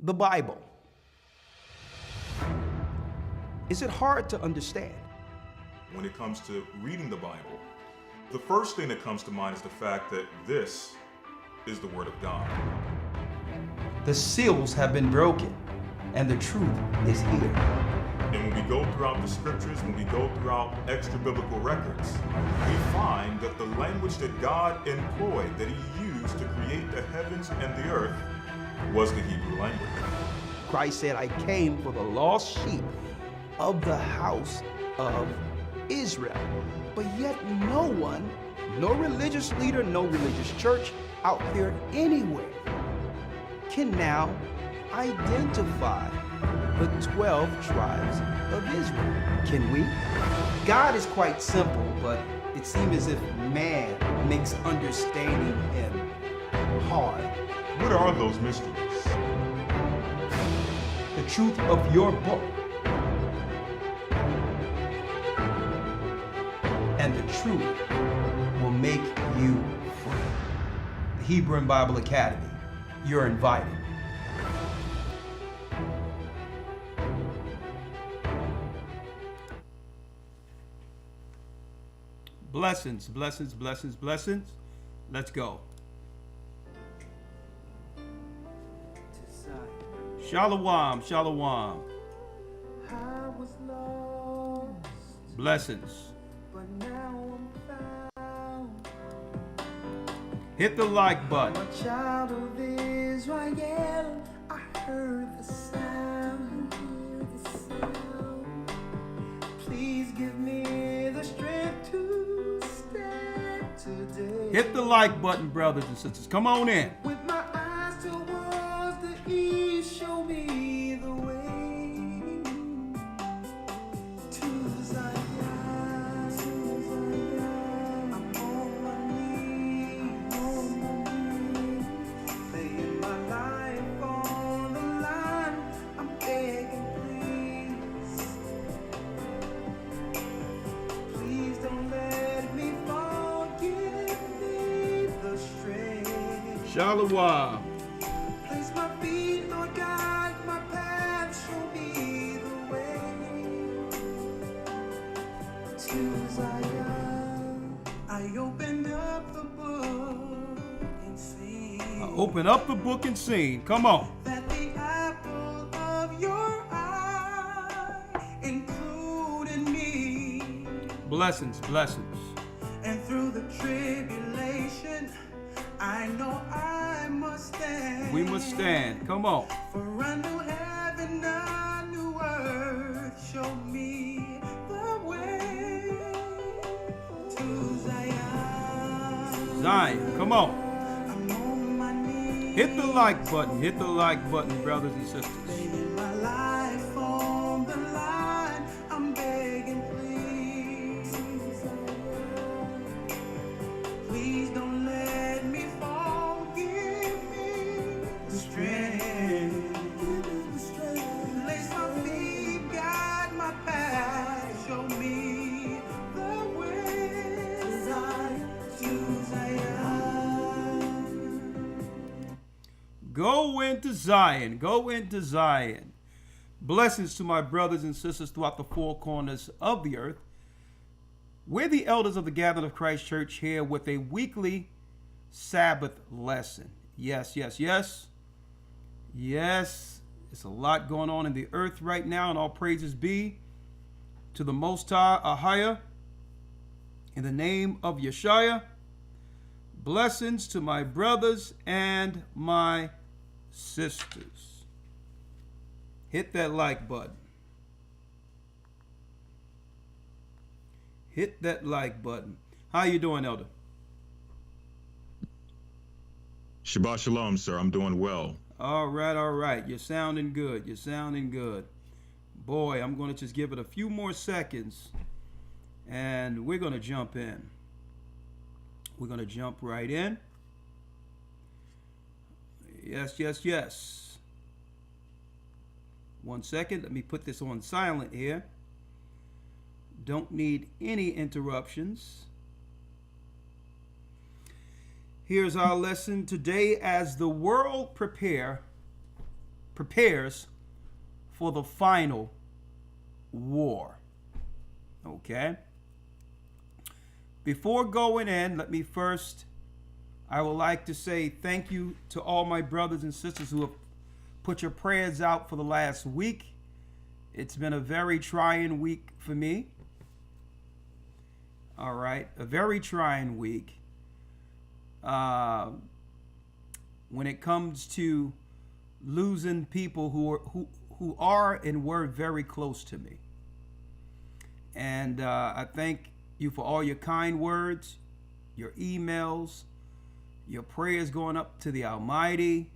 The Bible. Is it hard to understand? When it comes to reading the Bible, the first thing that comes to mind is the fact that this is the Word of God. The seals have been broken, and the truth is here. And when we go throughout the scriptures, when we go throughout extra biblical records, we find that the language that God employed, that He used to create the heavens and the earth, was the Hebrew language. Christ said, I came for the lost sheep of the house of Israel. But yet no one, no religious leader, no religious church out there anywhere can now identify the 12 tribes of Israel. Can we? God is quite simple, but it seems as if man makes understanding Him hard. What are those mysteries? The truth of your book and the truth will make you free. The Hebrew and Bible Academy, you're invited. Blessings, blessings, blessings, blessings. Let's go. Shalom, shalom. Blessings. Hit the like button. I'm a child of Israel. I heard the sound. Please give me the strength to stand today. Hit the like button, brothers and sisters. Come on in. With my eyes towards the east, show me the way to Zion. I'm on my knees, laying my life on the line. I'm begging, please don't let me fall. Give me the strength. Shalom. Place my feet, Lord, guide my path, show me the way to Zion. I opened up the book and see. Open up the book and sing. Come on. That the apple of your eye included me. Blessings, blessings. And through the tribulation, I know I must stand. We must stand. Come on. For a new heaven, a new earth, show me the way to Zion. Zion. Come on. I'm on my knees, Hit the like button. Hit the like button, brothers and sisters. laying my life on the line. I'm begging, please don't let me fall. Give me the strength. Place my feet, guide my path. Show me the way to Zion. Go into Zion. Go into Zion. Blessings to my brothers and sisters throughout the four corners of the earth. We're the elders of the Gathering of Christ Church here with a weekly Sabbath lesson. Yes, yes, yes. Yes, it's a lot going on in the earth right now, and all praises be to the Most High, Ahaya, in the name of Yeshua. Blessings to my brothers and my sisters. Hit that like button. Hit that like button. How you doing, Elder? Shabbat shalom, sir. I'm doing well. All right, all right. You're sounding good. You're sounding good. Boy, I'm going to just give it a few more seconds, and we're going to jump in. We're going to jump right in. Yes, yes, yes. 1 second. Let me put this on silent here. Don't need any interruptions. Here's our lesson today. As the world prepares prepares for the final war. Okay? Before going in, I would like to say thank you to all my brothers and sisters who have put your prayers out for the last week. It's been a very trying week for me. All right, a very trying week. When it comes to losing people who are and were very close to me. And I thank you for all your kind words, your emails, your prayers going up to the Almighty.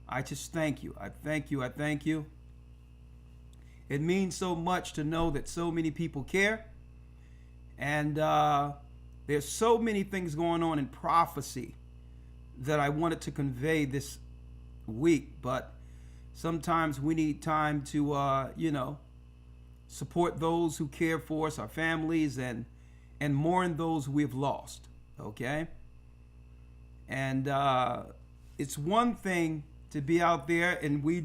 I just thank you. I thank you. I thank you. It means so much to know that so many people care. And there's so many things going on in prophecy that I wanted to convey this week. But sometimes we need time to, support those who care for us, our families, and mourn those we've lost. Okay? And it's one thing to be out there, and we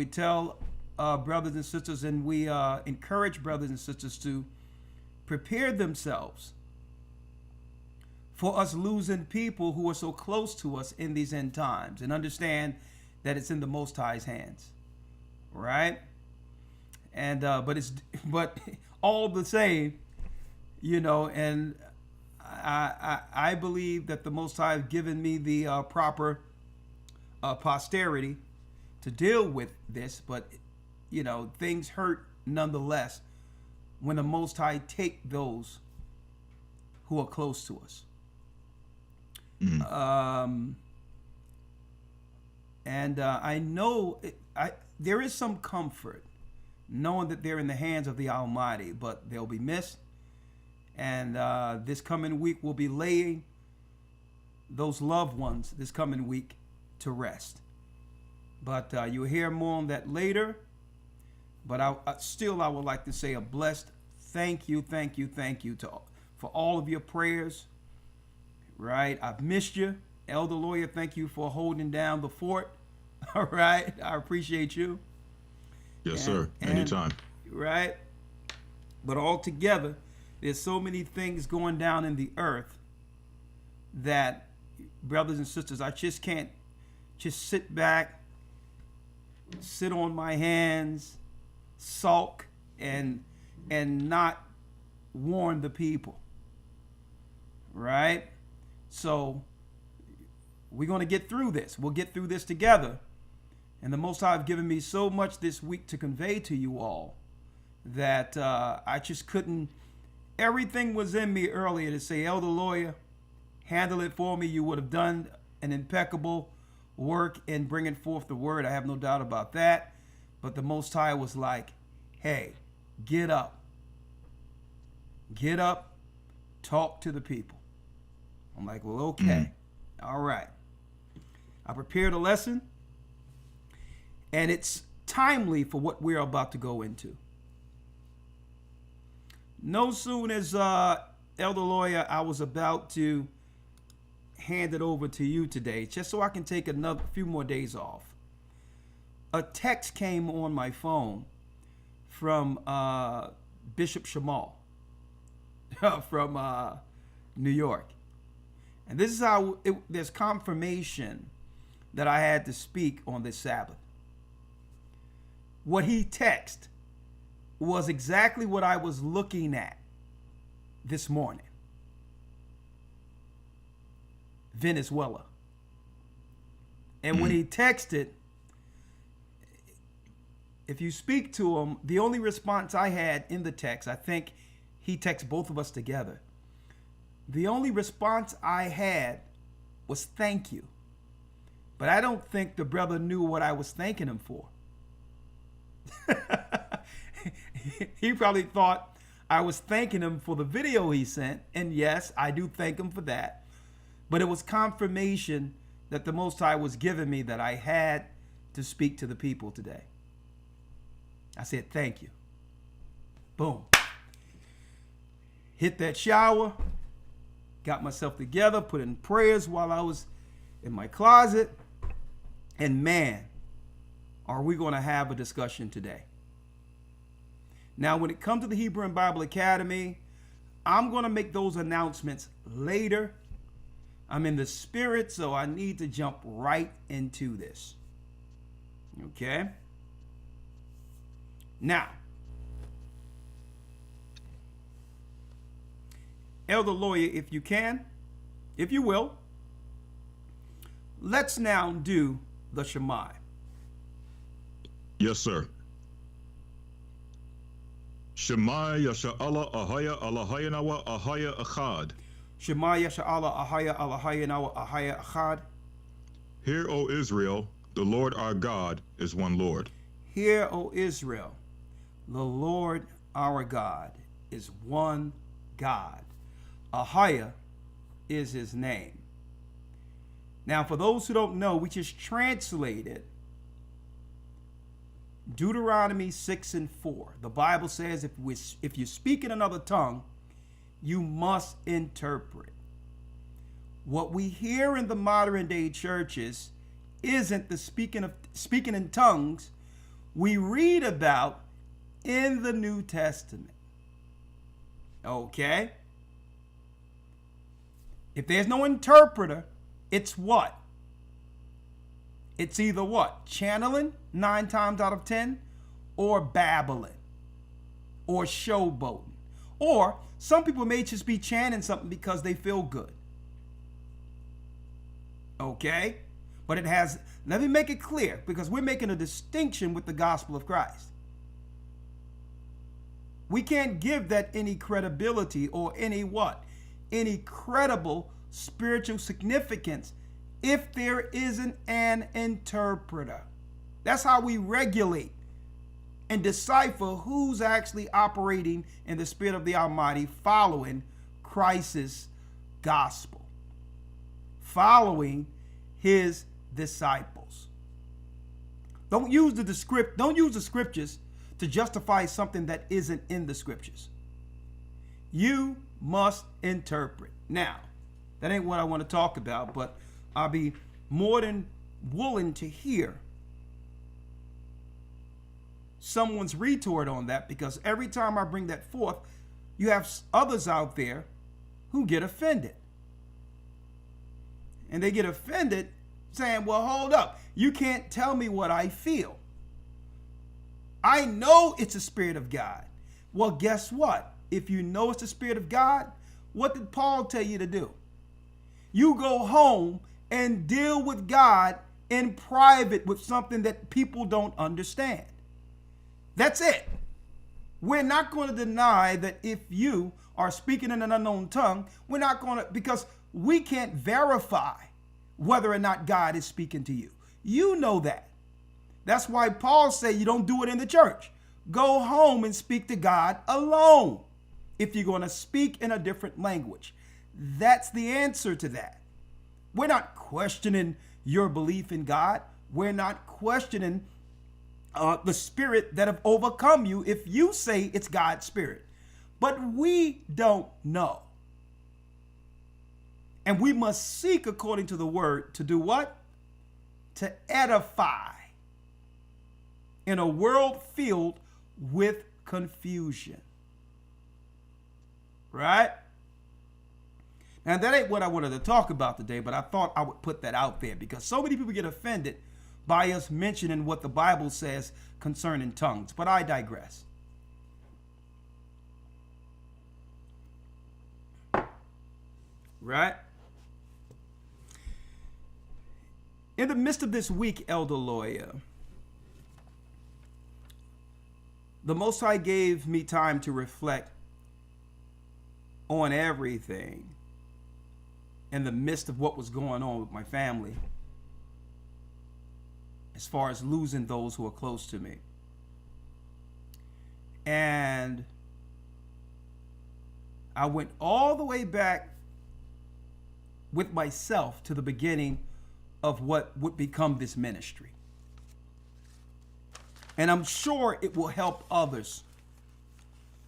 tell brothers and sisters, and we encourage brothers and sisters to prepare themselves for us losing people who are so close to us in these end times, and understand that it's in the Most High's hands, right? And but all the same, and I believe that the Most High has given me the proper posterity to deal with this, but things hurt nonetheless when the Most High take those who are close to us. I know there is some comfort knowing that they're in the hands of the Almighty, but they'll be missed. And this coming week we'll be laying those loved ones this coming week to rest. But you'll hear more on that later. But I would like to say a blessed thank you for all of your prayers. Right, I've missed you, Elder Lawyer. Thank you for holding down the fort. All right, I appreciate you. Yes, sir. Anytime. Right, but altogether, there's so many things going down in the earth that, brothers and sisters, I just can't just sit back, sit on my hands, sulk, and not warn the people. Right? So we're going to get through this. We'll get through this together. And the Most High have given me so much this week to convey to you all that I just couldn't. Everything was in me earlier to say, Elder Lawyer, handle it for me. You would have done an impeccable work in bringing forth the word. I have no doubt about that. But the Most High was like, hey, get up. Get up. Talk to the people. I'm like, well, okay. All right. I prepared a lesson, and it's timely for what we're about to go into. No soon as Elder Lawyer, I was about to hand it over to you today, just so I can take another few more days off. A text came on my phone from Bishop Shamal from New York. And this is how there's confirmation that I had to speak on this Sabbath. What he texted was exactly what I was looking at this morning. Venezuela. And when he texted, if you speak to him, the only response I had in the text, I think he texted both of us together. The only response I had was thank you. But I don't think the brother knew what I was thanking him for. He probably thought I was thanking him for the video he sent. And yes, I do thank him for that. But it was confirmation that the Most High was giving me that I had to speak to the people today. I said, thank you. Boom. Hit that shower. Got myself together, put in prayers while I was in my closet. And man, are we going to have a discussion today? Now, when it comes to the Hebrew and Bible Academy, I'm going to make those announcements later. I'm in the spirit, so I need to jump right into this. Okay? Now, Elder Lawyer, if you can, if you will, let's now do the Shema. Yes, sir. Shema Yasha Allah Ahaya Allahaya Nawa Ahaya Achad. Shema Yasha Allah Ahaya Allahaya Nawa Ahaya Achad. Hear, O Israel, the Lord our God is one Lord. Hear, O Israel, the Lord our God is one God. Ahaya is his name. Now, for those who don't know, we just translated Deuteronomy 6 and 4. The Bible says if you speak in another tongue, you must interpret. What we hear in the modern day churches isn't the speaking in tongues we read about in the New Testament. Okay? If there's no interpreter, it's what? It's either what? Channeling 9 times out of 10, or babbling, or showboating. Or some people may just be chanting something because they feel good. Okay? But it has, let me make it clear, because we're making a distinction with the gospel of Christ. We can't give that any credibility or any what? Any credible spiritual significance if there isn't an interpreter. That's how we regulate and decipher who's actually operating in the Spirit of the Almighty, following Christ's gospel, following his disciples. Don't use the scriptures to justify something that isn't in the scriptures. You must interpret. Now, that ain't what I want to talk about, but I'll be more than willing to hear someone's retort on that, because every time I bring that forth, you have others out there who get offended. And they get offended saying, well, hold up. You can't tell me what I feel. I know it's the Spirit of God. Well, guess what? If you know it's the Spirit of God, what did Paul tell you to do? You go home and deal with God in private with something that people don't understand. That's it. We're not going to deny that if you are speaking in an unknown tongue, we're not going to, because we can't verify whether or not God is speaking to you. You know that. That's why Paul said you don't do it in the church. Go home and speak to God alone if you're going to speak in a different language. That's the answer to that. We're not questioning your belief in God. We're not questioning the spirit that have overcome you if you say it's God's spirit. But we don't know. And we must seek according to the word to do what? To edify in a world filled with confusion. Right? Now, that ain't what I wanted to talk about today, but I thought I would put that out there because so many people get offended by us mentioning what the Bible says concerning tongues. But I digress. Right? In the midst of this week, Elder Lawyer, the Most High gave me time to reflect on everything in the midst of what was going on with my family, as far as losing those who are close to me. And I went all the way back with myself to the beginning of what would become this ministry. And I'm sure it will help others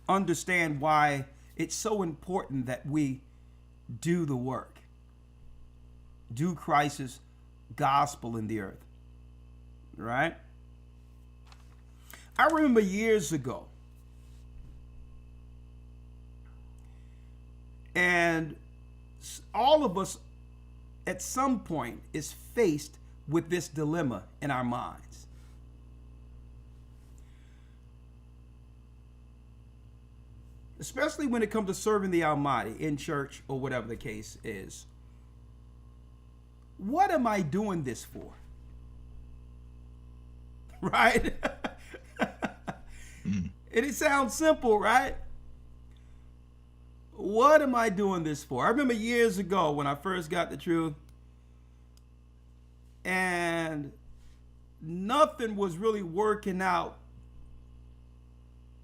understand why it's so important that we do the work, do Christ's gospel in the earth, right? I remember years ago, and all of us at some point is faced with this dilemma in our minds. Especially when it comes to serving the Almighty in church or whatever the case is. What am I doing this for? Right? And it sounds simple, right? What am I doing this for? I remember years ago when I first got the truth, and nothing was really working out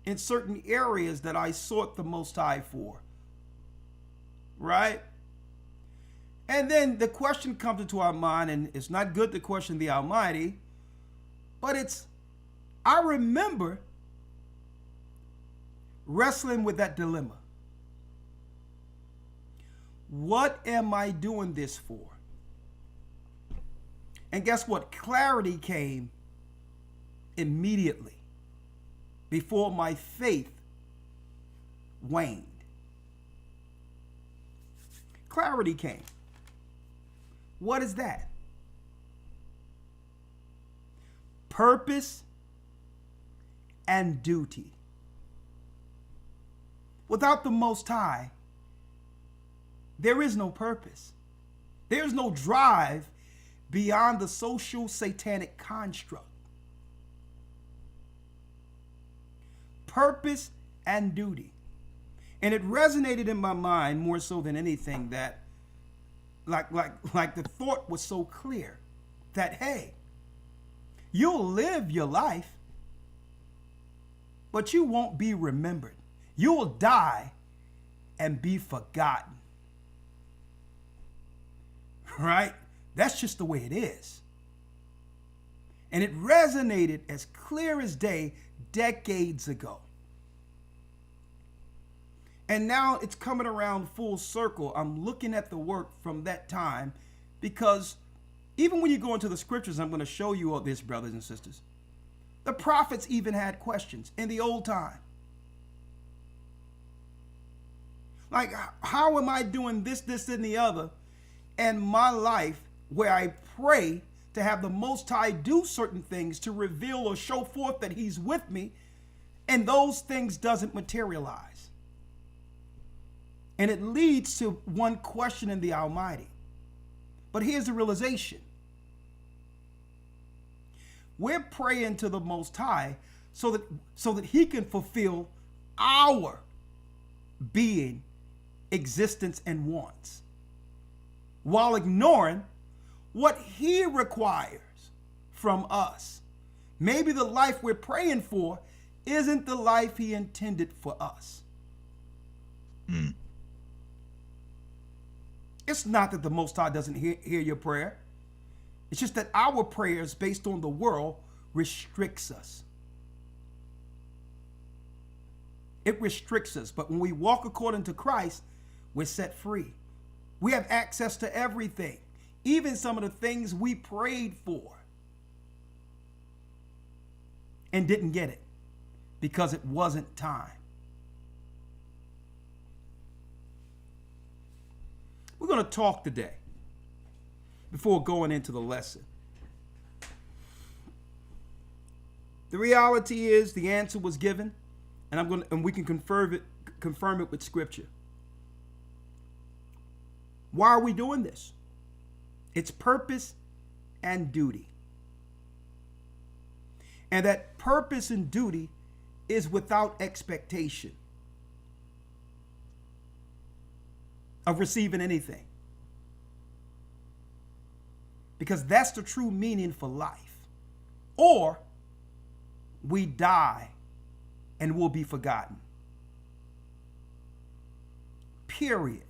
in certain areas that I sought the Most High for. Right? And then the question comes into our mind, and it's not good to question the Almighty, but I remember wrestling with that dilemma. What am I doing this for? And guess what? Clarity came immediately before my faith waned. Clarity came. What is that? Purpose and duty. Without the Most High, there is no purpose. There's no drive beyond the social satanic construct. Purpose and duty. And it resonated in my mind more so than anything that like the thought was so clear that, hey, you'll live your life, but you won't be remembered. You will die and be forgotten. Right? That's just the way it is. And it resonated as clear as day decades ago. And now it's coming around full circle. I'm looking at the work from that time, because even when you go into the scriptures, I'm going to show you all this, brothers and sisters. The prophets even had questions in the old time. Like, how am I doing this, and the other? And my life, where I pray to have the Most High do certain things to reveal or show forth that He's with me, and those things doesn't materialize. And it leads to one question in the Almighty. But here's the realization. We're praying to the Most High so that He can fulfill our being, existence, and wants, while ignoring what He requires from us. Maybe the life we're praying for isn't the life He intended for us. It's not that the Most High doesn't hear your prayer. It's just that our prayers based on the world restricts us. It restricts us. But when we walk according to Christ, we're set free. We have access to everything, even some of the things we prayed for and didn't get it because it wasn't time. We're going to talk today before going into the lesson. The reality is the answer was given, and we can confirm it with scripture. Why are we doing this? It's purpose and duty. And that purpose and duty is without expectation of receiving anything. Because that's the true meaning for life. Or we die and will be forgotten. Period.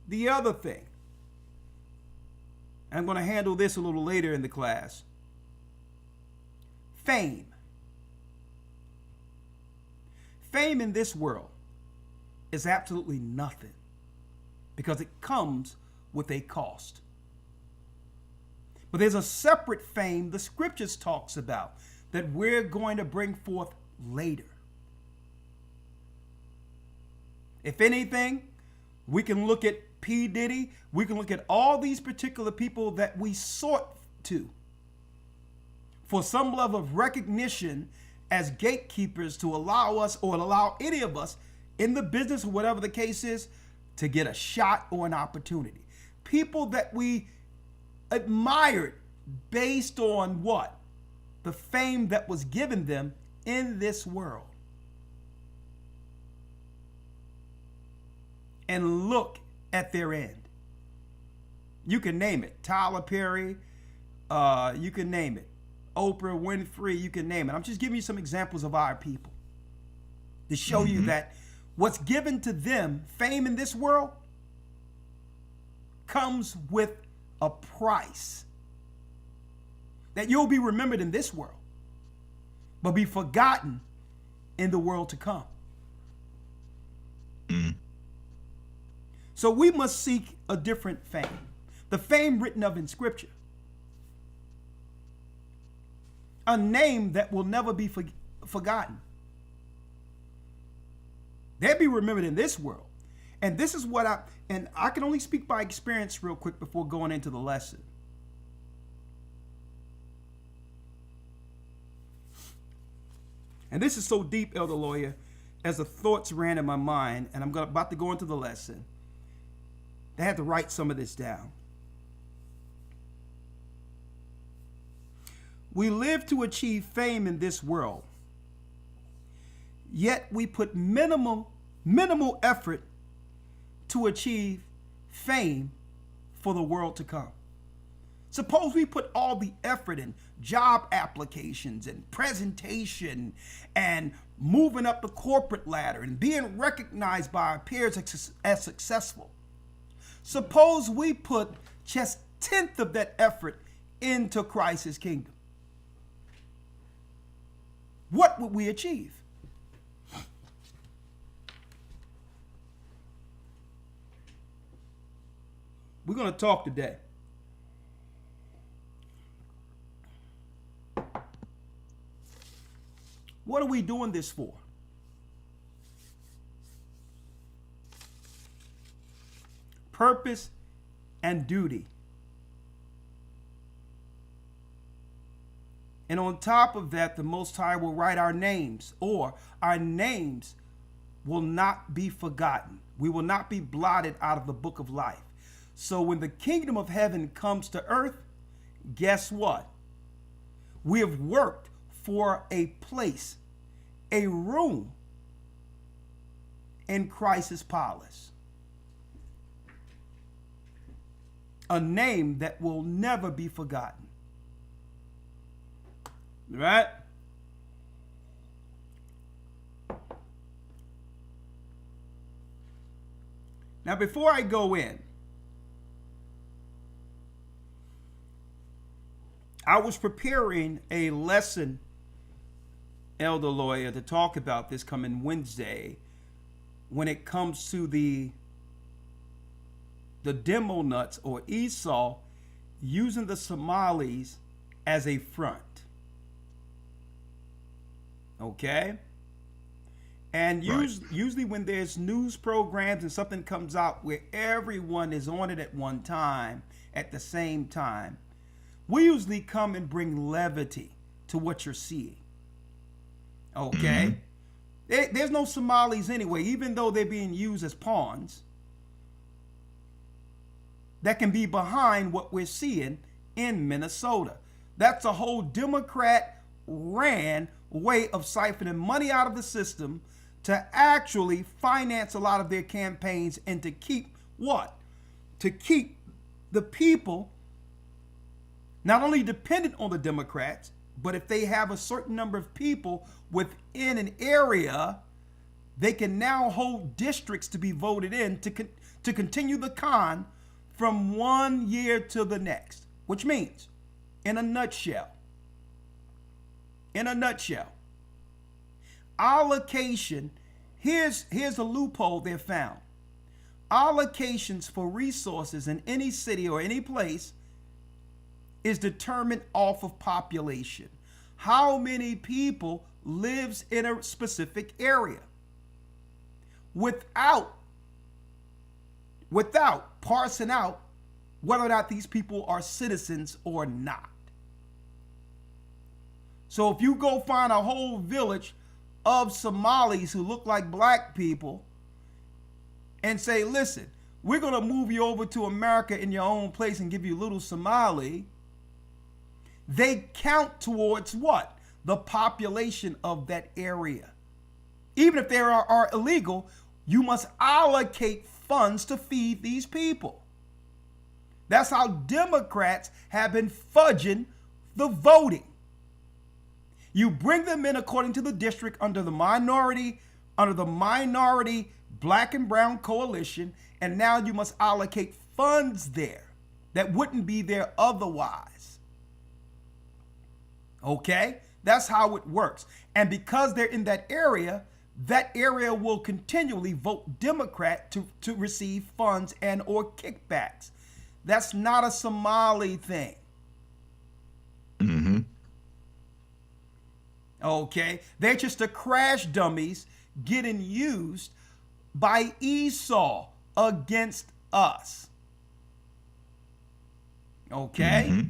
The other thing, and I'm going to handle this a little later in the class, fame. Fame in this world is absolutely nothing because it comes with a cost. But there's a separate fame the scriptures talks about that we're going to bring forth later. If anything, we can look at P. Diddy. We can look at all these particular people that we sought to for some level of recognition as gatekeepers to allow us, or allow any of us in the business or whatever the case is, to get a shot or an opportunity. People that we admired based on what? The fame that was given them in this world. And look at their end. You can name it. Tyler Perry, you can name it. Oprah Winfrey, you can name it. I'm just giving you some examples of our people to show you that what's given to them, fame in this world, comes with a price. That you'll be remembered in this world, but be forgotten in the world to come. So we must seek a different fame, the fame written of in Scripture. A name that will never be forgotten. They'll be remembered in this world. And this is what I can only speak by experience real quick before going into the lesson. And this is so deep, Elder Lawyer, as the thoughts ran in my mind, and I'm about to go into the lesson. I had to write some of this down. We live to achieve fame in this world, yet we put minimal effort to achieve fame for the world to come. Suppose we put all the effort in job applications and presentation and moving up the corporate ladder and being recognized by our peers as successful. Suppose we put just 1/10 of that effort into Christ's kingdom. What would we achieve? We're going to talk today. What are we doing this for? Purpose and duty. And on top of that, the Most High will write our names, or our names will not be forgotten. We will not be blotted out of the book of life. So when the kingdom of heaven comes to earth, guess what? We have worked for a place, a room in Christ's palace. A name that will never be forgotten. Right? Now, before I go in, I was preparing a lesson, Elder Lawyer, to talk about this coming Wednesday when it comes to the demo nuts or Esau using the Somalis as a front. Okay? And usually when there's news programs and something comes out where everyone is on it at one time, at the same time, we usually come and bring levity to what you're seeing. Okay? There's no Somalis anyway, even though they're being used as pawns that can be behind what we're seeing in Minnesota. That's a whole Democrat-ran way of siphoning money out of the system to actually finance a lot of their campaigns and to keep what? To keep the people not only dependent on the Democrats, but if they have a certain number of people within an area, they can now hold districts to be voted in to continue the con from one year to the next. Which means, in a nutshell, allocation, here's a loophole they've found. Allocations for resources in any city or any place is determined off of population. How many people lives in a specific area? Without parsing out whether or not these people are citizens or not. So if you go find a whole village of Somalis who look like black people and say, listen, we're going to move you over to America in your own place and give you little Somali, they count towards what? The population of that area. Even if they are illegal, you must allocate funds to feed these people. That's how Democrats have been fudging the voting. You bring them in according to the district under the minority black and brown coalition, and now you must allocate funds there that wouldn't be there otherwise. Okay? That's how it works. And because they're in that area will continually vote Democrat to receive funds and or kickbacks. That's not a Somali thing. Mm-hmm. Okay? They're just the crash dummies getting used by Esau against us. Okay? Mm-hmm.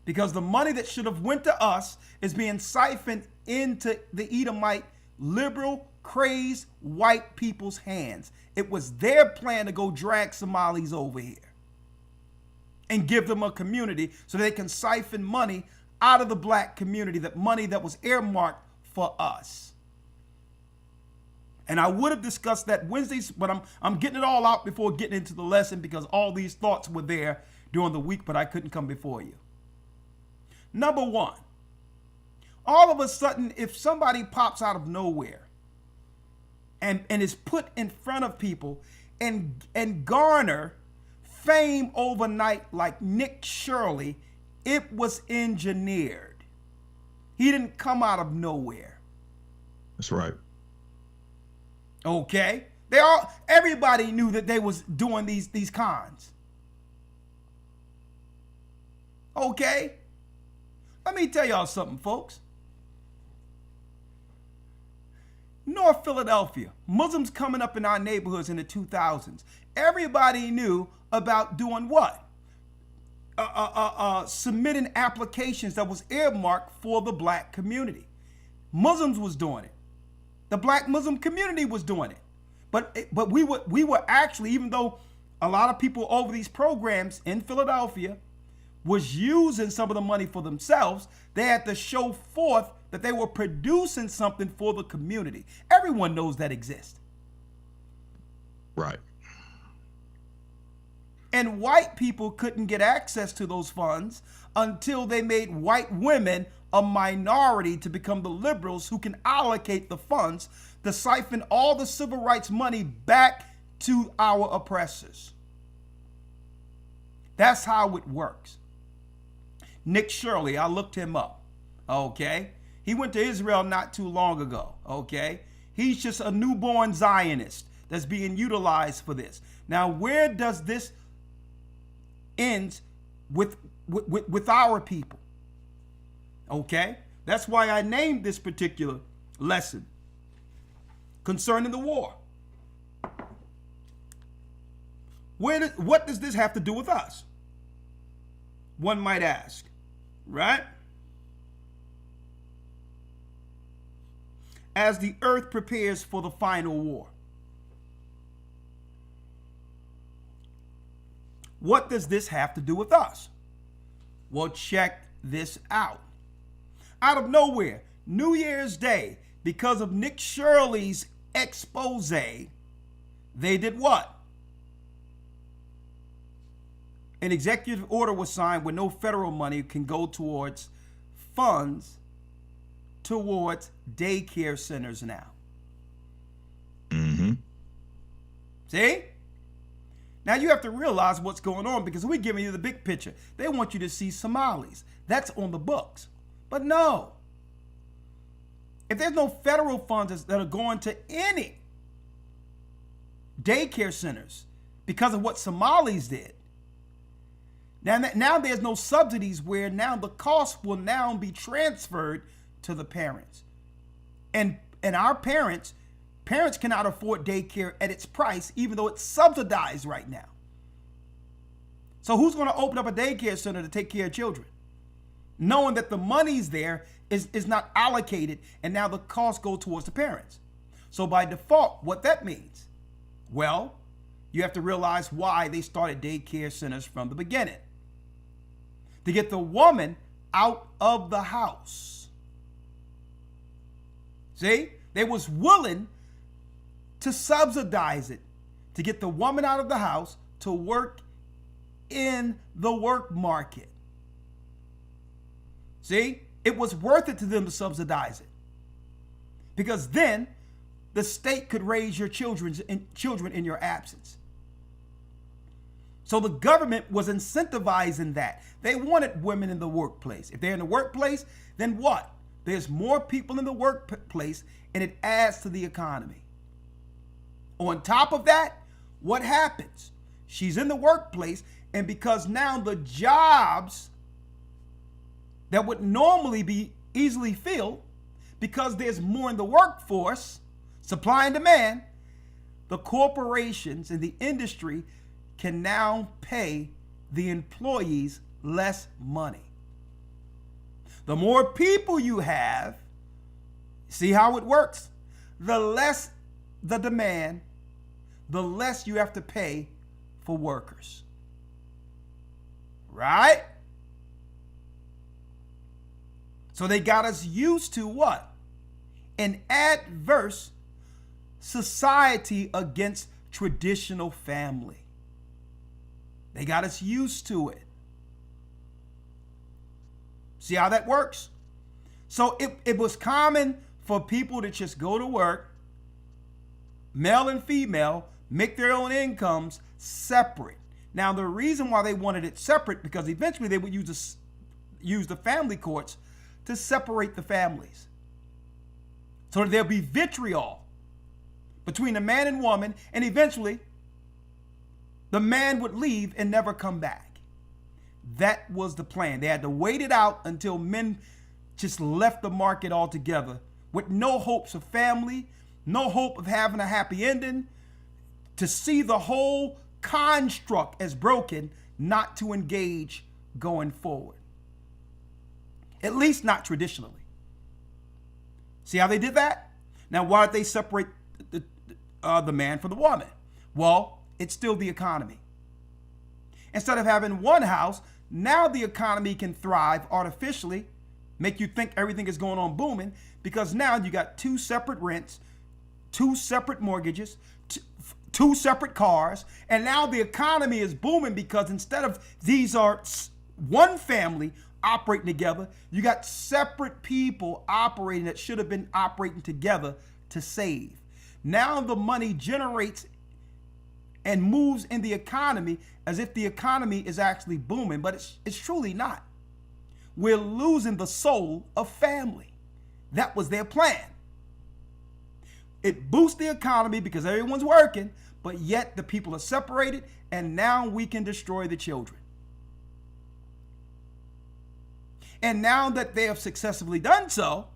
Because the money that should have went to us is being siphoned into the Edomite liberal, crazed white people's hands. It was their plan to go drag Somalis over here and give them a community so they can siphon money out of the black community, that money that was earmarked for us. And I would have discussed that Wednesdays, but I'm getting it all out before getting into the lesson because all these thoughts were there during the week, but I couldn't come before you. Number one, all of a sudden, if somebody pops out of nowhere and is put in front of people and garner fame overnight like Nick Shirley, it was engineered. He didn't come out of nowhere. That's right. Okay? Everybody knew that they was doing these cons. Okay? Let me tell y'all something, folks. North Philadelphia, Muslims coming up in our neighborhoods in the 2000s. Everybody knew about doing what? Submitting applications that was earmarked for the black community. Muslims was doing it. The black Muslim community was doing it. But we were actually, even though a lot of people over these programs in Philadelphia was using some of the money for themselves, they had to show forth that they were producing something for the community. Everyone knows that exists. Right. And white people couldn't get access to those funds until they made white women a minority to become the liberals who can allocate the funds to siphon all the civil rights money back to our oppressors. That's how it works. Nick Shirley, I looked him up. Okay? He went to Israel not too long ago. Okay? He's just a newborn Zionist that's being utilized for this. Now, where does this end with our people? Okay? That's why I named this particular lesson concerning the war. What does this have to do with us? One might ask, right? As the earth prepares for the final war, what does this have to do with us? Well, check this out. Out of nowhere, New Year's Day, because of Nick Shirley's expose, they did what? An executive order was signed where no federal money can go towards funds towards daycare centers now. Mm-hmm. See? Now you have to realize what's going on because we're giving you the big picture. They want you to see Somalis. That's on the books. But no. If there's no federal funds that are going to any daycare centers because of what Somalis did, Now there's no subsidies where now the cost will now be transferred to the parents. And our parents cannot afford daycare at its price, even though it's subsidized right now. So who's going to open up a daycare center to take care of children, knowing that the money's there is not allocated, and now the costs go towards the parents? So by default, what that means, well, you have to realize why they started daycare centers from the beginning. To get the woman out of the house. See, they was willing to subsidize it to get the woman out of the house to work in the work market. See, it was worth it to them to subsidize it, because then the state could raise your children in your absence. So the government was incentivizing that. They wanted women in the workplace. If they're in the workplace, then what? There's more people in the workplace, and it adds to the economy. On top of that, what happens? She's in the workplace, and because now the jobs that would normally be easily filled, because there's more in the workforce, supply and demand, the corporations and the industry can now pay the employees less money. The more people you have, see how it works? The less the demand, the less you have to pay for workers. Right? So they got us used to what? An adverse society against traditional family. They got us used to it. See how that works? So it was common for people to just go to work, male and female, make their own incomes separate. Now, the reason why they wanted it separate, because eventually they would use the family courts to separate the families. So that there'll be vitriol between the man and woman, and eventually the man would leave and never come back. That was the plan. They had to wait it out until men just left the market altogether with no hopes of family, no hope of having a happy ending, to see the whole construct as broken, not to engage going forward. At least not traditionally. See how they did that? Now, why did they separate the man from the woman? Well, it's still the economy. Instead of having one house, now the economy can thrive artificially, make you think everything is going on booming, because now you got two separate rents, two separate mortgages, two separate cars, and now the economy is booming because instead of these are one family operating together, you got separate people operating that should have been operating together to save. Now the money generates and moves in the economy as if the economy is actually booming, but it's truly not. We're losing the soul of family. That was their plan. It boosts the economy because everyone's working, but yet the people are separated, and now we can destroy the children. And now that they have successfully done so,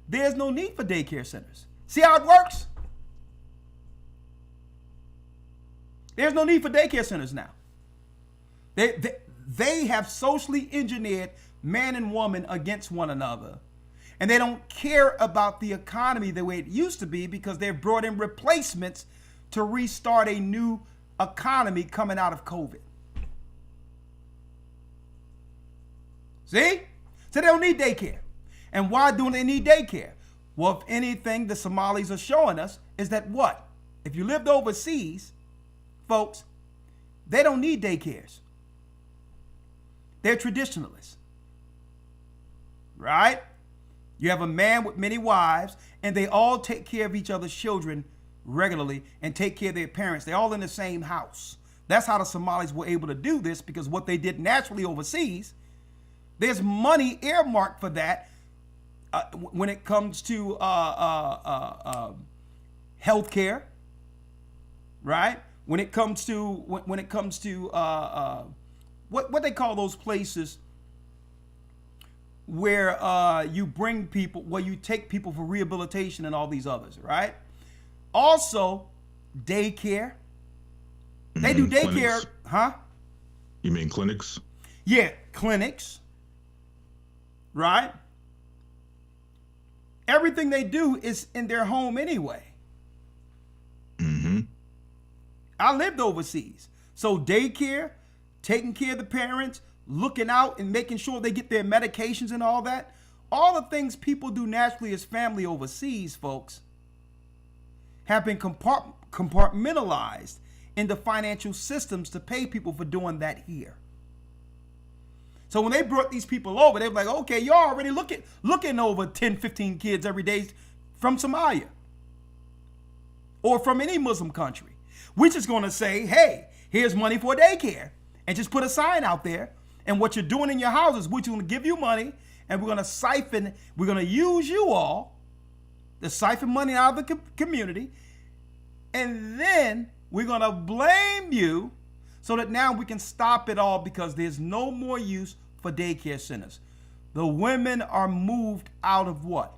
there's no need for daycare centers. See how it works? There's no need for daycare centers now. They have socially engineered man and woman against one another. And they don't care about the economy the way it used to be because they've brought in replacements to restart a new economy coming out of COVID. See? So they don't need daycare. And why don't they need daycare? Well, if anything the Somalis are showing us is that what? If you lived overseas, folks, they don't need daycares. They're traditionalists. Right? You have a man with many wives, and they all take care of each other's children regularly and take care of their parents. They're all in the same house. That's how the Somalis were able to do this, because what they did naturally overseas, there's money earmarked for that when it comes to health care, right? When it comes to what they call those places where you bring people, where you take people for rehabilitation and all these others, right? Also, daycare. They do daycare, Clinics. huh? You mean clinics? Yeah, clinics, right? Everything they do is in their home anyway. Mm-hmm. I lived overseas. So daycare, taking care of the parents, looking out and making sure they get their medications and all that. All the things people do naturally as family overseas, folks, have been compartmentalized into financial systems to pay people for doing that here. So when they brought these people over, they were like, okay, you're already looking over 10, 15 kids every day from Somalia or from any Muslim country. We're just going to say, hey, here's money for daycare, and just put a sign out there. And what you're doing in your houses, we're going to give you money, and we're going to use you all to siphon money out of the community. And then we're going to blame you so that now we can stop it all, because there's no more use for daycare centers. The women are moved out of what?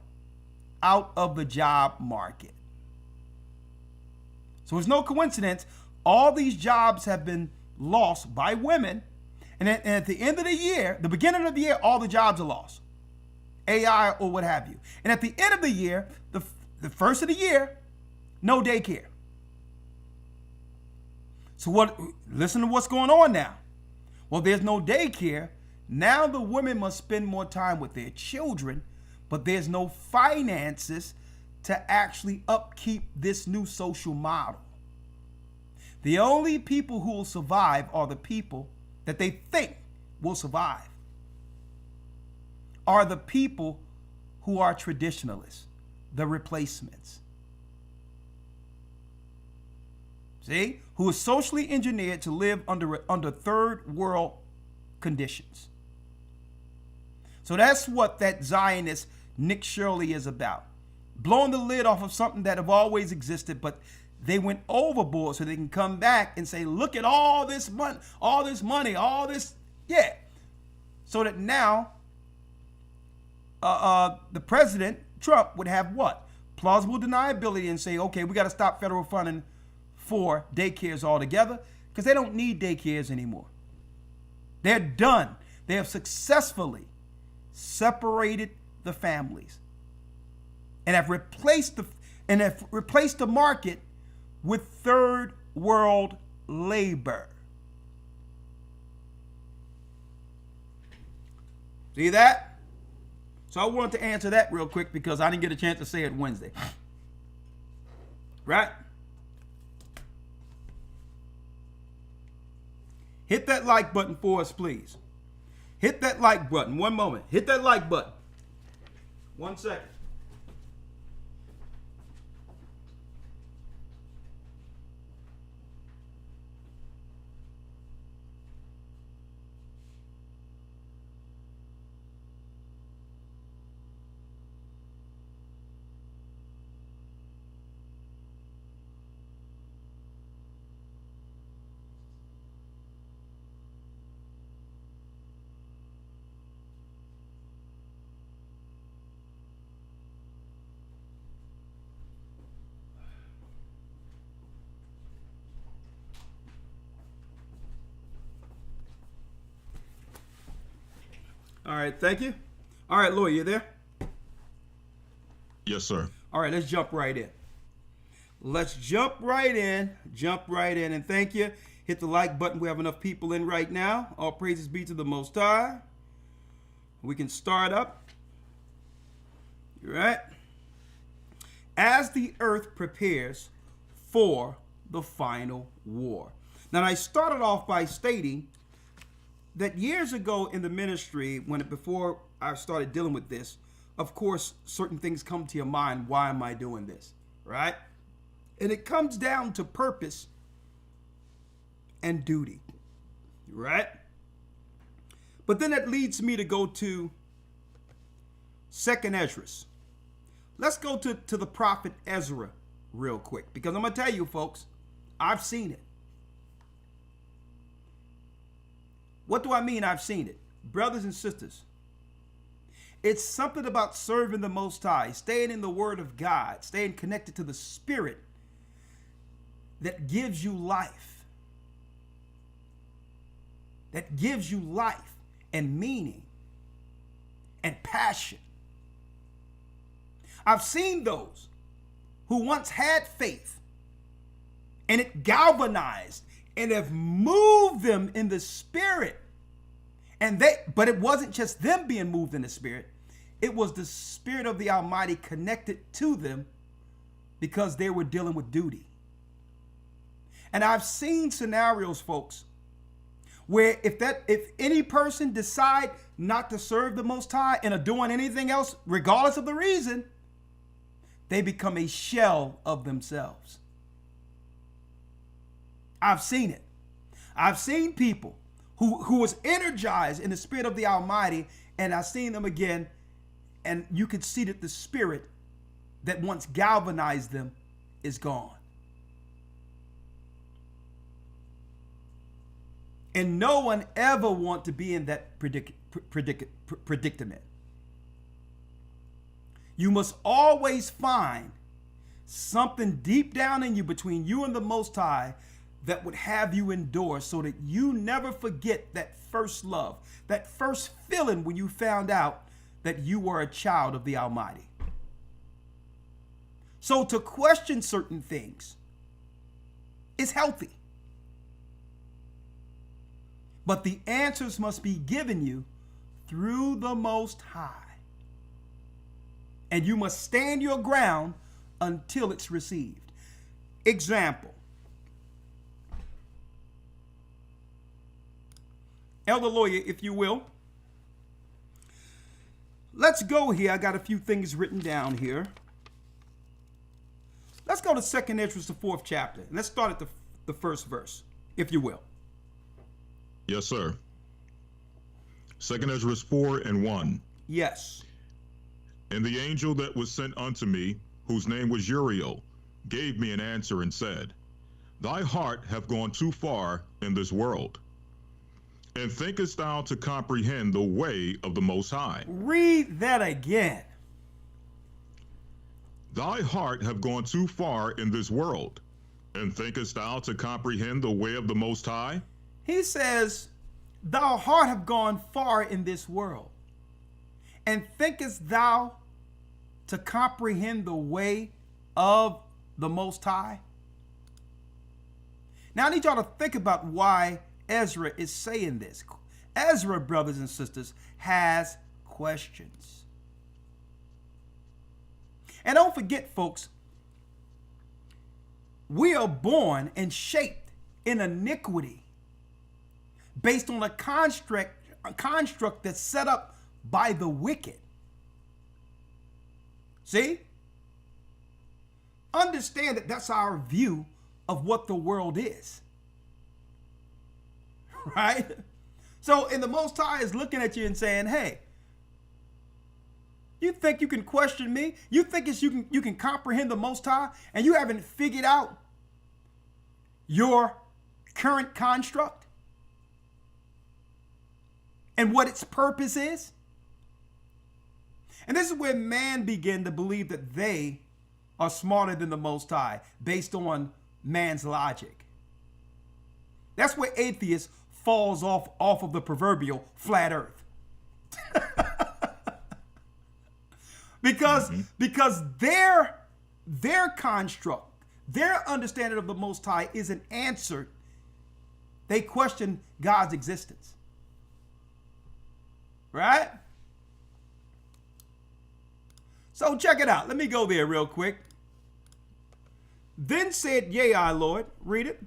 Out of the job market. So it's no coincidence all these jobs have been lost by women. And at the end of the year, the beginning of the year, all the jobs are lost. AI or what have you. And at the end of the year, the first of the year, no daycare. So listen to what's going on now. Well, there's no daycare. Now the women must spend more time with their children, but there's no finances to actually upkeep this new social model. The only people who will survive are the people that they think will survive, are the people who are traditionalists, the replacements. See? Who is socially engineered to live under third world conditions. So that's what that Zionist Nick Shirley is about. Blowing the lid off of something that have always existed, but they went overboard so they can come back and say, look at all this money, yeah. So that now the president, Trump, would have what? Plausible deniability and say, okay, we got to stop federal funding for daycares altogether, because they don't need daycares anymore. They're done. They have successfully separated the families and have replaced the market with third world labor. See that? So I wanted to answer that real quick because I didn't get a chance to say it Wednesday. Right? Hit that like button for us, please. Hit that like button. One moment. Hit that like button. 1 second. All right, thank you. All right, Lloyd, you there? Yes, sir. All right, let's jump right in. Jump right in, and thank you. Hit the like button. We have enough people in right now. All praises be to the Most High. We can start up. All right. As the earth prepares for the final war. Now, I started off by stating that years ago in the ministry, before I started dealing with this, of course, certain things come to your mind. Why am I doing this? Right? And it comes down to purpose and duty. Right? But then that leads me to go to 2nd Ezra. Let's go to the prophet Ezra real quick, because I'm going to tell you, folks, I've seen it. What do I mean I've seen it? Brothers and sisters, it's something about serving the Most High, staying in the Word of God, staying connected to the Spirit that gives you life. That gives you life and meaning and passion. I've seen those who once had faith and it galvanized and have moved them in the Spirit. But it wasn't just them being moved in the Spirit. It was the Spirit of the Almighty connected to them because they were dealing with duty. And I've seen scenarios, folks, where if any person decide not to serve the Most High and are doing anything else, regardless of the reason, they become a shell of themselves. I've seen it. I've seen people who was energized in the Spirit of the Almighty, and I've seen them again, and you could see that the Spirit that once galvanized them is gone. And no one ever want to be in that predicament. You must always find something deep down in you between you and the Most High that would have you endure so that you never forget that first love, that first feeling when you found out that you were a child of the Almighty. So to question certain things is healthy. But the answers must be given you through the Most High. And you must stand your ground until it's received. Example. Elder Lawyer, if you will. Let's go here. I got a few things written down here. Let's go to 2nd Ezra, the 4th chapter. And let's start at the first verse, if you will. Yes, sir. 2nd Ezra 4:1. Yes. And the angel that was sent unto me, whose name was Uriel, gave me an answer and said, Thy heart hath gone too far in this world. And thinkest thou to comprehend the way of the Most High? Read that again. Thy heart hath gone too far in this world. And thinkest thou to comprehend the way of the Most High? He says, Thou heart have gone far in this world. And thinkest thou to comprehend the way of the Most High? Now I need y'all to think about why Ezra is saying this. Ezra, brothers and sisters, has questions. And don't forget, folks, we are born and shaped in iniquity based on a construct that's set up by the wicked. See? Understand that that's our view of what the world is. Right? So, and the Most High is looking at you and saying, hey, you think you can question me? You think you can comprehend the Most High and you haven't figured out your current construct and what its purpose is? And this is where man began to believe that they are smarter than the Most High based on man's logic. That's where atheists falls off of the proverbial flat earth. because their construct, their understanding of the Most High isn't answered. They question God's existence. Right? So check it out. Let me go there real quick. Then said, Yea, I, Lord. Read it.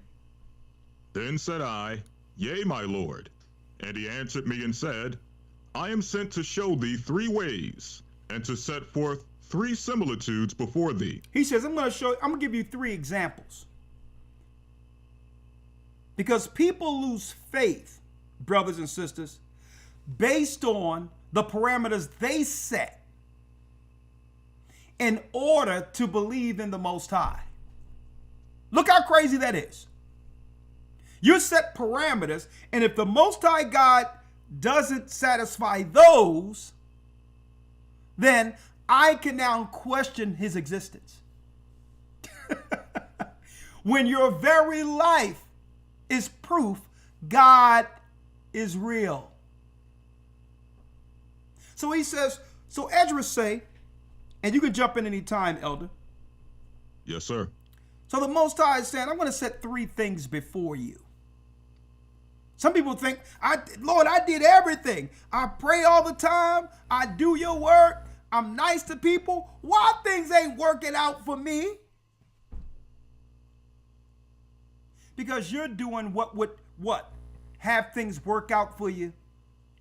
Then said I, Yea, my Lord. And he answered me and said, I am sent to show thee 3 ways, and to set forth 3 similitudes before thee. He says, I'm going to give you 3 examples. Because people lose faith, brothers and sisters, based on the parameters they set in order to believe in the Most High. Look how crazy that is. You set parameters, and if the Most High God doesn't satisfy those, then I can now question his existence. When your very life is proof God is real. So he says, so Ezra say, and you can jump in any time, Elder. Yes, sir. So the Most High is saying, I'm going to set three things before you. Some people think, Lord, I did everything. I pray all the time. I do your work. I'm nice to people. Why things ain't working out for me? Because you're doing what would have things work out for you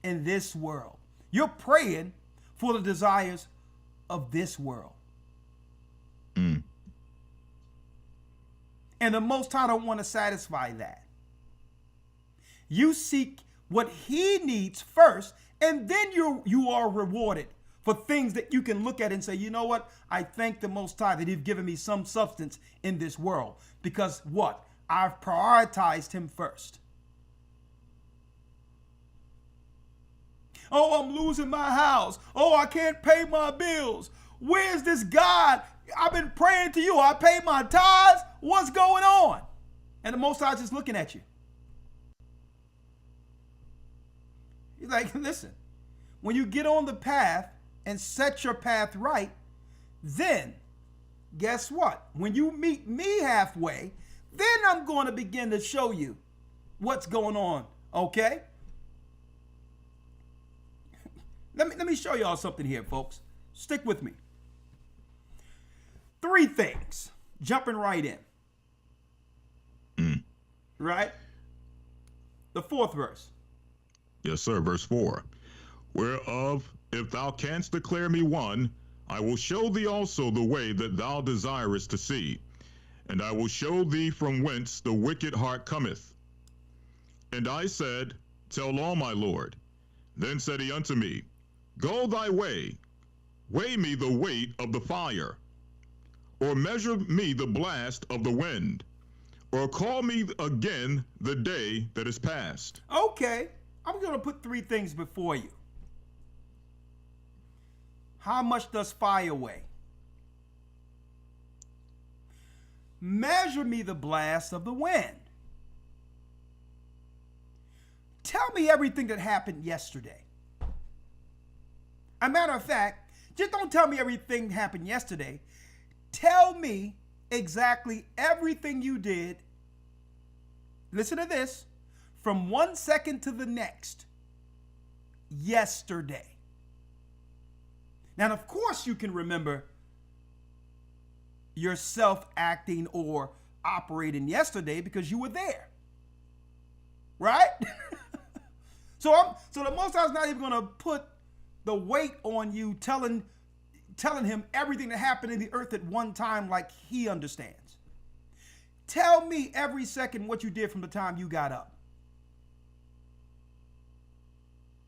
in this world. You're praying for the desires of this world. Mm. And the Most High don't want to satisfy that. You seek what he needs first, and then you are rewarded for things that you can look at and say, you know what? I thank the Most High that he's given me some substance in this world. Because what? I've prioritized him first. Oh, I'm losing my house. Oh, I can't pay my bills. Where's this God? I've been praying to you. I pay my tithes. What's going on? And the Most High is just looking at you. He's like, listen, when you get on the path and set your path right, then guess what? When you meet me halfway, then I'm going to begin to show you what's going on, okay? Let me show y'all something here, folks. Stick with me. Three things. Jumping right in. Right? The fourth verse. Yes, sir. Verse 4. Whereof, if thou canst declare me one, I will show thee also the way that thou desirest to see. And I will show thee from whence the wicked heart cometh. And I said, Tell all, my Lord. Then said he unto me, Go thy way, weigh me the weight of the fire, or measure me the blast of the wind, or call me again the day that is past. Okay, I'm going to put three things before you. How much does fire weigh? Measure me the blast of the wind. Tell me everything that happened yesterday. A matter of fact, just don't tell me everything happened yesterday. Tell me exactly everything you did. Listen to this. From 1 second to the next. Yesterday. Now, of course, you can remember yourself acting or operating yesterday because you were there. Right? So the Most High is not even going to put the weight on you telling him everything that happened in the earth at one time like he understands. Tell me every second what you did from the time you got up.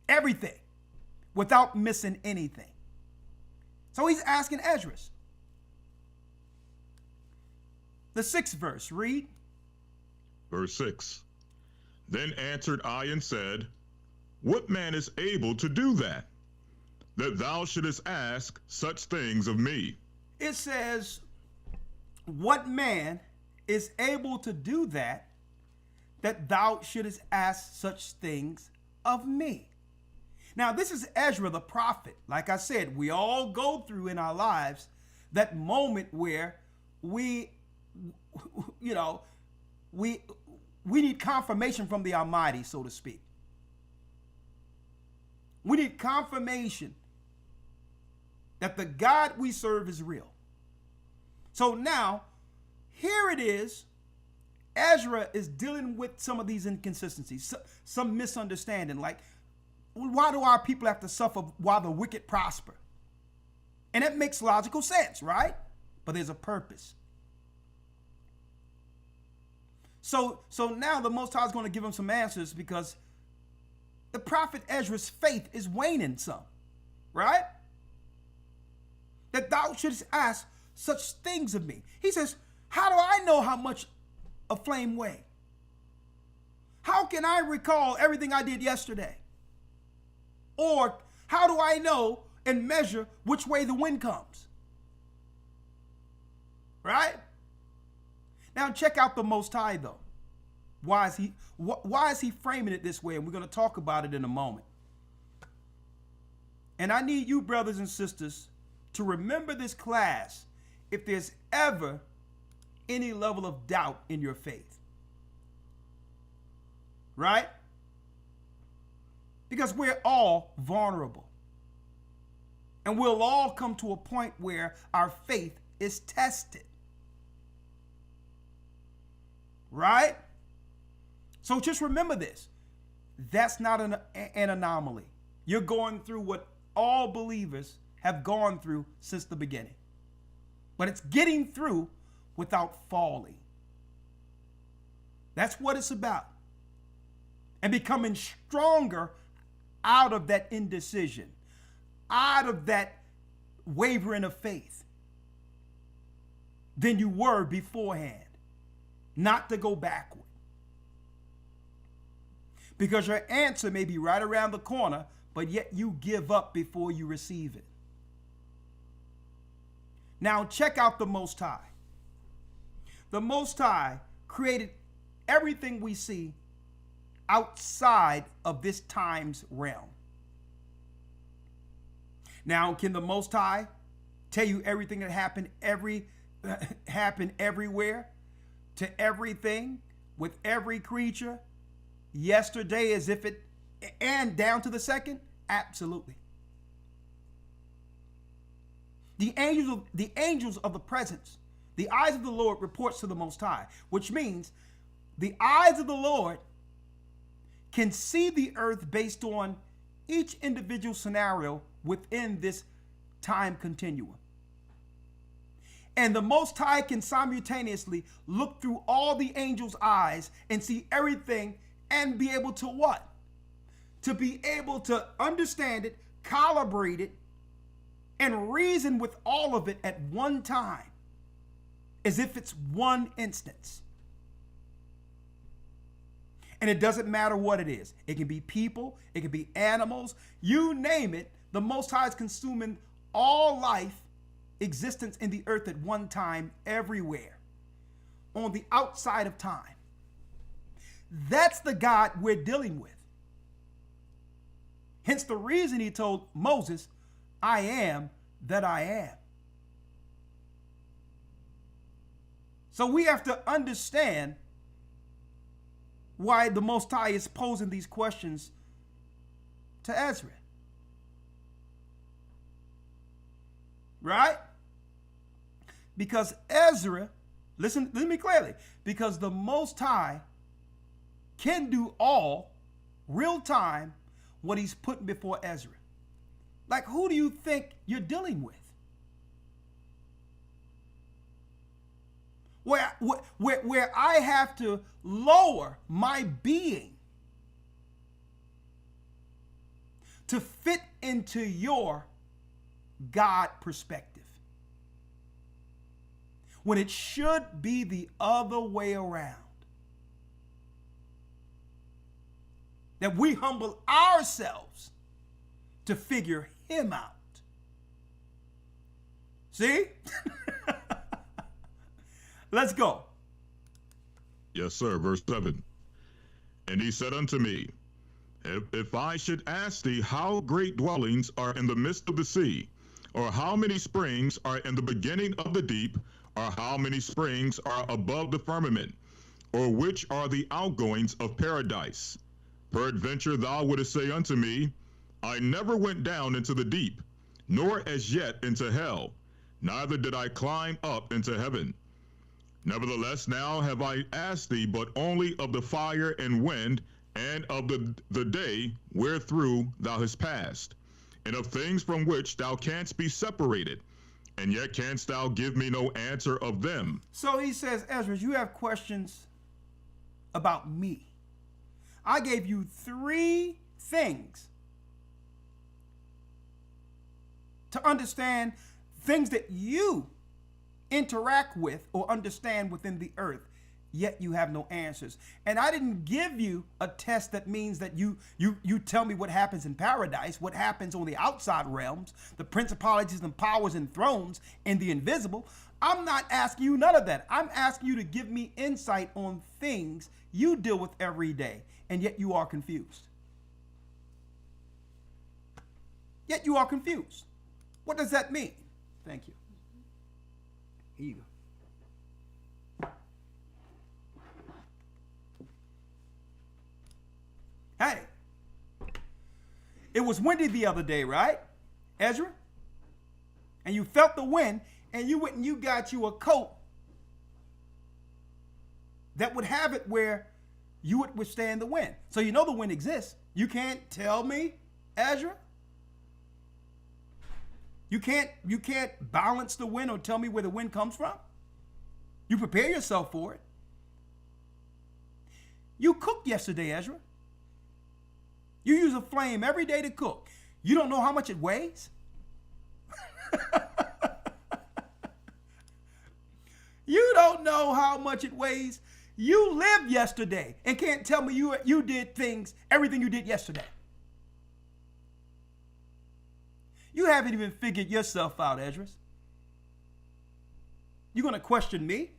Everything. Without missing anything. So he's asking Ezra. The 6th verse, read. Verse 6. Then answered I and said, What man is able to do that thou shouldest ask such things of me? It says, what man is able to do that thou shouldest ask such things of me? Now, this is Ezra the prophet. Like I said, we all go through in our lives that moment where we need confirmation from the Almighty, so to speak. We need confirmation that the God we serve is real. So now, here it is. Ezra is dealing with some of these inconsistencies, some misunderstanding. Like, why do our people have to suffer while the wicked prosper? And it makes logical sense, right? But there's a purpose. So now the Most High is going to give him some answers because the prophet Ezra's faith is waning some, right? That thou shouldst ask such things of me. He says, how do I know how much a flame weighs? can I recall everything I did yesterday? Or how do I know and measure which way the wind comes? Right? Now check out the Most High though. Why is he framing it this way? And we're going to talk about it in a moment. And I need you, brothers and sisters, to remember this class if there's ever any level of doubt in your faith. Right? Because we're all vulnerable. And we'll all come to a point where our faith is tested. Right? So just remember this. That's not an anomaly. You're going through what all believers have gone through since the beginning. But it's getting through without falling. That's what it's about. And becoming stronger out of that indecision, out of that wavering of faith than you were beforehand. Not to go backward. Because your answer may be right around the corner, but yet you give up before you receive it. Now check out the Most High. The Most High created everything we see outside of this time's realm. Now, can the Most High tell you everything that happened everywhere, to everything, with every creature, yesterday as if it, and down to the second? Absolutely. The angels of the presence, the eyes of the Lord reports to the Most High, which means the eyes of the Lord can see the earth based on each individual scenario within this time continuum. And the Most High can simultaneously look through all the angels' eyes and see everything and be able to what? To be able to understand it, calibrate it, and reason with all of it at one time, as if it's one instance. And it doesn't matter what it is. It can be people, it can be animals, you name it. The Most High is consuming all life, existence in the earth at one time, everywhere, on the outside of time. That's the God we're dealing with. Hence the reason he told Moses, I am that I am. So we have to understand why the Most High is posing these questions to Ezra. Right? Because Ezra, listen to me clearly, because the Most High can do all real time what he's putting before Ezra. Like, who do you think you're dealing with? Where I have to lower my being to fit into your God perspective, when it should be the other way around. That we humble ourselves to figure him out. See? Let's go. Yes, sir. Verse 7. And he said unto me, if I should ask thee how great dwellings are in the midst of the sea, or how many springs are in the beginning of the deep, or how many springs are above the firmament, or which are the outgoings of paradise, peradventure thou wouldest say unto me, I never went down into the deep, nor as yet into hell, neither did I climb up into heaven. Nevertheless, now have I asked thee but only of the fire and wind, and of the day wherethrough thou hast passed, and of things from which thou canst be separated, and yet canst thou give me no answer of them. So he says, Ezra, you have questions about me. I gave you 3 things to understand, things that you interact with or understand within the earth yet you have no answers. And I didn't give you a test that means that you tell me what happens in paradise, what happens on the outside realms, the principalities and powers and thrones and the invisible. I'm not asking you none of that. I'm asking you to give me insight on things you deal with every day, and yet you are confused. Yet you are confused. What does that mean? Thank you. Here you go. Hey, it was windy the other day, right, Ezra? And you felt the wind, and you went and you got you a coat that would have it where you would withstand the wind. So you know the wind exists. You can't tell me, Ezra? You can't balance the wind or tell me where the wind comes from? You prepare yourself for it. You cooked yesterday, Ezra. You use a flame every day to cook. You don't know how much it weighs? You don't know how much it weighs. You lived yesterday and can't tell me you did everything you did yesterday. You haven't even figured yourself out, Ezra. You going to question me?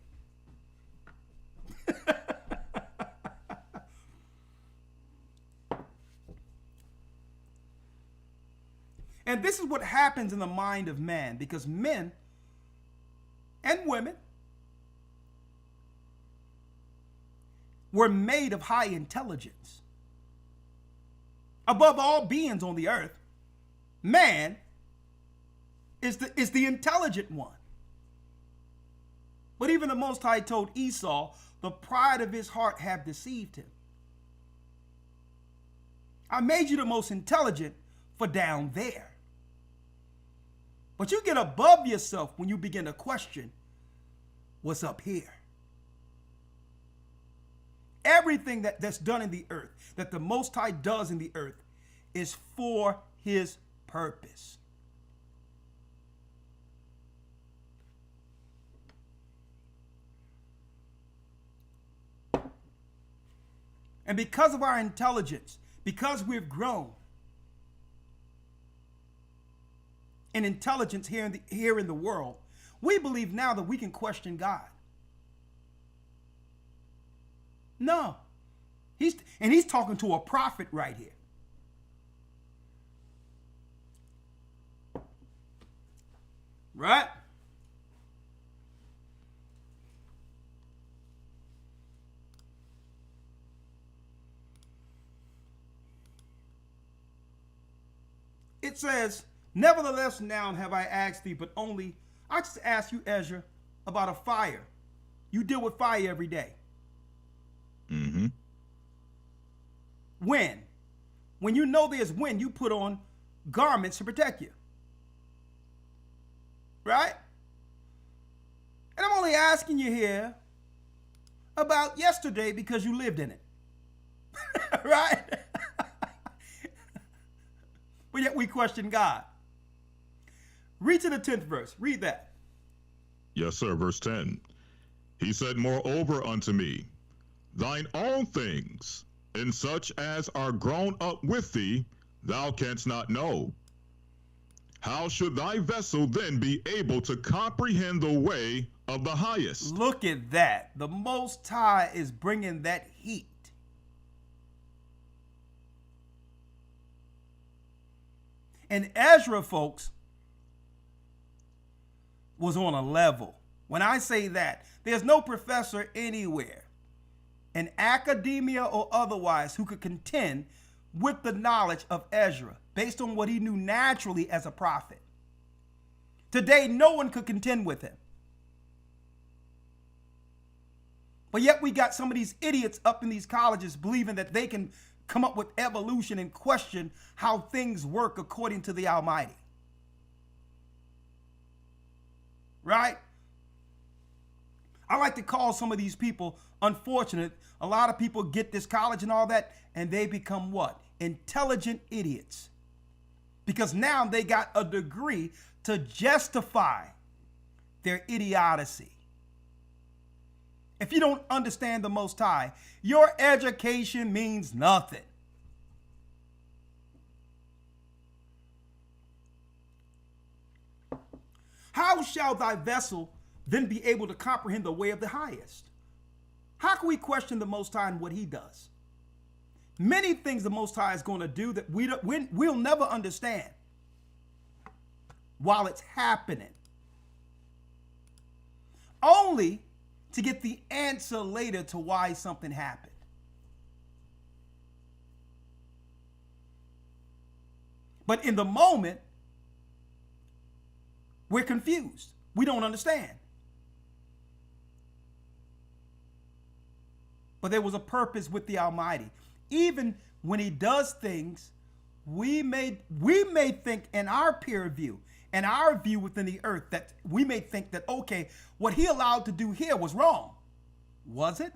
And this is what happens in the mind of man, because men and women were made of high intelligence. Above all beings on the earth, man is the intelligent one. But even the Most High told Esau, the pride of his heart have deceived him. I made you the most intelligent for down there. But you get above yourself when you begin to question what's up here. Everything that's done in the earth, that the Most High does in the earth, is for his purpose. And because of our intelligence, because we've grown in intelligence here in the world, we believe now that we can question God. No. He's talking to a prophet right here. Right? It says, nevertheless, now have I asked thee, but only, I just asked you, Ezra, about a fire. You deal with fire every day. Mm-hmm. When you know there's wind, you put on garments to protect you. Right? And I'm only asking you here about yesterday because you lived in it. Right? But yet we question God. Read to the 10th verse. Read that. Yes, sir. Verse 10. He said, moreover unto me, thine own things, in such as are grown up with thee, thou canst not know. How should thy vessel then be able to comprehend the way of the highest? Look at that. The Most High is bringing that heat. And Ezra, folks, was on a level. When I say that, there's no professor anywhere, in academia or otherwise, who could contend with the knowledge of Ezra based on what he knew naturally as a prophet. Today, no one could contend with him. But yet we got some of these idiots up in these colleges believing that they can come up with evolution and question how things work according to the Almighty. Right? I like to call some of these people unfortunate. A lot of people get this college and all that, and they become what? Intelligent idiots. Because now they got a degree to justify their idiocy. if you don't understand the Most High, your education means nothing. How shall thy vessel then be able to comprehend the way of the highest? How can we question the Most High and what he does? Many things the Most High is going to do that we'll never understand while it's happening, only to get the answer later to why something happened. But in the moment, we're confused. We don't understand. But there was a purpose with the Almighty. Even when he does things, we may think in our peer view, and our view within the earth, that we may think that, okay, what he allowed to do here was wrong. Was it?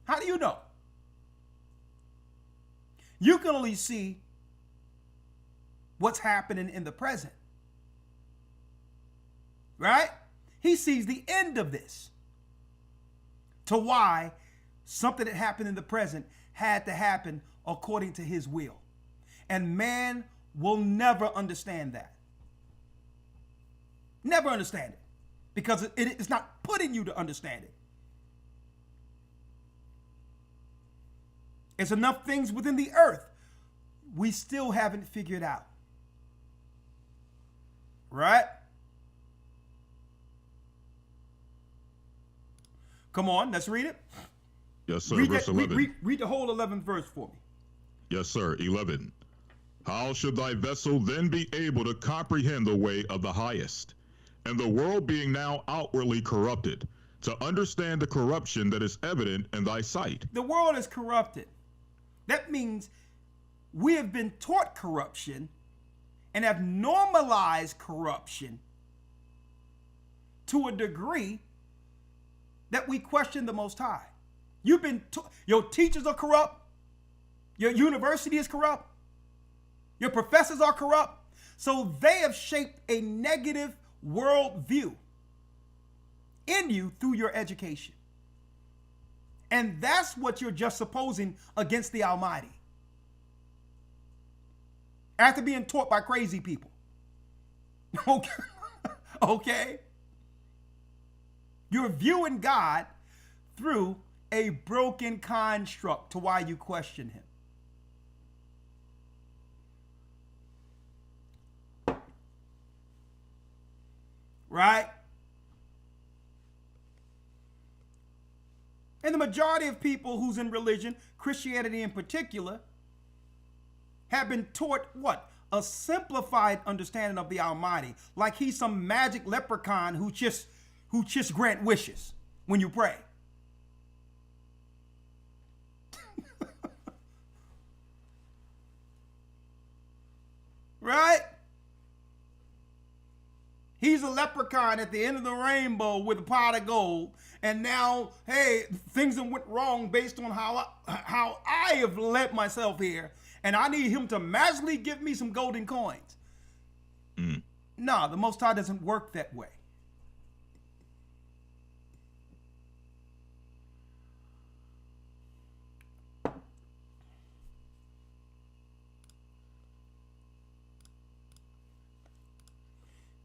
How do you know? You can only see what's happening in the present. Right? He sees the end of this. To why something that happened in the present had to happen according to his will. And man will never understand that. Never understand it. Because it's not putting you to understand it. It's enough things within the earth we still haven't figured out. Right? Come on, let's read it. Yes, sir. Read verse that, 11. read the whole 11th verse for me. Yes, sir. 11. How should thy vessel then be able to comprehend the way of the highest? And the world being now outwardly corrupted, to understand the corruption that is evident in thy sight. The world is corrupted. That means we have been taught corruption and have normalized corruption to a degree that we question the Most High. You've been your teachers are corrupt. Your university is corrupt. Your professors are corrupt. So they have shaped a negative worldview in you through your education. And that's what you're just supposing against the Almighty. After being taught by crazy people. Okay. Okay. You're viewing God through a broken construct to why you question him. Right? And the majority of people who's in religion, Christianity in particular, have been taught what? A simplified understanding of the Almighty. Like he's some magic leprechaun who just grant wishes when you pray. Right? He's a leprechaun at the end of the rainbow with a pot of gold. And now, hey, things have went wrong based on how I have led myself here. And I need him to magically give me some golden coins. No, the Most High doesn't work that way.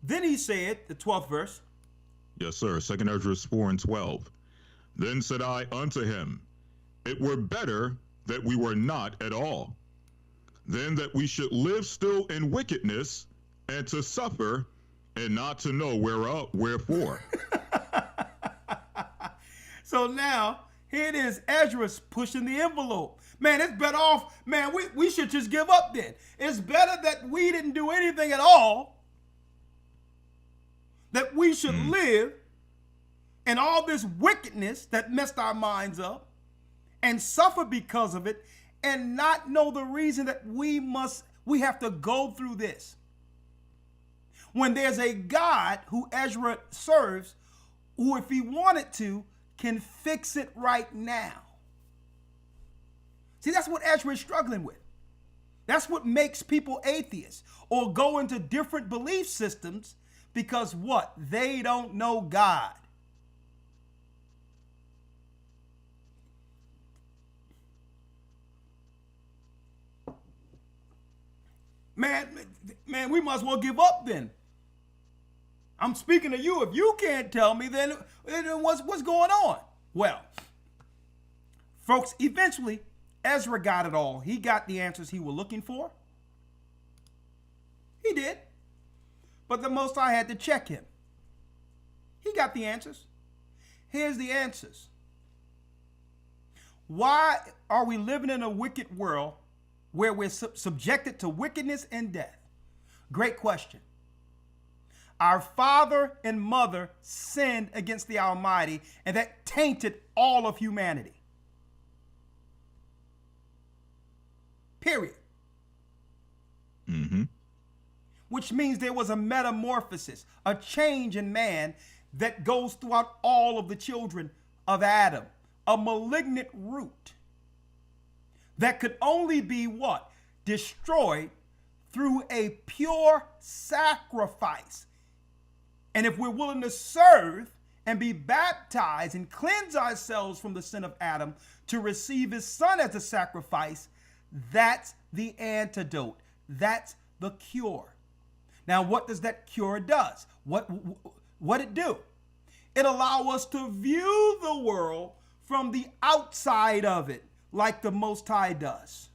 Then he said, the 12th verse. Yes, sir. 2 Ezra 4 and 12. Then said I unto him, it were better that we were not at all, than that we should live still in wickedness, and to suffer, and not to know whereof, wherefore. So now, here it is, Ezra's pushing the envelope. Man, it's better off, man, we should just give up then. It's better that we didn't do anything at all, that we should live in all this wickedness that messed our minds up and suffer because of it and not know the reason that we have to go through this. When there's a God who Ezra serves, who if he wanted to, can fix it right now. See, that's what Ezra is struggling with. That's what makes people atheists or go into different belief systems. Because what? They don't know God. Man, we must as well give up then. I'm speaking to you. If you can't tell me, then what's going on? Well, folks, eventually, Ezra got it all. He got the answers he was looking for. He did. But the Most High had to check him. He got the answers. Here's the answers. Why are we living in a wicked world where we're subjected to wickedness and death? Great question. Our father and mother sinned against the Almighty, and that tainted all of humanity. Period. Mm-hmm. Which means there was a metamorphosis, a change in man that goes throughout all of the children of Adam. A malignant root that could only be what? Destroyed through a pure sacrifice. And if we're willing to serve and be baptized and cleanse ourselves from the sin of Adam to receive his son as a sacrifice, that's the antidote. That's the cure. Now, what does that cure does? What it do? It allows us to view the world from the outside of it, like the Most High does.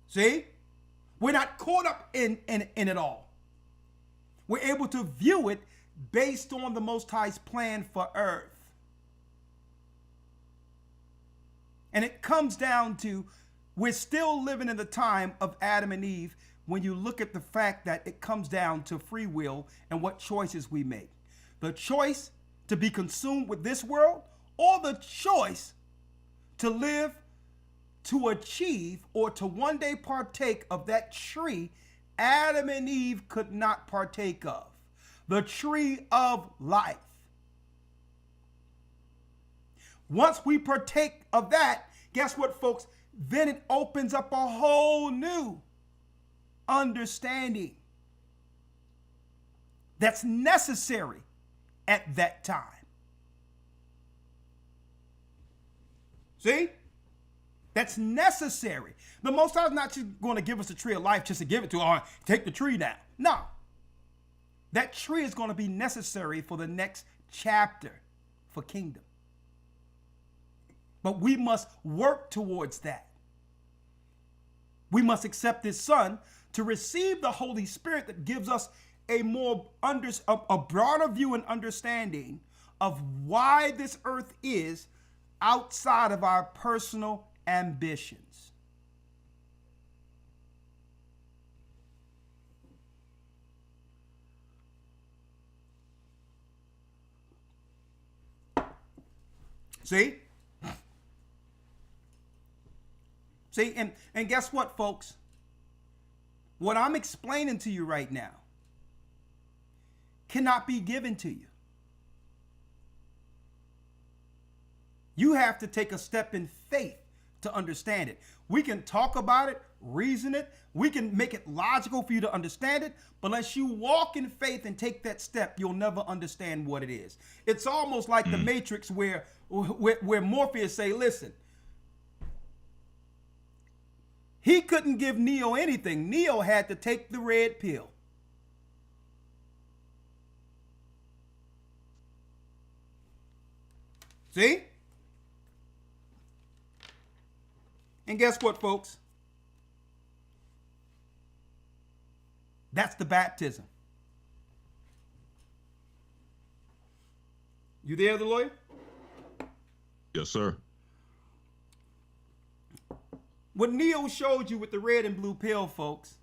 See? We're not caught up in it all. We're able to view it based on the Most High's plan for earth. And it comes down to, we're still living in the time of Adam and Eve when you look at the fact that it comes down to free will and what choices we make. The choice to be consumed with this world, or the choice to live, to achieve, or to one day partake of that tree Adam and Eve could not partake of, the tree of life. Once we partake of that, guess what, folks? Then it opens up a whole new understanding that's necessary at that time. See? That's necessary. The Most High is not just going to give us the tree of life just to give it to us. Take the tree now. No. That tree is going to be necessary for the next chapter for kingdom. But we must work towards that. We must accept his son to receive the Holy Spirit that gives us a broader view and understanding of why this earth is outside of our personal ambitions. See? See, and guess what, folks? What I'm explaining to you right now cannot be given to you. You have to take a step in faith to understand it. We can talk about it, reason it, we can make it logical for you to understand it, but unless you walk in faith and take that step, you'll never understand what it is. It's almost like the Matrix where Morpheus say, listen, he couldn't give Neo anything. Neo had to take the red pill. See? And guess what, folks? That's the baptism. You there, the lawyer? Yes, sir. What Neo showed you with the red and blue pill, folks,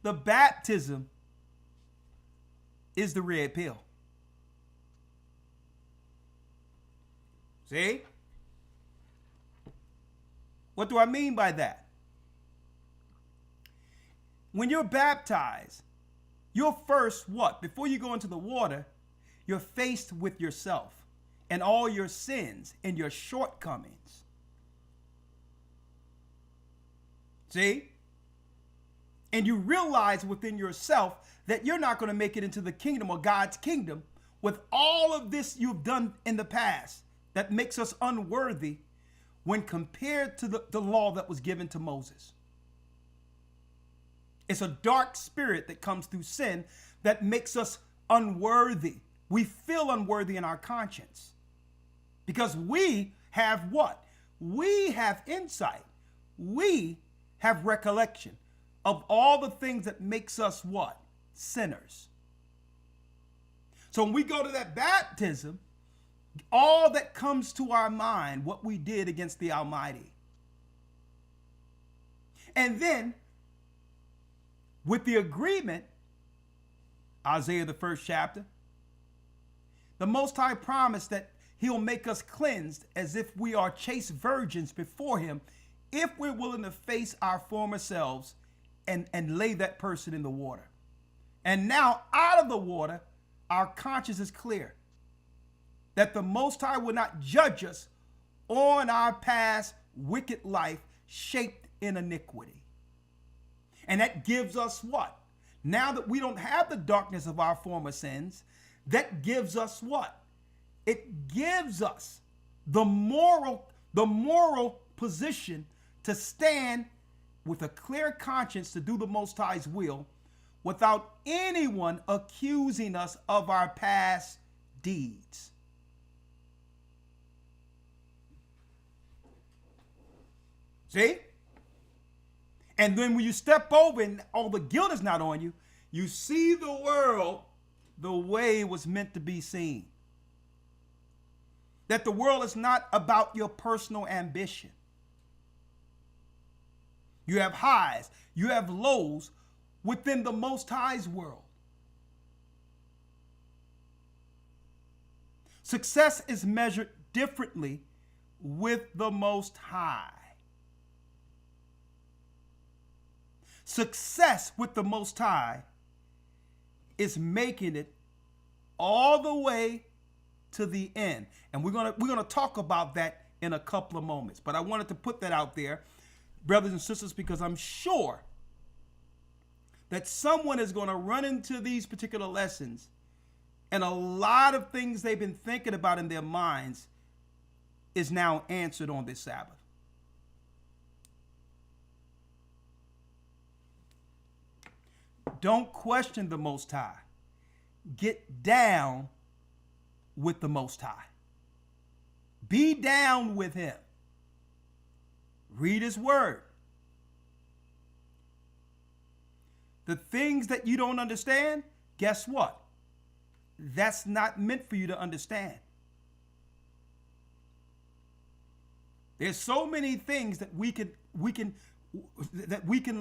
the baptism is the red pill. See? What do I mean by that? When you're baptized, you're first what? Before you go into the water, you're faced with yourself and all your sins and your shortcomings. See? And you realize within yourself that you're not going to make it into the kingdom or God's kingdom with all of this you've done in the past that makes us unworthy when compared to the law that was given to Moses. It's a dark spirit that comes through sin that makes us unworthy. We feel unworthy in our conscience because we have what? We have insight. We have recollection of all the things that makes us what? Sinners. So when we go to that baptism, all that comes to our mind, what we did against the Almighty. And then, with the agreement, Isaiah the 1st chapter, the Most High promised that he'll make us cleansed as if we are chaste virgins before him, if we're willing to face our former selves and lay that person in the water. And now, out of the water, our conscience is clear that the Most High will not judge us on our past wicked life shaped in iniquity. And that gives us what? Now that we don't have the darkness of our former sins, that gives us what? It gives us the moral position to stand with a clear conscience to do the Most High's will without anyone accusing us of our past deeds. See? And then when you step over and all the guilt is not on you, you see the world the way it was meant to be seen. That the world is not about your personal ambition. You have highs, you have lows within the Most High's world. Success is measured differently with the Most High. Success with the Most High is making it all the way to the end. And we're gonna talk about that in a couple of moments. But I wanted to put that out there, brothers and sisters, because I'm sure that someone is going to run into these particular lessons and a lot of things they've been thinking about in their minds is now answered on this Sabbath. Don't question the Most High. Get down with the Most High. Be down with him. Read his word. The things that you don't understand, guess what? That's not meant for you to understand. There's so many things that we can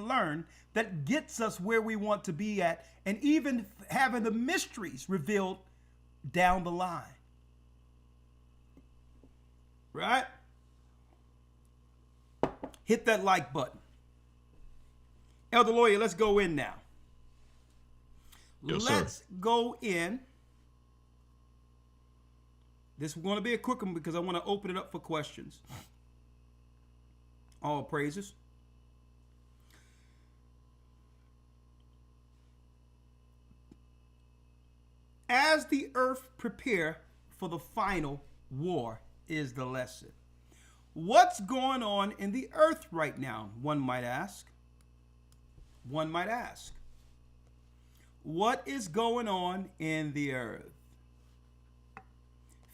learn that gets us where we want to be at, and even having the mysteries revealed down the line. Right? Hit that like button. Elder Lawyer, let's go in now. Yes, let's sir. go in. This is going to be a quick one because I want to open it up for questions. All praises. As the earth prepare for the final war is the lesson. What's going on in the earth right now? One might ask. One might ask. What is going on in the earth?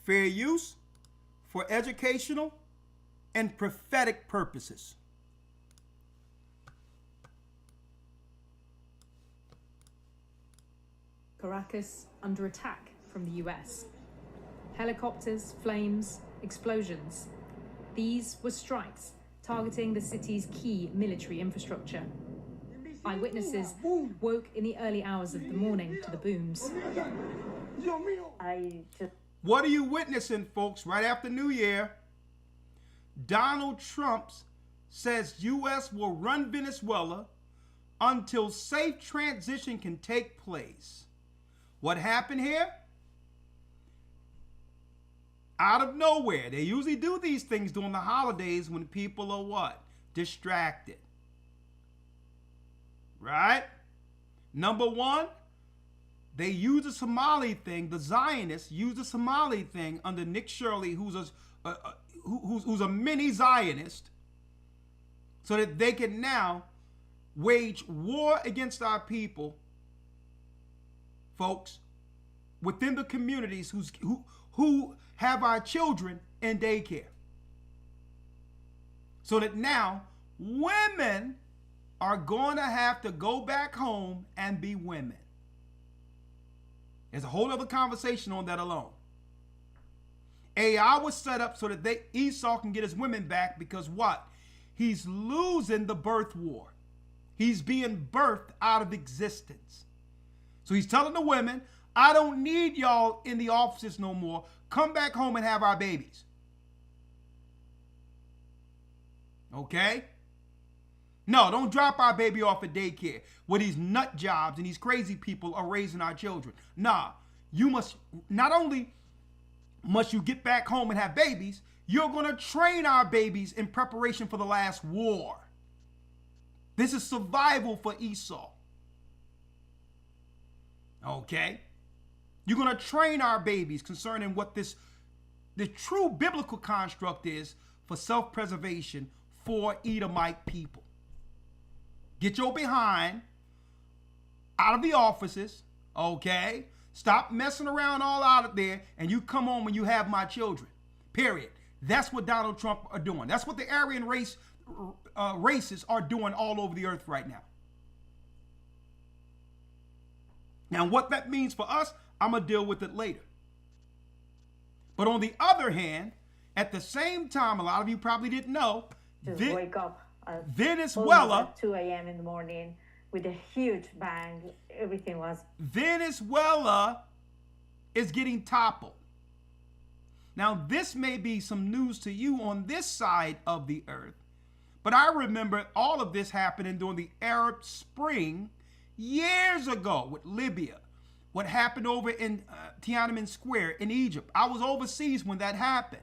Fair use for educational and prophetic purposes. Caracas under attack from the US. Helicopters, flames, explosions. These were strikes targeting the city's key military infrastructure. Eyewitnesses woke in the early hours of the morning to the booms. What are you witnessing, folks? Right after New Year, Donald Trump says U.S. will run Venezuela until safe transition can take place. What happened here? Out of nowhere. They usually do these things during the holidays when people are what? Distracted. Right? Number one, they use the Somali thing. The Zionists use the Somali thing under Nick Shirley, who's a mini Zionist, so that they can now wage war against our people, folks, within the communities who have our children in daycare. So that now women are going to have to go back home and be women. There's a whole other conversation on that alone. AI was set up so that Esau can get his women back because what? He's losing the birth war. He's being birthed out of existence. So he's telling the women, I don't need y'all in the offices no more. Come back home and have our babies. Okay? No, don't drop our baby off at daycare where these nut jobs and these crazy people are raising our children. Nah, you must, not only must you get back home and have babies, you're going to train our babies in preparation for the last war. This is survival for Esau. Okay? You're going to train our babies concerning what the true biblical construct is for self-preservation for Edomite people. Get your behind out of the offices, okay? Stop messing around all out there, and you come home when you have my children. Period. That's what Donald Trump are doing. That's what the Aryan races are doing all over the earth right now. Now, what that means for us, I'm going to deal with it later. But on the other hand, at the same time, a lot of you probably didn't know, just wake up at Venezuela at 2 a.m. in the morning with a huge bang. Everything was. Venezuela is getting toppled. Now, this may be some news to you on this side of the earth, but I remember all of this happening during the Arab Spring years ago with Libya. What happened over in Tiananmen Square in Egypt. I was overseas when that happened.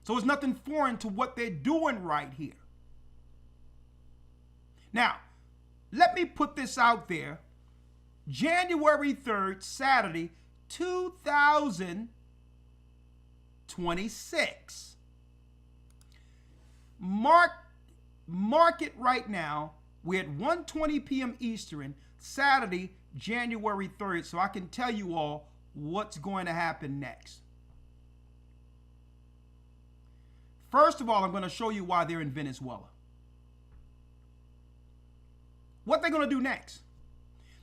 So it's nothing foreign to what they're doing right here. Now, let me put this out there. January 3rd, Saturday, 2026. Mark it right now. We're at 1:20 p.m. Eastern, Saturday, January 3rd, so I can tell you all what's going to happen next. First of all, I'm going to show you why they're in Venezuela. What they're going to do next?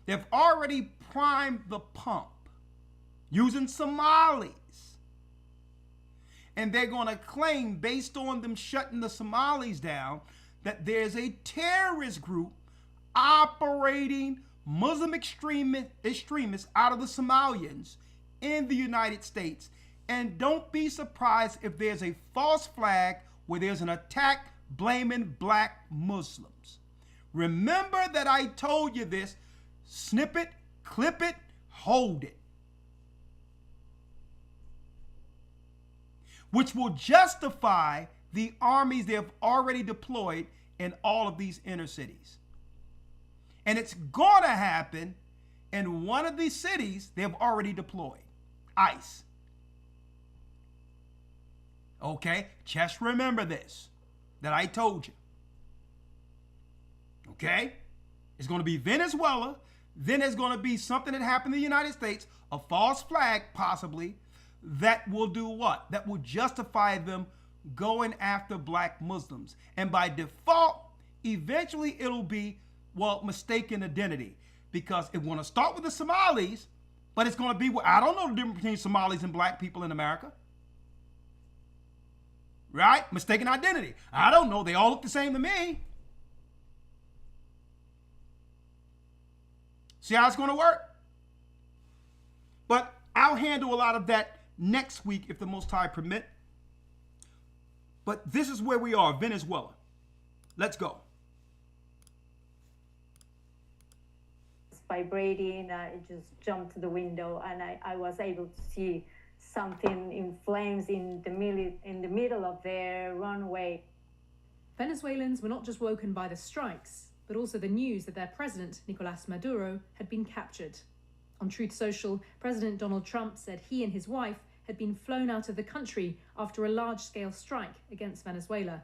They've already primed the pump using Somalis. And they're going to claim, based on them shutting the Somalis down, that there's a terrorist group operating Muslim extremists out of the Somalians in the United States. And don't be surprised if there's a false flag where there's an attack blaming black Muslims. Remember that I told you this. Snip it, clip it, hold it. Which will justify the armies they have already deployed in all of these inner cities. And it's going to happen in one of these cities they have already deployed. ICE. Okay, just remember this, that I told you. Okay? It's going to be Venezuela. Then there's going to be something that happened in the United States, a false flag possibly, that will do what? That will justify them going after black Muslims. And by default, eventually it'll be, well, mistaken identity. Because it want to start with the Somalis, but it's going to be, I don't know the difference between Somalis and black people in America. Right? Mistaken identity. I don't know. They all look the same to me. See how it's going to work? But I'll handle a lot of that next week if the Most High permit. But this is where we are, Venezuela. Let's go. It's vibrating. It just jumped to the window, and I was able to see something in flames in the middle of their runway. Venezuelans were not just woken by the strikes, but also the news that their president, Nicolas Maduro, had been captured. On Truth Social, President Donald Trump said he and his wife had been flown out of the country after a large-scale strike against Venezuela.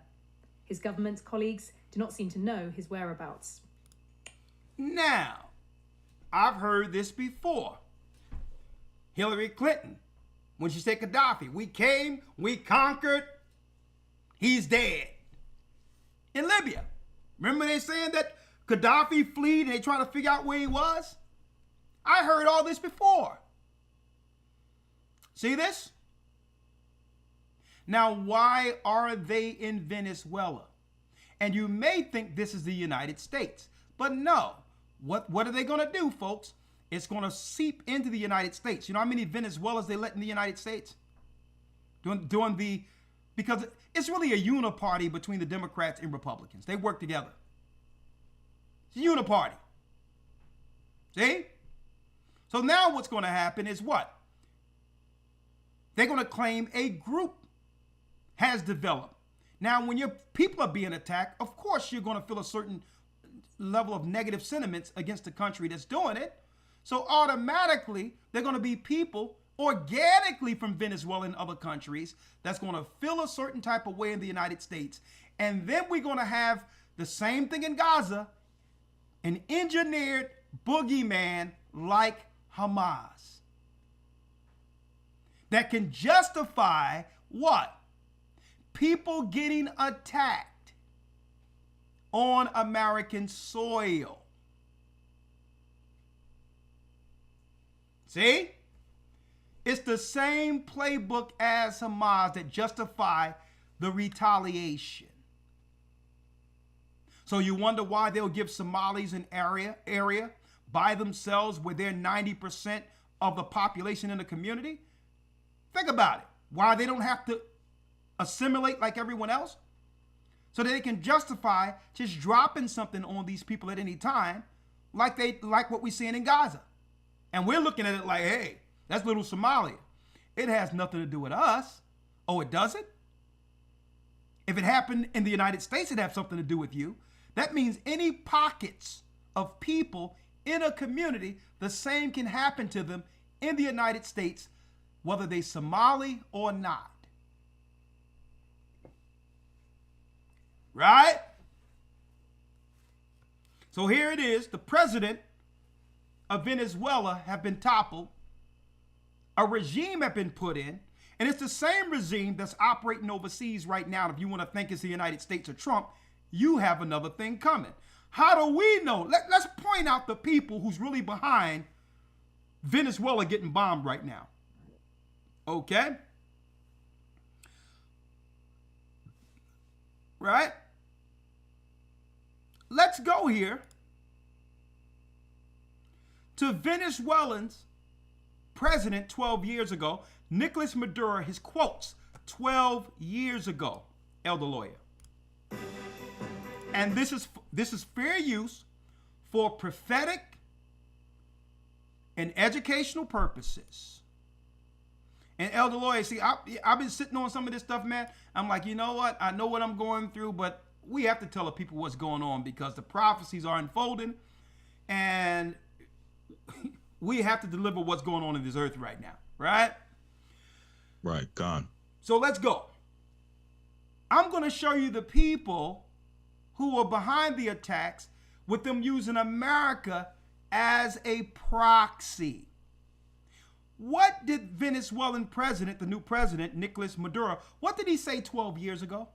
His government colleagues do not seem to know his whereabouts. Now, I've heard this before. Hillary Clinton, when she said Gaddafi, we came, we conquered, he's dead. In Libya. Remember they saying that Gaddafi fled and they trying to figure out where he was? I heard all this before. See this? Now, why are they in Venezuela? And you may think this is the United States, but no. What are they going to do, folks? It's going to seep into the United States. You know how many Venezuelans they let in the United States? Because it's really a uniparty between the Democrats and Republicans. They work together. It's a uniparty. See? So now what's going to happen is what? They're going to claim a group has developed. Now, when your people are being attacked, of course you're going to feel a certain level of negative sentiments against the country that's doing it. So automatically, they're going to be people organically from Venezuela and other countries that's going to feel a certain type of way in the United States. And then we're going to have the same thing in Gaza, an engineered boogeyman like Hamas that can justify what? People getting attacked on American soil. See? It's the same playbook as Hamas that justify the retaliation. So you wonder why they'll give Somalis an area by themselves where they're 90% of the population in the community? Think about it. Why they don't have to assimilate like everyone else? So that they can justify just dropping something on these people at any time like what we're seeing in Gaza. And we're looking at it like, hey, that's little Somalia. It has nothing to do with us. Oh, it doesn't? If it happened in the United States, it'd have something to do with you. That means any pockets of people in a community, the same can happen to them in the United States, whether they Somali or not. Right? So here it is. The president of Venezuela have been toppled. A regime have been put in. And it's the same regime that's operating overseas right now. If you want to think it's the United States or Trump, you have another thing coming. How do we know? Let's point out the people who's really behind Venezuela getting bombed right now. Okay? Right? Let's go here to Venezuelans president 12 years ago, Nicolas Maduro, his quotes 12 years ago, elder lawyer. And this is fair use for prophetic and educational purposes. And elder lawyer, see, I've been sitting on some of this stuff, man. I'm like, you know what? I know what I'm going through, but we have to tell the people what's going on because the prophecies are unfolding and we have to deliver what's going on in this earth right now, right? Right, gone. So let's go. I'm going to show you the people who are behind the attacks with them using America as a proxy. What did Venezuelan president, the new president, Nicolas Maduro, what did he say 12 years ago?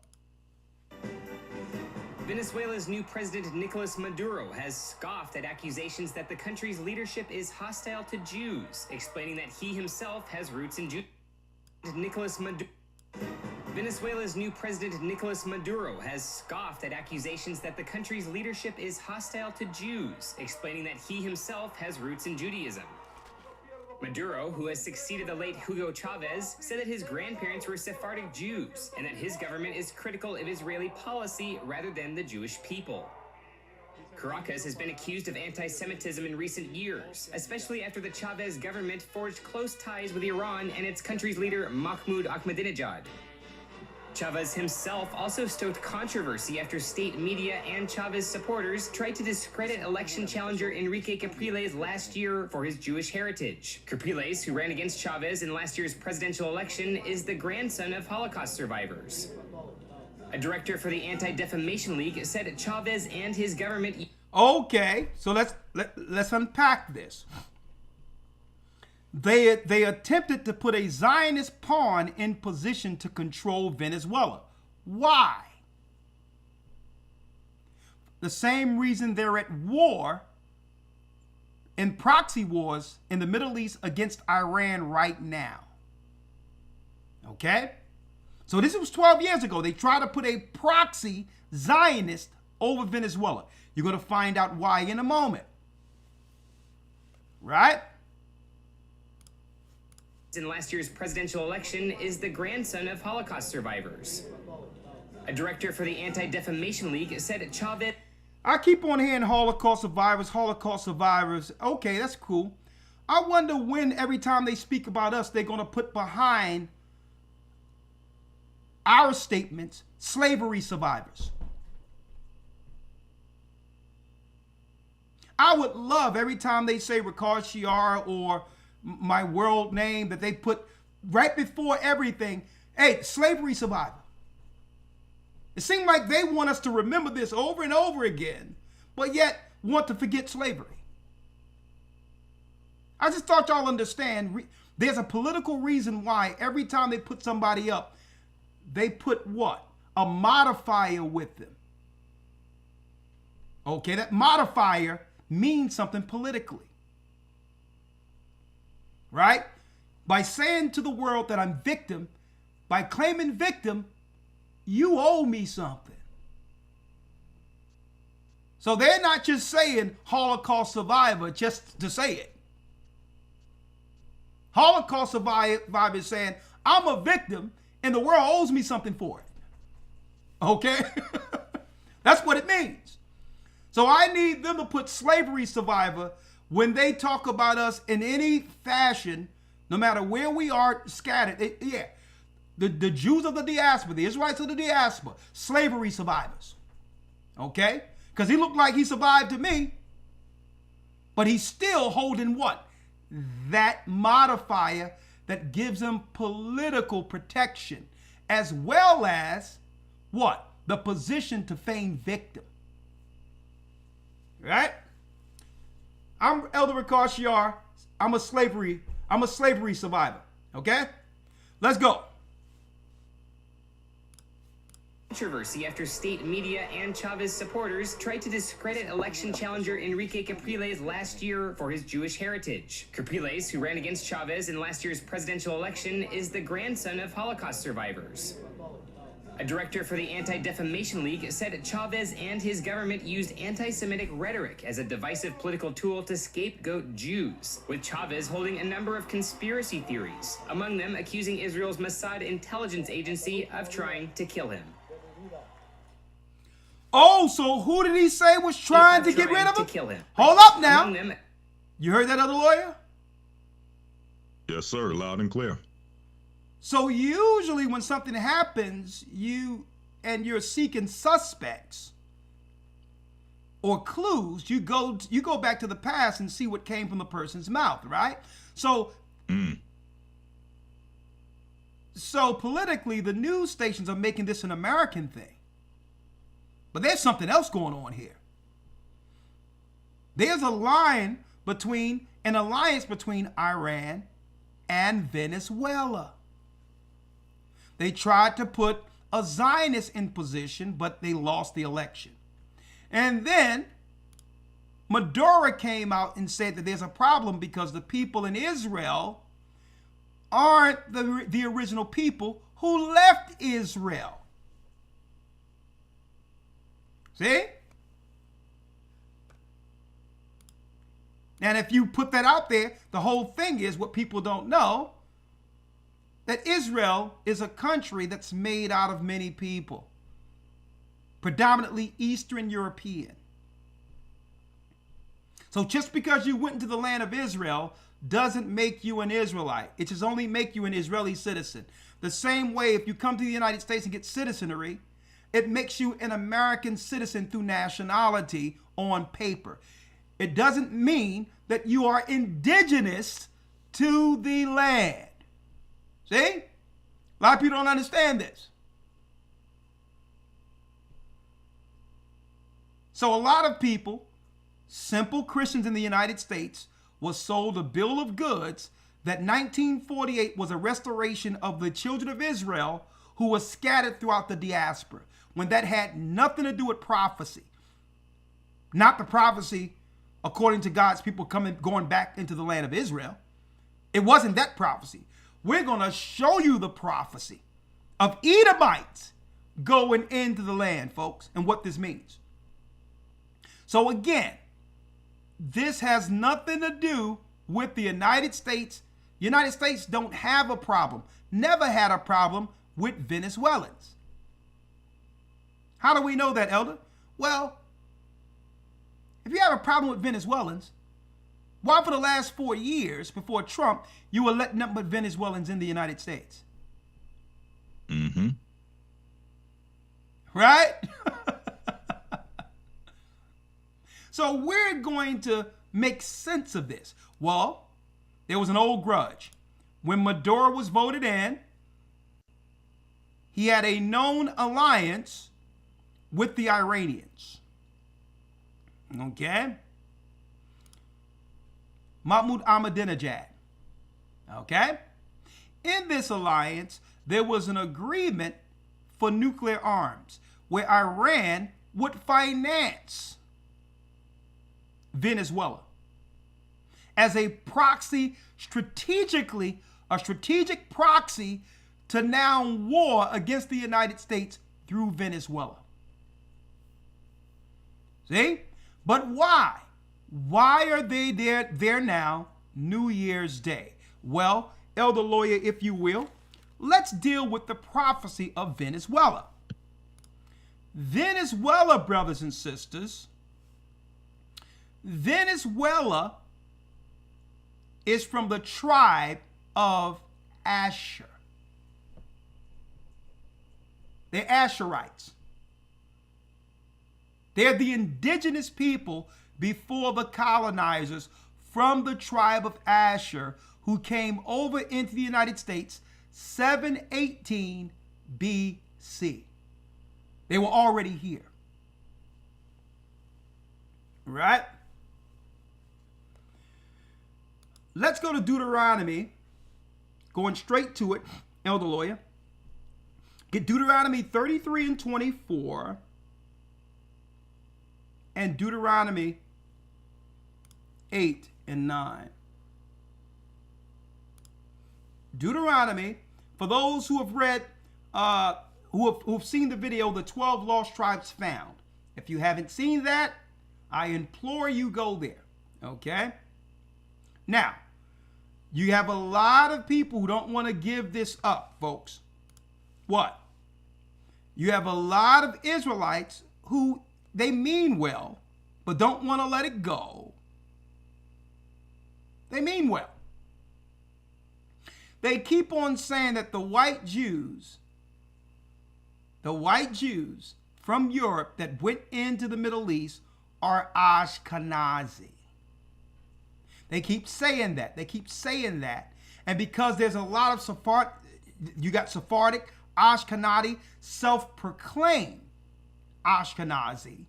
Venezuela's new president, Nicolas Maduro, has scoffed at accusations that the country's leadership is hostile to Jews, explaining that he himself has roots in Judaism. Venezuela's new president, Nicolas Maduro, has scoffed at accusations that the country's leadership is hostile to Jews, explaining that he himself has roots in Judaism. Maduro, who has succeeded the late Hugo Chavez, said that his grandparents were Sephardic Jews and that his government is critical of Israeli policy rather than the Jewish people. Caracas has been accused of anti-Semitism in recent years, especially after the Chavez government forged close ties with Iran and its country's leader Mahmoud Ahmadinejad. Chavez himself also stoked controversy after state media and Chavez supporters tried to discredit election challenger Enrique Capriles last year for his Jewish heritage. Capriles, who ran against Chavez in last year's presidential election, is the grandson of Holocaust survivors. A director for the Anti-Defamation League said Chavez and his government... Okay, so let's unpack this. They attempted to put a Zionist pawn in position to control Venezuela. Why? The same reason they're at war in proxy wars in the Middle East against Iran right now. Okay? So this was 12 years ago. They tried to put a proxy Zionist over Venezuela. You're going to find out why in a moment. Right? In last year's presidential election is the grandson of Holocaust survivors. A director for the Anti-Defamation League said Chavez... I keep on hearing Holocaust survivors. Okay, that's cool. I wonder when every time they speak about us, they're going to put behind our statements, slavery survivors. I would love every time they say Ricard Shiar or my world name that they put right before everything, hey, slavery survivor. It seems like they want us to remember this over and over again, but yet want to forget slavery. I just thought y'all understand, there's a political reason why every time they put somebody up, they put what? A modifier with them. Okay, that modifier means something politically. Right? By saying to the world that I'm victim, by claiming victim, you owe me something. So they're not just saying Holocaust survivor just to say it. Holocaust survivor is saying, I'm a victim and the world owes me something for it. Okay? That's what it means. So I need them to put slavery survivor when they talk about us in any fashion, no matter where we are scattered. The Jews of the diaspora, the Israelites of the diaspora, slavery survivors. Okay? Because he looked like he survived to me, but he's still holding what? That modifier that gives him political protection, as well as what? The position to feign victim. Right? I'm Elder Ricard Shiar. I'm a slavery survivor. Okay? Let's go. Controversy after state media and Chavez supporters tried to discredit election challenger Enrique Capriles last year for his Jewish heritage. Capriles, who ran against Chavez in last year's presidential election, is the grandson of Holocaust survivors. A director for the Anti-Defamation League said Chavez and his government used anti-Semitic rhetoric as a divisive political tool to scapegoat Jews, with Chavez holding a number of conspiracy theories, among them accusing Israel's Mossad intelligence agency of trying to kill him. Oh, so who did he say was trying to get rid of him? To kill him. Hold up now. You heard that other lawyer? Yes, sir. Loud and clear. So usually when something happens, you're seeking suspects or clues, you go back to the past and see what came from the person's mouth, right? So politically, the news stations are making this an American thing. But there's something else going on here. There's an alliance between Iran and Venezuela. They tried to put a Zionist in position, but they lost the election. And then Maduro came out and said that there's a problem because the people in Israel aren't the original people who left Israel. See? And if you put that out there, the whole thing is what people don't know, that Israel is a country that's made out of many people, predominantly Eastern European. So just because you went into the land of Israel doesn't make you an Israelite. It just only make you an Israeli citizen. The same way if you come to the United States and get citizenry, it makes you an American citizen through nationality on paper. It doesn't mean that you are indigenous to the land. See? A lot of people don't understand this. So a lot of people simple Christians in the United States was sold a bill of goods that 1948 was a restoration of the children of Israel who were scattered throughout the diaspora, when that had nothing to do with prophecy. Not the prophecy according to God's people going back into the land of Israel. It wasn't that prophecy. We're going to show you the prophecy of Edomites going into the land, folks, and what this means. So again, this has nothing to do with the United States. United States don't have a problem, never had a problem with Venezuelans. How do we know that, Elder? Well, if you have a problem with Venezuelans, why for the last 4 years before Trump, you were letting nothing but Venezuelans in the United States? Mm-hmm. Right? So we're going to make sense of this. Well, there was an old grudge. When Maduro was voted in, he had a known alliance with the Iranians. Okay? Mahmoud Ahmadinejad. Okay? In this alliance, there was an agreement for nuclear arms where Iran would finance Venezuela as a proxy, a strategic proxy to now war against the United States through Venezuela. See? But why? Why are they there now, New Year's Day? Well, elder lawyer, if you will, let's deal with the prophecy of Venezuela. Venezuela, brothers and sisters, Venezuela is from the tribe of Asher. They're Asherites. They're the indigenous people before the colonizers from the tribe of Asher who came over into the United States 718 BC. They were already here. Right? Let's go to Deuteronomy, going straight to it, elder lawyer. Get Deuteronomy 33 and 24 and Deuteronomy 8 and 9. Deuteronomy, for those who have read, who have seen the video, The 12 Lost Tribes Found. If you haven't seen that, I implore you go there, okay? Now, you have a lot of people who don't want to give this up, folks. What? You have a lot of Israelites who they mean well, but don't want to let it go. They mean well. They keep on saying that the white Jews from Europe that went into the Middle East are Ashkenazi. They keep saying that. And because there's a lot of Sephardic, you got Sephardic, Ashkenazi, self-proclaimed Ashkenazi.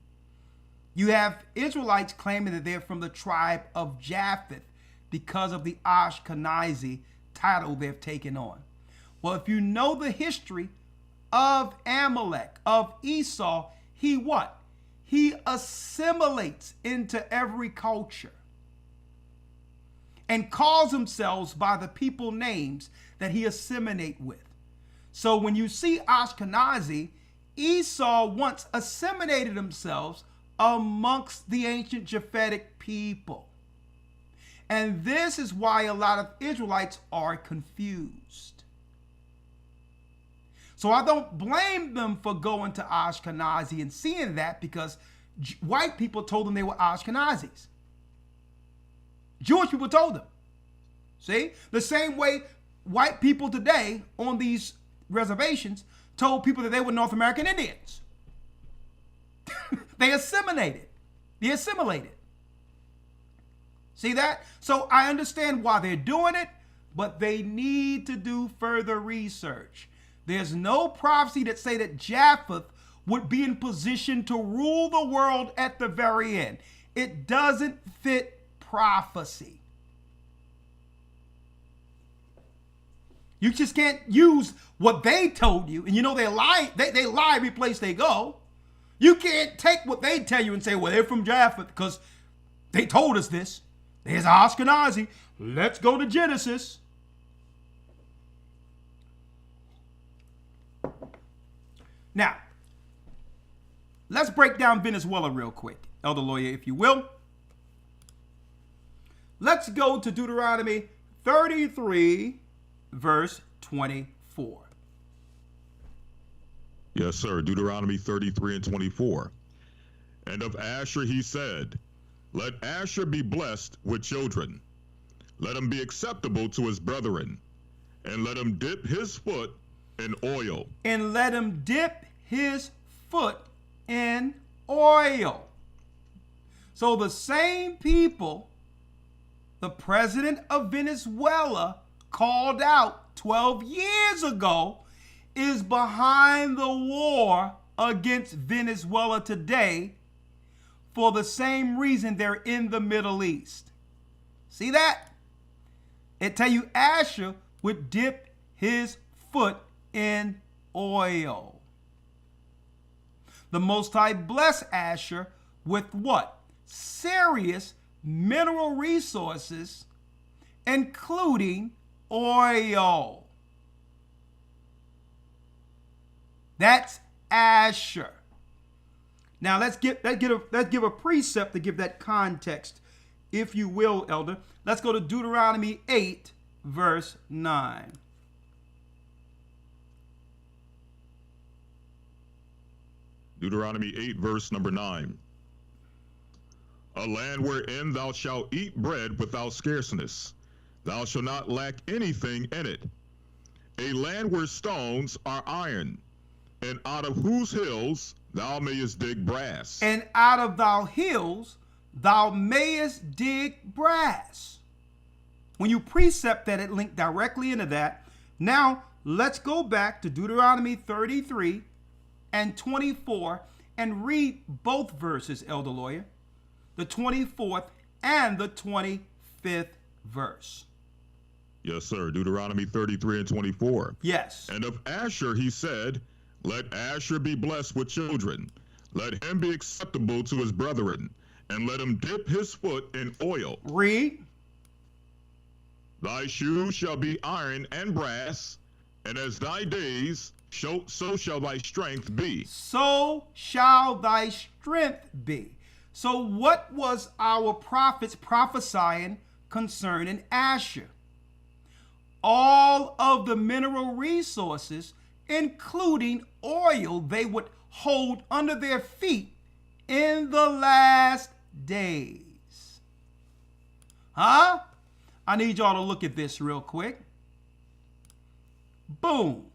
You have Israelites claiming that they're from the tribe of Japheth because of the Ashkenazi title they've taken on. Well, if you know the history of Amalek, of Esau, he what? He assimilates into every culture and calls themselves by the people names that he assimilate with. So when you see Ashkenazi, Esau once assimilated themselves amongst the ancient Japhetic people. And this is why a lot of Israelites are confused. So I don't blame them for going to Ashkenazi and seeing that, because white people told them they were Ashkenazis. Jewish people told them. See? The same way white people today on these reservations told people that they were North American Indians. They assimilated. See that? So I understand why they're doing it, but they need to do further research. There's no prophecy that say that Japheth would be in position to rule the world at the very end. It doesn't fit prophecy. You just can't use what they told you. And you know they lie. They lie every place they go. You can't take what they tell you and say, well, they're from Japheth because they told us this. There's Ashkenazi. Let's go to Genesis. Now, let's break down Venezuela real quick, Elder Lawyer, if you will. Let's go to Deuteronomy 33, verse 24. Yes, sir. Deuteronomy 33 and 24. And of Asher he said, let Asher be blessed with children. Let him be acceptable to his brethren. And let him dip his foot in oil. And let him dip his foot in oil. So the same people the president of Venezuela called out 12 years ago is behind the war against Venezuela today for the same reason they're in the Middle East. See that? It tell you Asher would dip his foot in oil. The Most High blessed Asher with what? Serious mineral resources, including oil. That's Asher. Now let's give a precept to give that context, if you will, Elder. Let's go to Deuteronomy 8, verse 9. Deuteronomy 8, verse number 9. A land wherein thou shalt eat bread without scarceness. Thou shalt not lack anything in it. A land where stones are iron, and out of whose hills thou mayest dig brass. And out of thy hills thou mayest dig brass. When you precept that, it linked directly into that. Now, let's go back to Deuteronomy 33 and 24 and read both verses, Elder Lawyer. The 24th and the 25th verse. Yes, sir. Deuteronomy 33 and 24. Yes. And of Asher he said, let Asher be blessed with children. Let him be acceptable to his brethren, and let him dip his foot in oil. Read. Thy shoes shall be iron and brass, and as thy days, so shall thy strength be. So shall thy strength be. So what was our prophets prophesying concerning Asher? All of the mineral resources, including oil, they would hold under their feet in the last days. Huh? I need y'all to look at this real quick. Boom.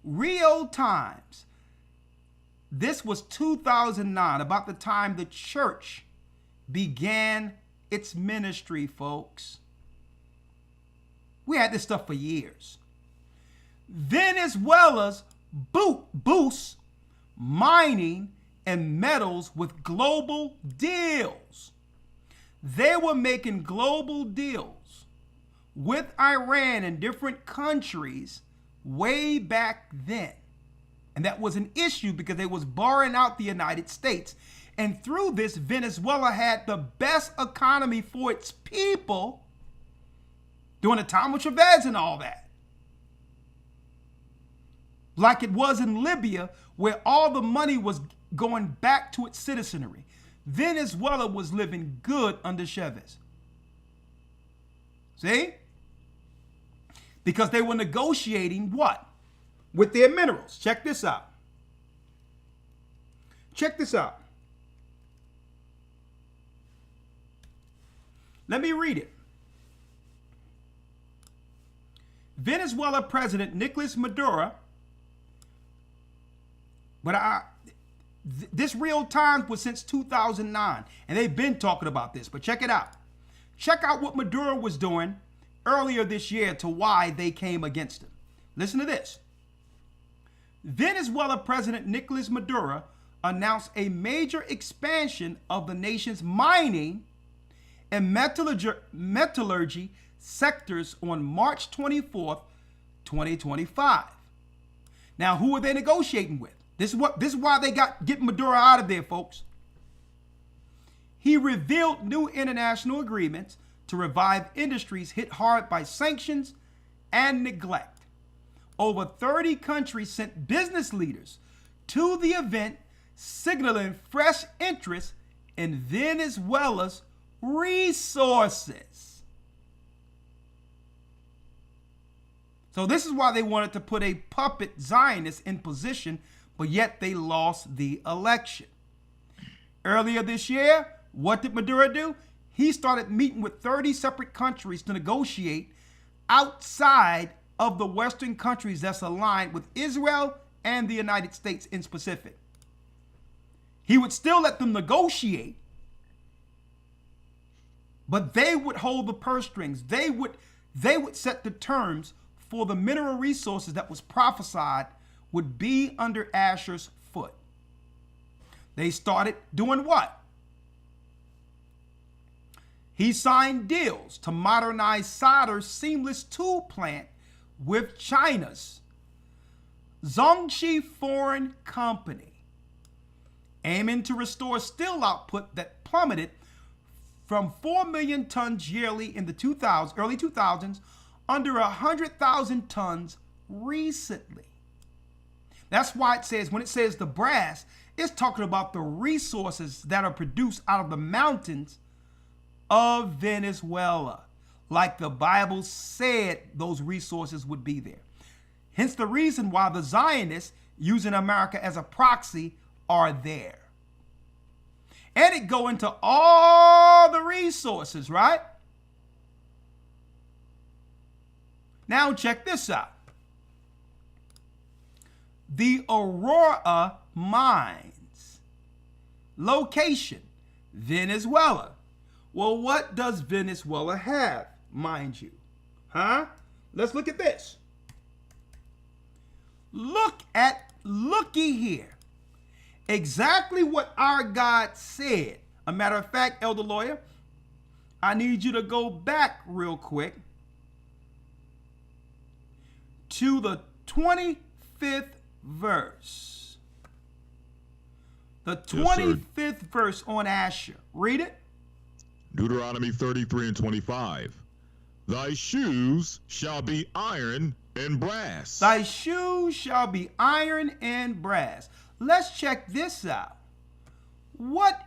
Real times. This was 2009, about the time the church began its ministry, folks. We had this stuff for years. Venezuela's boosts mining and metals with global deals. They were making global deals with Iran and different countries way back then. And that was an issue because they was borrowing out the United States. And through this, Venezuela had the best economy for its people during the time of Chavez and all that. Like it was in Libya, where all the money was going back to its citizenry. Venezuela was living good under Chavez. See? Because they were negotiating what? With their minerals. Check this out. Check this out. Let me read it. Venezuela President Nicolas Maduro, this real time was since 2009, and they've been talking about this, but check it out. Check out what Maduro was doing earlier this year to why they came against him. Listen to this. Venezuela President Nicolas Maduro announced a major expansion of the nation's mining and metallurgy sectors on March 24th, 2025. Now, who are they negotiating with? This is why they get Maduro out of there, folks. He revealed new international agreements to revive industries hit hard by sanctions and neglect. Over 30 countries sent business leaders to the event, signaling fresh interest in Venezuela's resources. So this is why they wanted to put a puppet Zionist in position, but yet they lost the election. Earlier this year, what did Maduro do? He started meeting with 30 separate countries to negotiate outside of the Western countries that's aligned with Israel and the United States in specific. He would still let them negotiate, but they would hold the purse strings. They would set the terms for the mineral resources that was prophesied would be under Asher's foot. They started doing what? He signed deals to modernize solder's seamless tool plant with China's Gocc Foreign Company, aiming to restore steel output that plummeted from 4 million tons yearly in the early 2000s under 100,000 tons recently. That's why it says, when it says the brass, it's talking about the resources that are produced out of the mountains of Venezuela, like the Bible said those resources would be there. Hence the reason why the Zionists, using America as a proxy, are there. And it go into all the resources, right? Now check this out. The Aurora Mines. Location, Venezuela. Well, what does Venezuela have, mind you? Huh? Let's look at this. Looky here. Exactly what our God said. A matter of fact, Elder Lawyer, I need you to go back real quick to the 25th verse. The 25th verse on Asher. Read it. Deuteronomy 33 and 25. Thy shoes shall be iron and brass. Thy shoes shall be iron and brass. Let's check this out. What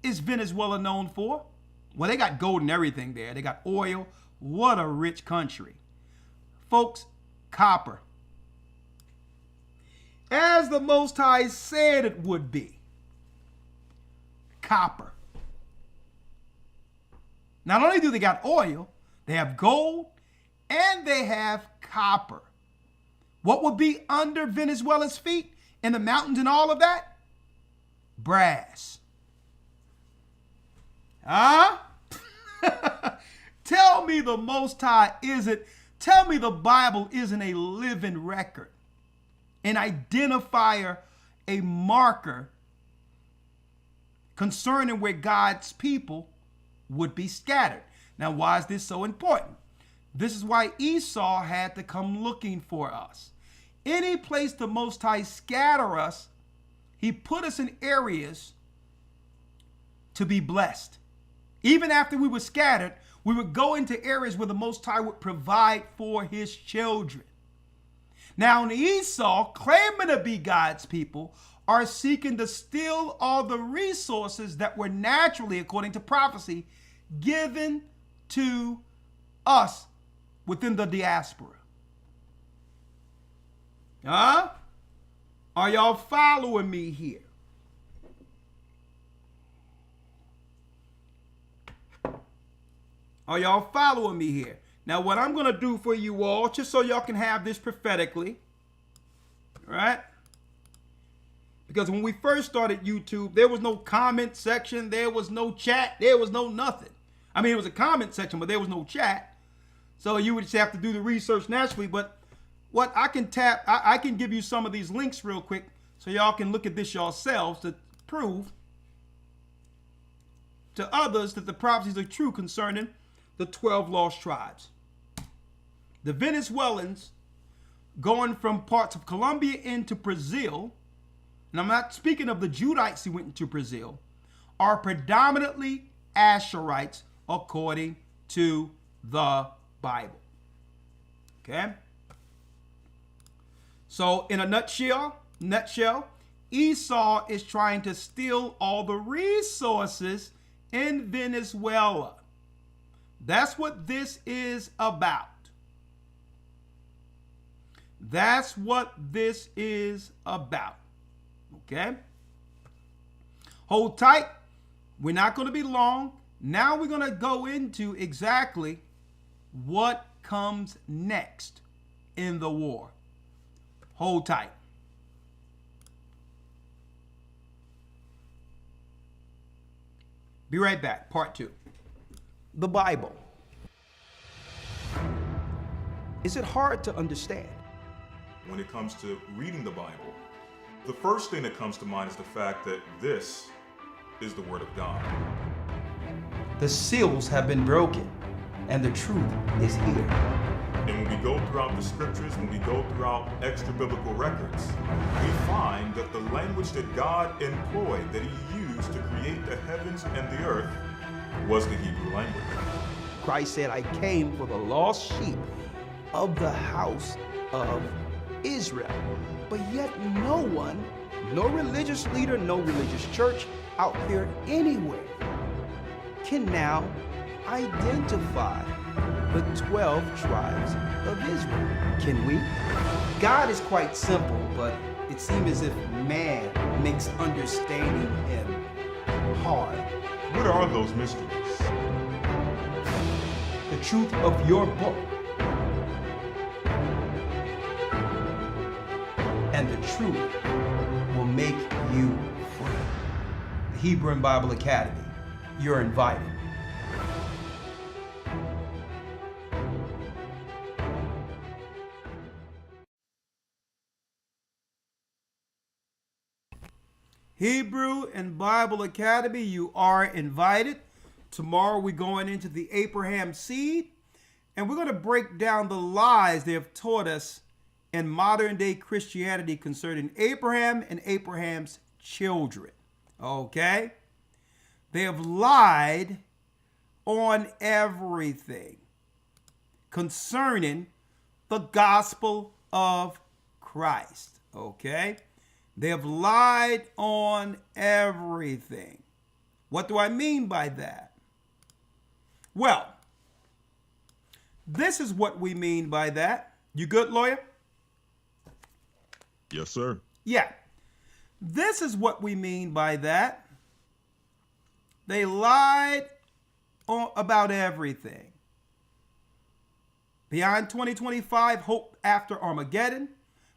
is Venezuela known for? Well, they got gold and everything there. They got oil. What a rich country. Folks, copper. As the Most High said it would be. Copper. Not only do they got oil, they have gold and they have copper. What would be under Venezuela's feet in the mountains and all of that? Brass. Huh? Tell me the Most High isn't, tell me the Bible isn't a living record, an identifier, a marker concerning where God's people would be scattered. Now, why is this so important? This is why Esau had to come looking for us. Any place the Most High scatter us, he put us in areas to be blessed. Even after we were scattered, we would go into areas where the Most High would provide for his children. Now, Esau, claiming to be God's people, are seeking to steal all the resources that were naturally, according to prophecy, given to us within the diaspora. Huh? Are y'all following me here? Are y'all following me here? Now, what I'm going to do for you all, just so y'all can have this prophetically, right? Because when we first started YouTube, there was no comment section, there was no chat, there was no nothing. I mean, it was a comment section, but there was no chat. So you would just have to do the research naturally. But what I can tap, I can give you some of these links real quick So y'all can look at this yourselves to prove to others that the prophecies are true concerning the 12 lost tribes. The Venezuelans going from parts of Colombia into Brazil, and I'm not speaking of the Judites who went into Brazil, are predominantly Asherites according to the Bible. Okay? So in a nutshell, Esau is trying to steal all the resources in Venezuela. That's what this is about. That's what this is about. Okay? Hold tight. We're not going to be long. Now we're going to go into exactly what comes next in the war. Hold tight. Be right back. Part 2. The Bible. Is it hard to understand? When it comes to reading the Bible, the first thing that comes to mind is the fact that this is the Word of God. The seals have been broken, and the truth is here. And when we go throughout the scriptures, when we go throughout extra biblical records, we find that the language that God employed, that He used to create the heavens and the earth, was the Hebrew language. Christ said, I came for the lost sheep of the house of Israel. But yet no one, no religious leader, no religious church out there anywhere can now identify the 12 tribes of Israel. Can we? God is quite simple, but it seems as if man makes understanding Him hard. What are those mysteries? The truth of your book and the truth will make you free. The Hebrew and Bible Academy. You're invited. Hebrew and Bible Academy, you are invited. Tomorrow we're going into the Abraham seed, and we're going to break down the lies they have taught us in modern day Christianity concerning Abraham and Abraham's children. Okay? They have lied on everything concerning the gospel of Christ. Okay? They have lied on everything. What do I mean by that? Well, this is what we mean by that. You good, lawyer? Yes, sir. Yeah. This is what we mean by that. They lied about everything. Beyond 2025, hope after Armageddon.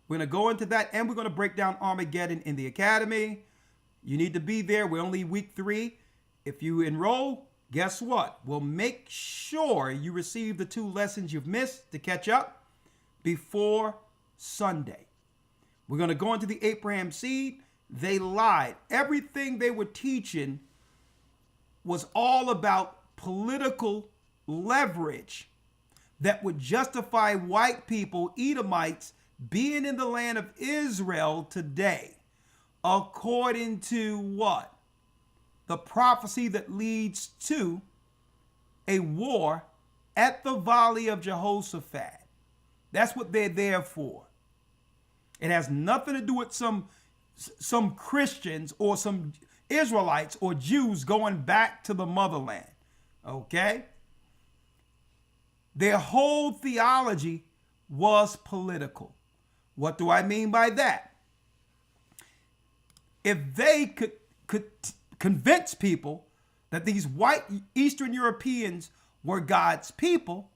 We're going to go into that, and we're going to break down Armageddon in the Academy. You need to be there. We're only week 3. If you enroll, guess what? We'll make sure you receive the 2 lessons you've missed to catch up before Sunday. We're going to go into the Abraham seed. They lied. Everything they were teaching was all about political leverage that would justify white people, Edomites, being in the land of Israel today, according to what? The prophecy that leads to a war at the Valley of Jehoshaphat. That's what they're there for. It has nothing to do with some Christians or some Israelites or Jews going back to the motherland. Okay? Their whole theology was political. What do I mean by that? If they could convince people that these white Eastern Europeans were God's people,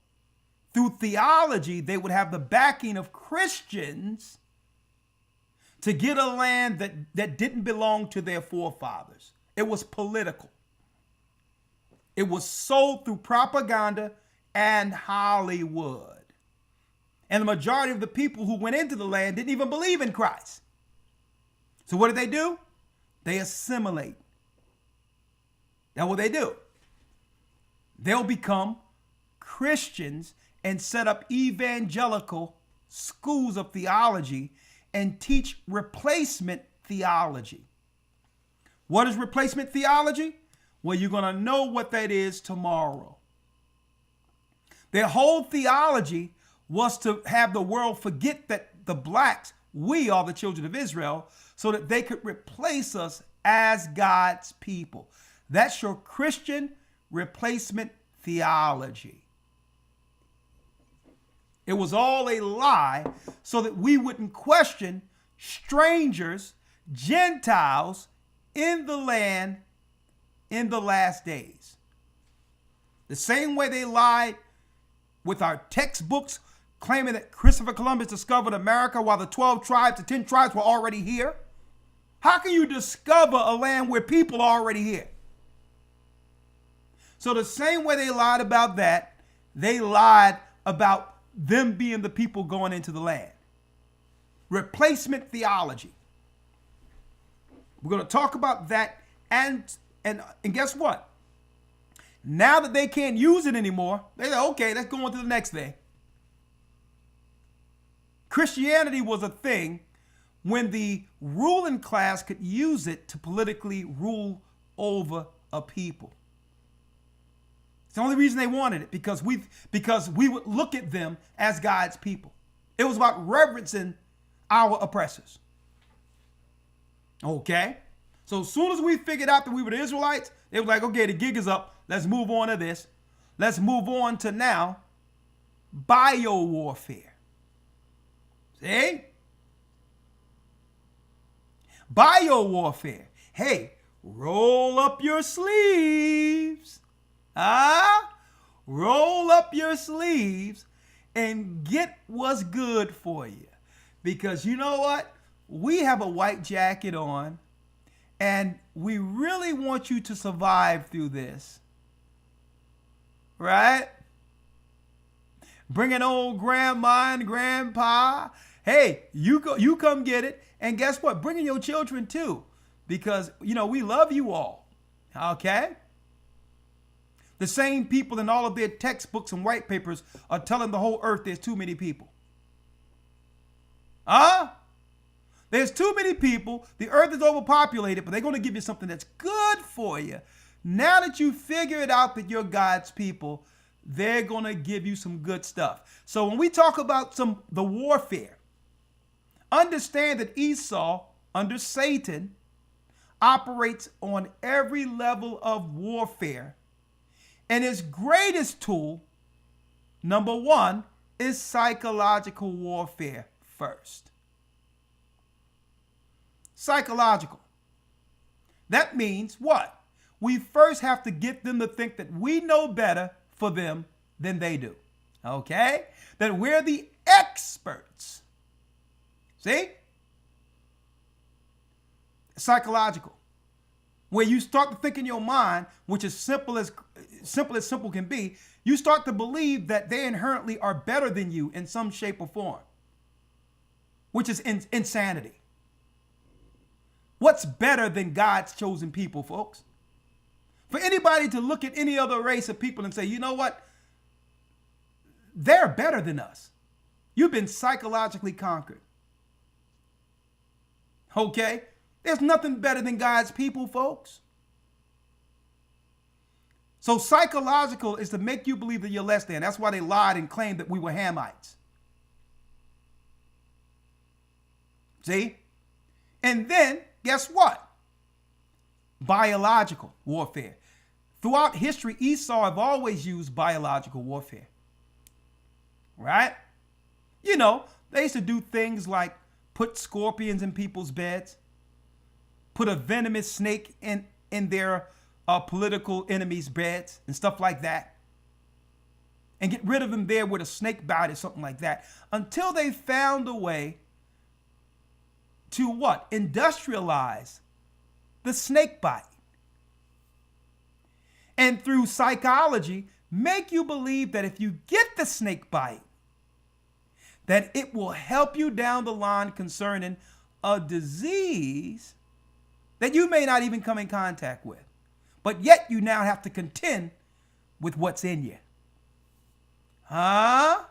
through theology, they would have the backing of Christians to get a land that didn't belong to their forefathers. It was political. It was sold through propaganda and Hollywood. And the majority of the people who went into the land didn't even believe in Christ. So what do? They assimilate. That's what they do. They'll become Christians and set up evangelical schools of theology and teach replacement theology. What is replacement theology? Well, you're going to know what that is tomorrow. Their whole theology was to have the world forget that the blacks, we are the children of Israel, so that they could replace us as God's people. That's your Christian replacement theology. It was all a lie so that we wouldn't question strangers, Gentiles in the land in the last days. The same way they lied with our textbooks claiming that Christopher Columbus discovered America while the 12 tribes, the 10 tribes were already here. How can you discover a land where people are already here? So the same way they lied about that, they lied about them being the people going into the land. Replacement theology. We're going to talk about that, and guess what? Now that they can't use it anymore, they say, okay, let's go on to the next thing. Christianity was a thing when the ruling class could use it to politically rule over a people. It's the only reason they wanted it, because we would look at them as God's people. It was about reverencing our oppressors. Okay? So as soon as we figured out that we were the Israelites, they were like, okay, the gig is up. Let's move on to this. Let's move on to now biowarfare. See? Biowarfare. Hey, roll up your sleeves. Roll up your sleeves and get what's good for you. Because you know what? We have a white jacket on, and we really want you to survive through this. Right? Bringing old grandma and grandpa. Hey, you come get it. And guess what? Bringing your children too. Because, we love you all. Okay? The same people in all of their textbooks and white papers are telling the whole earth there's too many people. There's too many people. The earth is overpopulated, but they're going to give you something that's good for you. Now that you figure it out that you're God's people, they're going to give you some good stuff. So when we talk about the warfare, understand that Esau, under Satan, operates on every level of warfare. And his greatest tool, number one, is psychological warfare first. Psychological. That means what? We first have to get them to think that we know better for them than they do. Okay? That we're the experts. See? Psychological. Where you start to think in your mind, which is simple as simple can be, you start to believe that they inherently are better than you in some shape or form, which is insanity. What's better than God's chosen people, folks? For anybody to look at any other race of people and say, you know what? They're better than us. You've been psychologically conquered. Okay? There's nothing better than God's people, folks. So psychological is to make you believe that you're less than. That's why they lied and claimed that we were Hamites. See? And then, guess what? Biological warfare. Throughout history, Esau have always used biological warfare. Right? They used to do things like put scorpions in people's beds, put a venomous snake in their political enemies' beds and stuff like that, and get rid of them there with a snake bite or something like that, until they found a way to what? Industrialize the snake bite. And through psychology, make you believe that if you get the snake bite, that it will help you down the line concerning a disease that you may not even come in contact with, but yet you now have to contend with what's in you. Huh?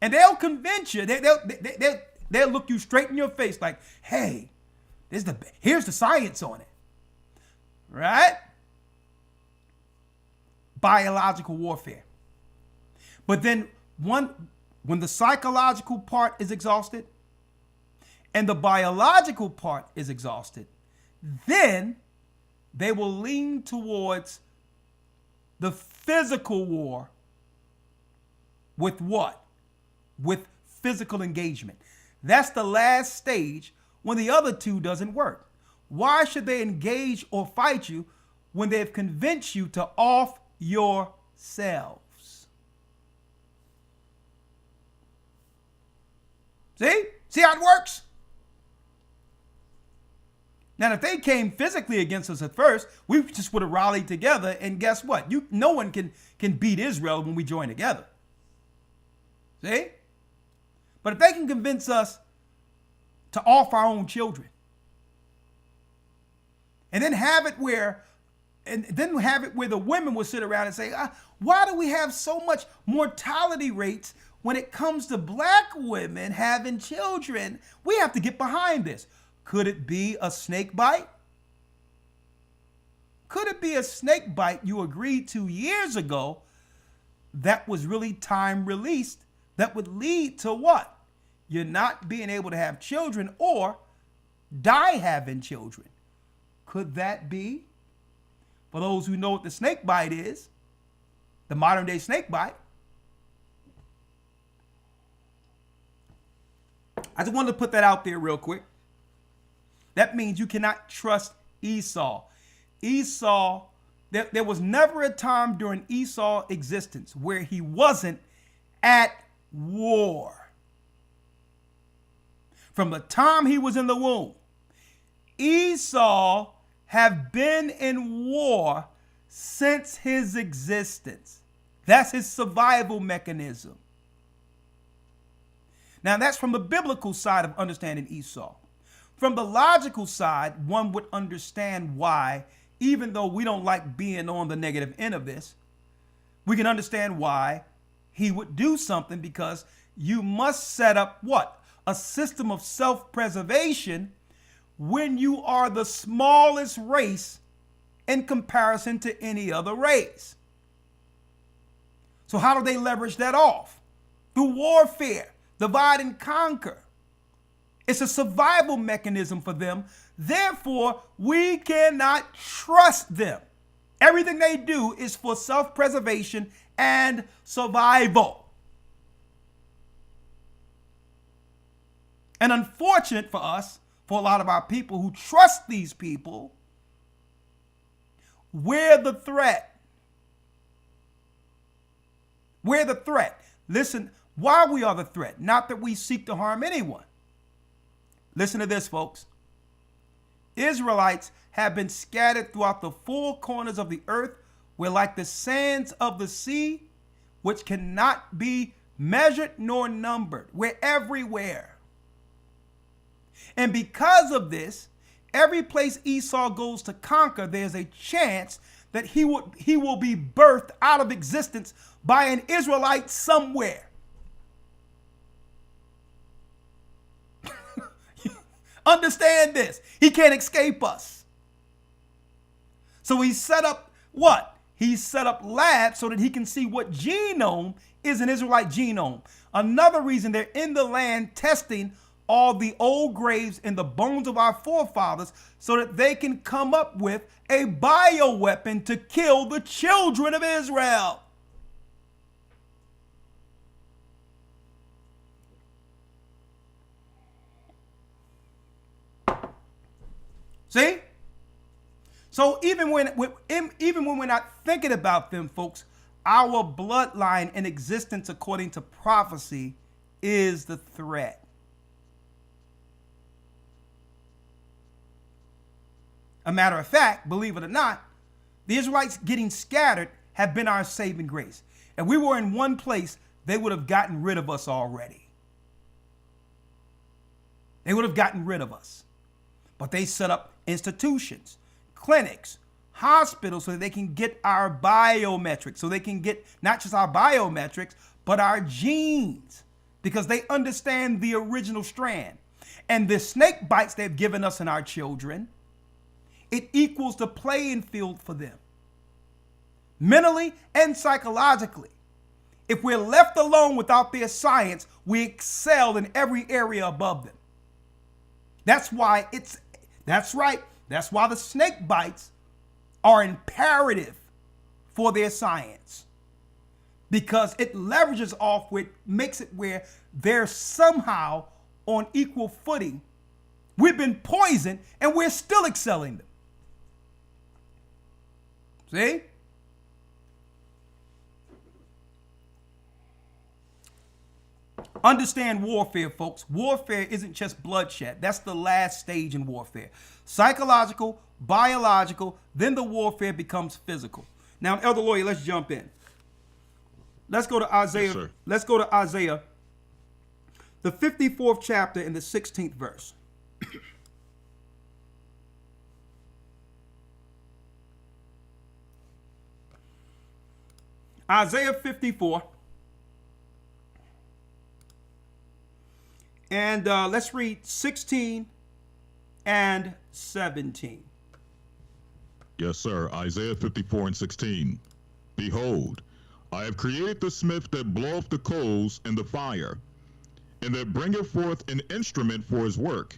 And they'll convince you. They'll look you straight in your face like, hey, here's the science on it. Right? Biological warfare. But then when the psychological part is exhausted and the biological part is exhausted, then they will lean towards the physical war with what? With physical engagement. That's the last stage when the other two doesn't work. Why should they engage or fight you when they've convinced you to off yourselves? See? See how it works? Now, if they came physically against us at first, we just would have rallied together, and guess what? No one can beat Israel when we join together. See? But if they can convince us to off our own children, and then have it where the women will sit around and say, why do we have so much mortality rates when it comes to black women having children? We have to get behind this. Could it be a snake bite? Could it be a snake bite you agreed to years ago that was really time released that would lead to what? You're not being able to have children or die having children. Could that be? For those who know what the snake bite is, the modern day snake bite, I just wanted to put that out there real quick. That means you cannot trust Esau. Esau, there was never a time during Esau's existence where he wasn't at war. From the time he was in the womb, Esau have been in war since his existence. That's his survival mechanism. Now, that's from the biblical side of understanding Esau. From the logical side, one would understand why, even though we don't like being on the negative end of this, we can understand why he would do something, because you must set up what? A system of self-preservation when you are the smallest race in comparison to any other race. So how do they leverage that off? Through warfare, divide and conquer. It's a survival mechanism for them. Therefore, we cannot trust them. Everything they do is for self-preservation and survival. And unfortunate for us, for a lot of our people who trust these people, we're the threat. We're the threat. Listen, why we are the threat, not that we seek to harm anyone. Listen to this, folks. Israelites have been scattered throughout the four corners of the earth, where like the sands of the sea, which cannot be measured nor numbered. We're everywhere. And because of this, every place Esau goes to conquer, there's a chance that he will be birthed out of existence by an Israelite somewhere. Understand this. He can't escape us. So he set up what? He set up labs so that he can see what genome is an Israelite genome. Another reason they're in the land testing all the old graves and the bones of our forefathers so that they can come up with a bioweapon to kill the children of Israel. See? So even when we're not thinking about them, folks, our bloodline in existence according to prophecy is the threat. A matter of fact, believe it or not, the Israelites getting scattered have been our saving grace. If we were in one place, they would have gotten rid of us already. They would have gotten rid of us. But they set up institutions, clinics, hospitals so that they can get our biometrics, so they can get not just our biometrics, but our genes, because they understand the original strand. And the snake bites they've given us and our children, it equals the playing field for them, mentally and psychologically. If we're left alone without their science, we excel in every area above them. That's right. That's why the snake bites are imperative for their science, because it leverages off what makes it where they're somehow on equal footing. We've been poisoned and we're still excelling them. See? Understand warfare, folks. Warfare isn't just bloodshed. That's the last stage in warfare. Psychological, biological, then the warfare becomes physical. Now, Elder Lawyer, let's jump in. Let's go to Isaiah. Yes, sir. Let's go to Isaiah, the 54th chapter and the 16th verse. Isaiah 54. And let's read 16 and 17. Yes, sir. Isaiah 54 and 16. Behold, I have created the smith that bloweth the coals in the fire, and that bringeth forth an instrument for his work,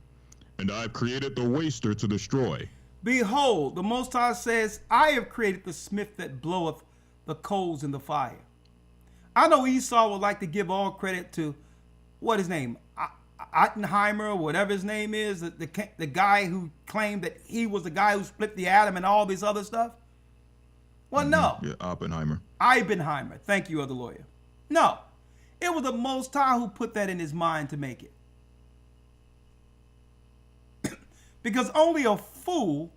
and I have created the waster to destroy. Behold, the Most High says, I have created the smith that bloweth the coals in the fire. I know Esau would like to give all credit to, what his name, Oppenheimer, whatever his name is, the guy who claimed that he was the guy who split the atom and all this other stuff. Well, no. Yeah, Oppenheimer. Thank you, Other Lawyer. No, it was the Most High who put that in his mind to make it. Because only a fool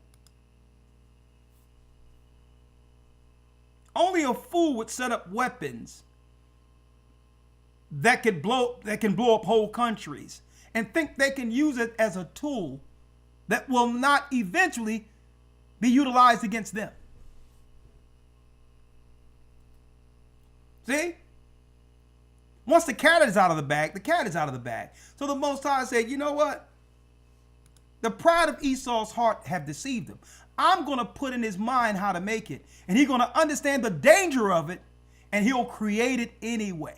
would set up weapons that can blow up whole countries and think they can use it as a tool that will not eventually be utilized against them. See? Once the cat is out of the bag, the cat is out of the bag. So the Most High said, you know what? The pride of Esau's heart have deceived him. I'm going to put in his mind how to make it, and he's going to understand the danger of it, and he'll create it anyway.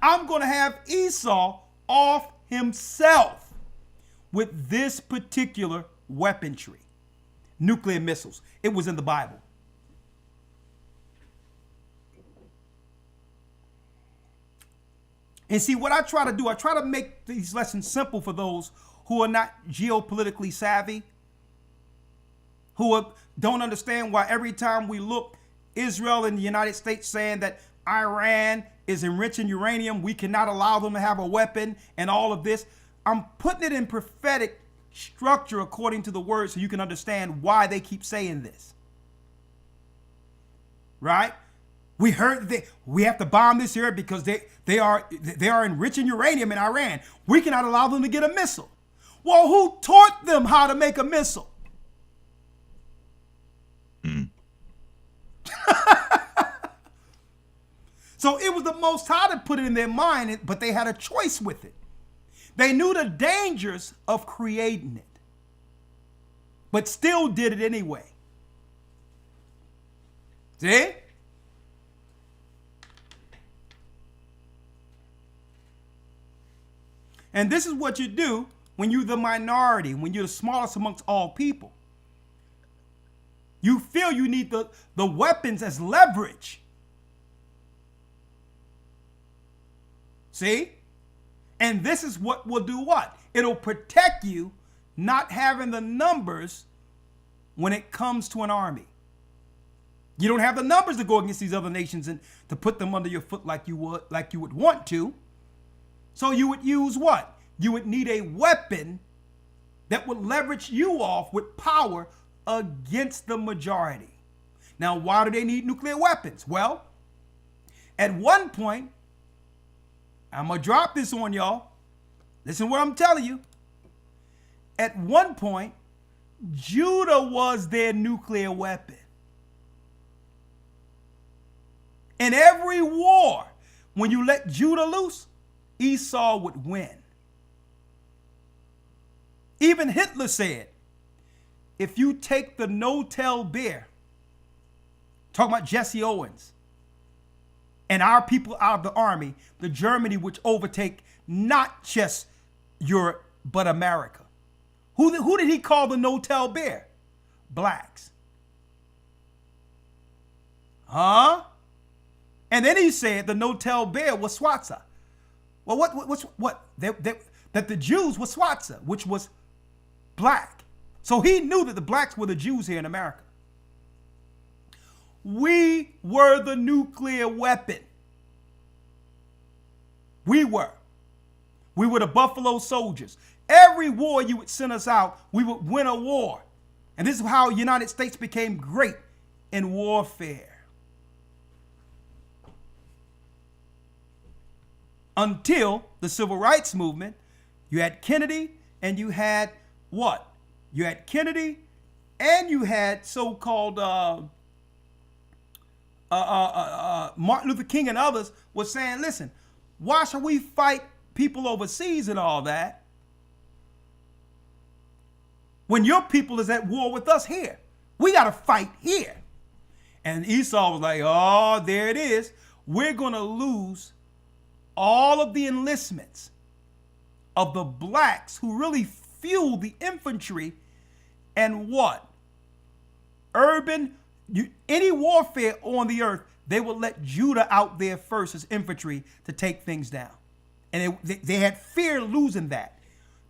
I'm going to have Esau off himself with this particular weaponry. Nuclear missiles. It was in the Bible. And see, what I try to do, I try to make these lessons simple for those who are not geopolitically savvy, who don't understand why every time we look, Israel and the United States saying that Iran is enriching uranium, we cannot allow them to have a weapon and all of this. I'm putting it in prophetic structure according to the word so you can understand why they keep saying this. Right? We heard that we have to bomb this area because they are enriching uranium in Iran. We cannot allow them to get a missile. Well, who taught them how to make a missile? So it was the Most High that put it in their mind, but they had a choice with it. They knew the dangers of creating it, but still did it anyway. See? And this is what you do when you're the minority, when you're the smallest amongst all people. You feel you need the weapons as leverage. See? And this is what will do what? It'll protect you not having the numbers when it comes to an army. You don't have the numbers to go against these other nations and to put them under your foot like you would want to. So you would use what? You would need a weapon that would leverage you off with power against the majority. Now, why do they need nuclear weapons? Well, at one point, I'm going to drop this on y'all. Listen to what I'm telling you. At one point, Judah was their nuclear weapon. In every war, when you let Judah loose, Esau would win. Even Hitler said, if you take the no-tell bear, talking about Jesse Owens, and our people out of the army, the Germany would overtake not just Europe, but America. Who did he call the no-tell bear? Blacks. Huh? And then he said the no-tell bear was Swatza. Well, what? That the Jews were Swatza, which was black. So he knew that the blacks were the Jews here in America. We were the nuclear weapon. We were. We were the Buffalo Soldiers. Every war you would send us out, we would win a war. And this is how the United States became great in warfare. Until the Civil Rights Movement, you had Kennedy and you had what? You had Kennedy and you had so-called Martin Luther King and others was saying, listen, why should we fight people overseas and all that when your people is at war with us here? We got to fight here. And Esau was like, oh, there it is. We're going to lose all of the enlistments of the blacks who really fueled the infantry and what? Any warfare on the earth, they would let Judah out there first as infantry to take things down. And they had fear losing that.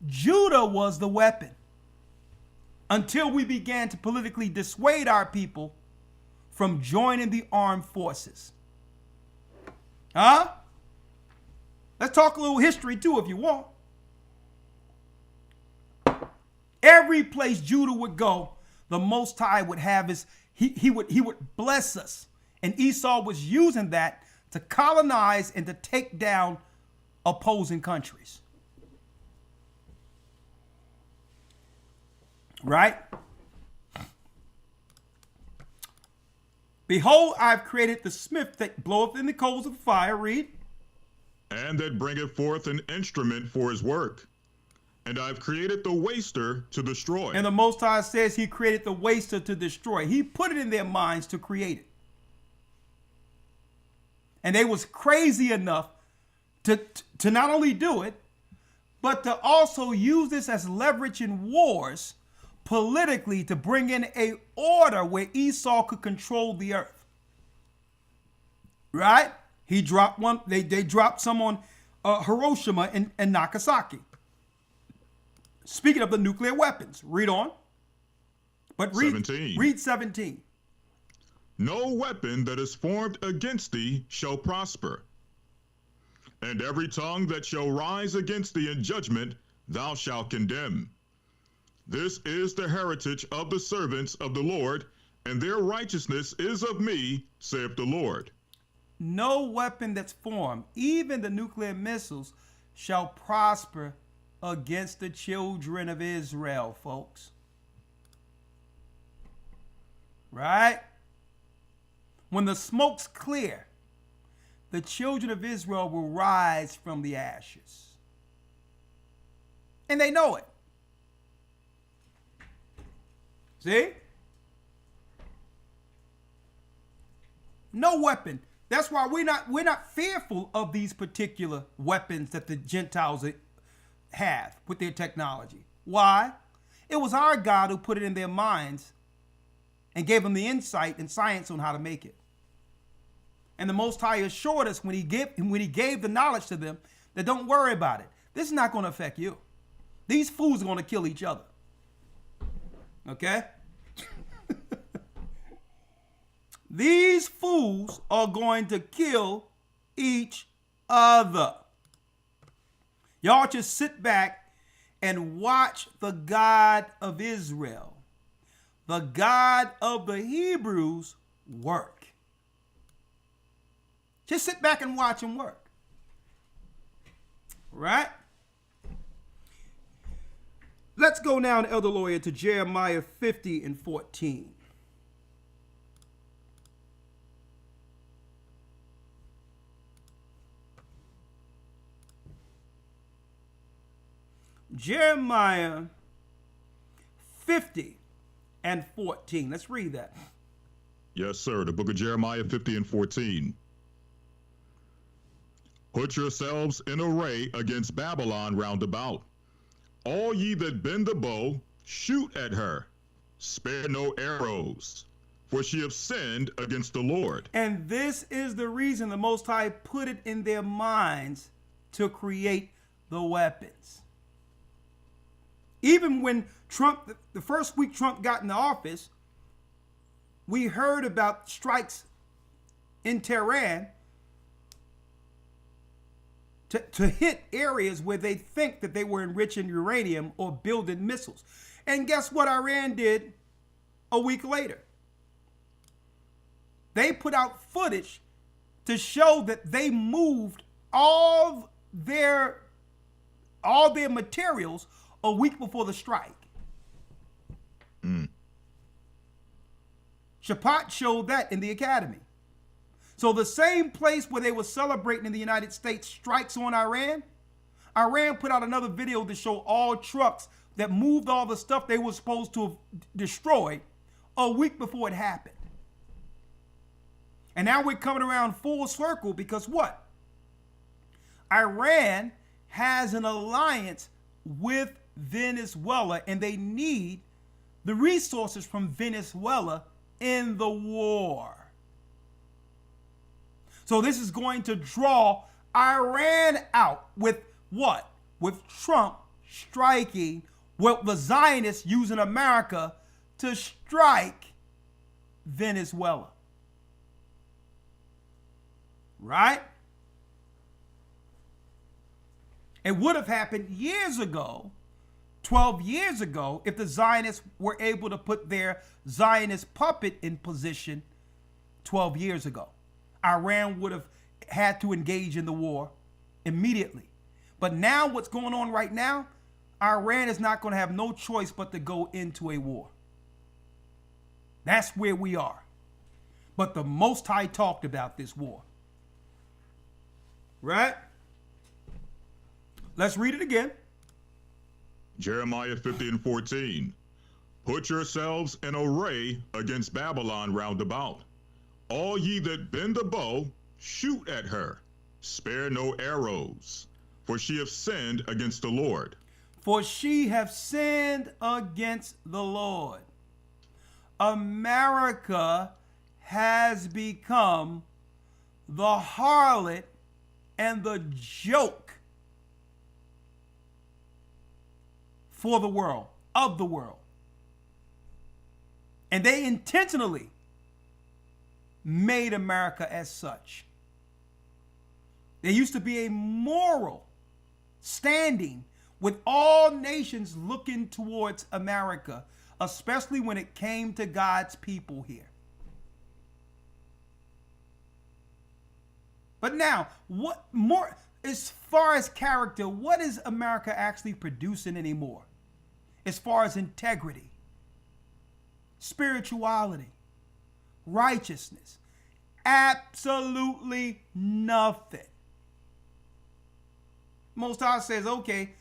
Judah was the weapon until we began to politically dissuade our people from joining the armed forces. Huh? Let's talk a little history too if you want. Every place Judah would go, the Most High would have he would bless us. And Esau was using that to colonize and to take down opposing countries. Right? Behold, I've created the smith that bloweth in the coals of the fire. Read. And that bringeth forth an instrument for his work. And I've created the waster to destroy. And the Most High says he created the waster to destroy. He put it in their minds to create it. And they was crazy enough to not only do it, but to also use this as leverage in wars politically to bring in a order where Esau could control the earth. Right? He dropped one. They dropped some on Hiroshima and Nagasaki. Speaking of the nuclear weapons, read on. But read 17. Read 17. No weapon that is formed against thee shall prosper. And every tongue that shall rise against thee in judgment, thou shalt condemn. This is the heritage of the servants of the Lord, and their righteousness is of me, saith the Lord. No weapon that's formed, even the nuclear missiles, shall prosper against the children of Israel, folks. Right? When the smoke's clear, the children of Israel will rise from the ashes. And they know it. See? No weapon. That's why we're not fearful of these particular weapons that the Gentiles have with their technology. Why? It was our God who put it in their minds and gave them the insight and science on how to make it. And the Most High assured us when he gave the knowledge to them that don't worry about it. This is not going to affect you. These fools are going to kill each other. Okay? These fools are going to kill each other. Y'all just sit back and watch the God of Israel, the God of the Hebrews, work. Just sit back and watch him work. Right? Let's go now, Elder Lawyer, to Jeremiah 50 and 14. Jeremiah 50 and 14. Let's read that. Yes, sir. The book of Jeremiah 50 and 14. Put yourselves in array against Babylon round about. All ye that bend the bow, shoot at her. Spare no arrows, for she hath sinned against the Lord. And this is the reason the Most High put it in their minds to create the weapons. Even when Trump, the first week Trump got in the office, we heard about strikes in Tehran to hit areas where they think that they were enriching uranium or building missiles. And guess what Iran did a week later? They put out footage to show that they moved all their materials a week before the strike. Shabbat showed that in the academy. So the same place where they were celebrating in the United States strikes on Iran, Iran put out another video to show all trucks that moved all the stuff they were supposed to have destroyed a week before it happened. And now we're coming around full circle because what? Iran has an alliance with Venezuela, and they need the resources from Venezuela in the war. So this is going to draw Iran out with what? With Trump striking, with the Zionists using America to strike Venezuela. Right? It would have happened years ago, 12 years ago, if the Zionists were able to put their Zionist puppet in position 12 years ago. Iran would have had to engage in the war immediately. But now what's going on right now, Iran is not going to have no choice but to go into a war. That's where we are. But the Most High talked about this war. Right? Let's read it again. Jeremiah 50 and 14. Put yourselves in array against Babylon round about. All ye that bend the bow, shoot at her. Spare no arrows, for she hath sinned against the Lord. For she hath sinned against the Lord. America has become the harlot and the joke for the world, of the world. And they intentionally made America as such. There used to be a moral standing with all nations looking towards America, especially when it came to God's people here. But now, what more, as far as character, what is America actually producing anymore? As far as integrity, spirituality, righteousness, absolutely nothing. Most High says, okay,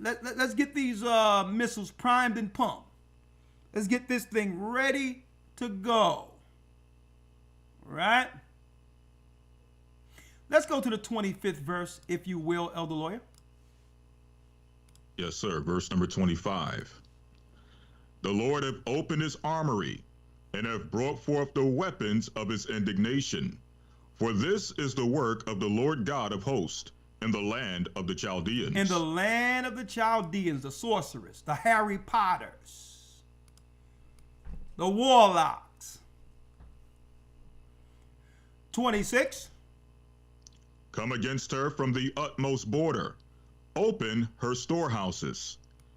let's get these missiles primed and pumped. Let's get this thing ready to go. Right? Let's go to the 25th verse, if you will, Elder Lawyer. Yes, sir. Verse number 25. The Lord hath opened his armory, and hath brought forth the weapons of his indignation. For this is the work of the Lord God of hosts, in the land of the Chaldeans. In the land of the Chaldeans, the sorcerers, the Harry Potters, the warlocks. 26. Come against her from the utmost border. Open her storehouses.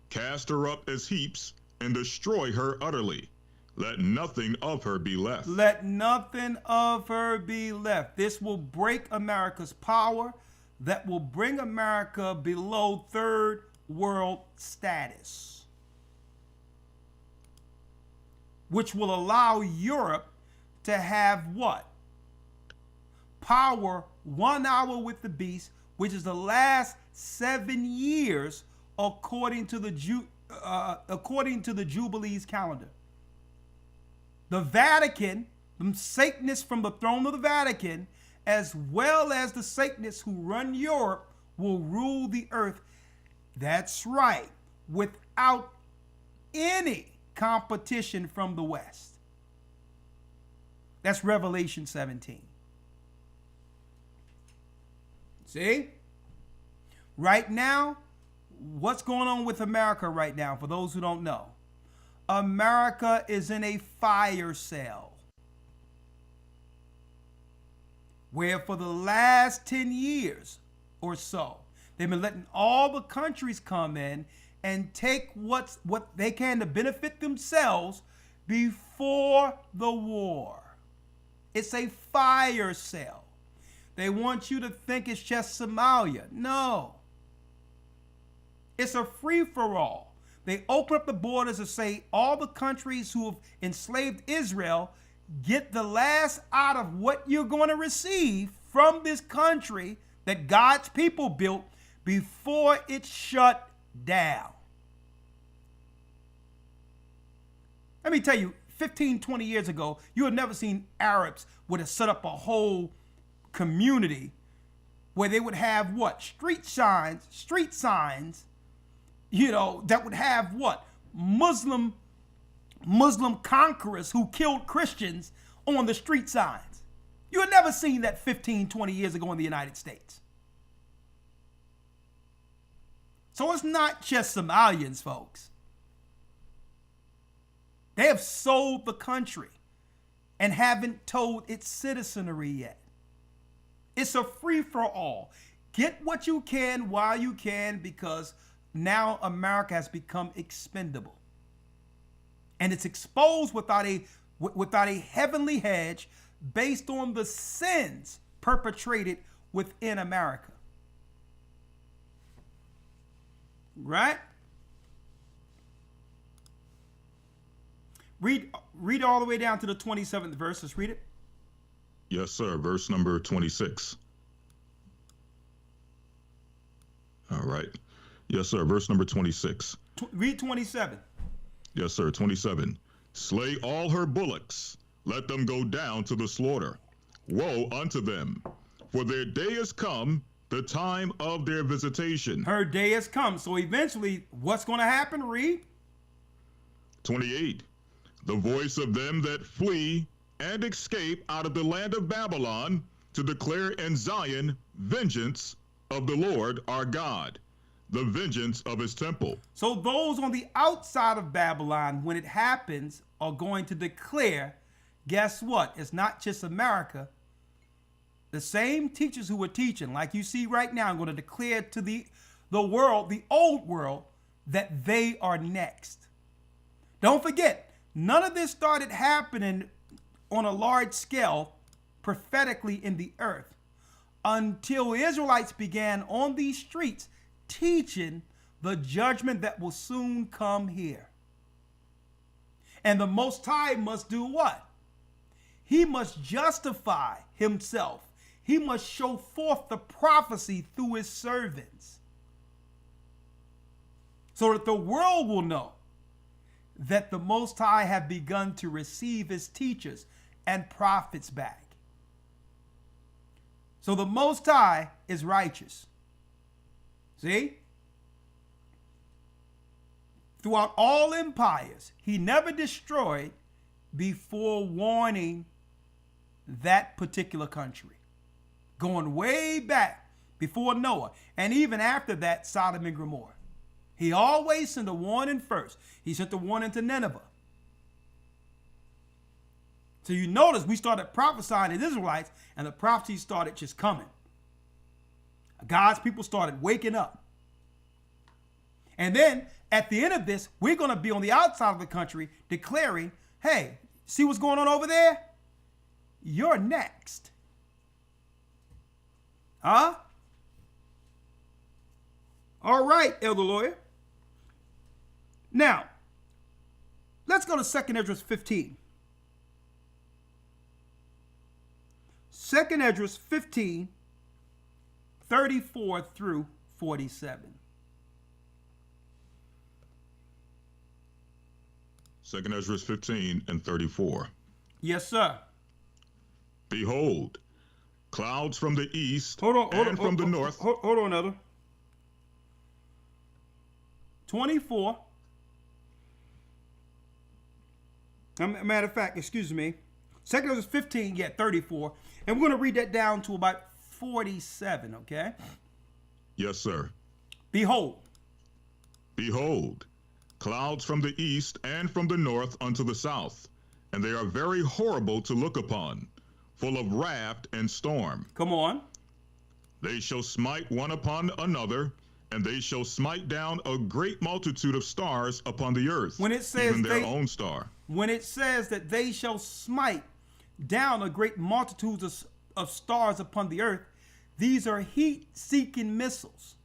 Cast her up as heaps, and destroy her utterly. Let nothing of her be left. Let nothing of her be left. This will break America's power. That will bring America below third world status, which will allow Europe to have what? Power 1 hour with the beast, which is the last 7 years according to the Jubilees calendar. The Vatican, the Satanists from the throne of the Vatican, as well as the Satanists who run Europe, will rule the earth. That's right, without any competition from the West. That's Revelation 17. See? Right now, what's going on with America right now, for those who don't know? America is in a fire sale, where for the last 10 years or so, they've been letting all the countries come in and take what they can to benefit themselves before the war. It's a fire sale. They want you to think it's just Somalia. No. It's a free-for-all. They open up the borders and say all the countries who have enslaved Israel get the last out of what you're going to receive from this country that God's people built before it shut down. Let me tell you, 15, 20 years ago, you had never seen Arabs would have set up a whole community where they would have what? Street signs, you know, that would have what? Muslim conquerors who killed Christians on the street signs. You had never seen that 15, 20 years ago in the United States. So it's not just Somalians, folks. They have sold the country and haven't told its citizenry yet. It's a free-for-all. Get what you can while you can, because now America has become expendable. And it's exposed without a heavenly hedge based on the sins perpetrated within America. Right? Read all the way down to the 27th verse. Let's read it. Yes, sir. Verse number 26. All right. Yes, sir. Verse number 26. Read 27. Yes, sir. 27. Slay all her bullocks. Let them go down to the slaughter. Woe unto them, for their day is come, the time of their visitation. Her day has come. So eventually, what's going to happen? Read. 28. The voice of them that flee and escape out of the land of Babylon, to declare in Zion vengeance of the Lord our God, the vengeance of his temple. So those on the outside of Babylon, when it happens, are going to declare, guess what? It's not just America. The same teachers who were teaching, like you see right now, are going to declare to the world, the old world, that they are next. Don't forget, none of this started happening on a large scale prophetically in the earth until Israelites began on these streets teaching the judgment that will soon come here. And the Most High must do what? He must justify himself. He must show forth the prophecy through his servants, so that the world will know that the Most High have begun to receive his teachers and prophets back. So the Most High is righteous. See? Throughout all empires, he never destroyed before warning that particular country. Going way back before Noah, and even after that, Sodom and Gomorrah. He always sent a warning first. He sent the warning to Nineveh. So you notice we started prophesying to the Israelites, and the prophecy started just coming. God's people started waking up. And then at the end of this, we're going to be on the outside of the country declaring, hey, see what's going on over there? You're next. Huh? All right, Elder Lawyer. Now, let's go to 2nd Esdras 15. 2nd Esdras 15, 34 through 47. 2nd Esdras 15 and 34. Yes, sir. Behold, clouds from the east Hold and from the north. Hold on, Elder. 24. Matter of fact, excuse me. 2nd Esdras 15, 34. And we're going to read that down to about 47, okay? Yes, sir. Behold. Behold, clouds from the east and from the north unto the south, and they are very horrible to look upon, full of wrath and storm. Come on. They shall smite one upon another, and they shall smite down a great multitude of stars upon the earth, When it says even their own star. When it says that they shall smite down a great multitude of stars upon the earth, these are heat-seeking missiles,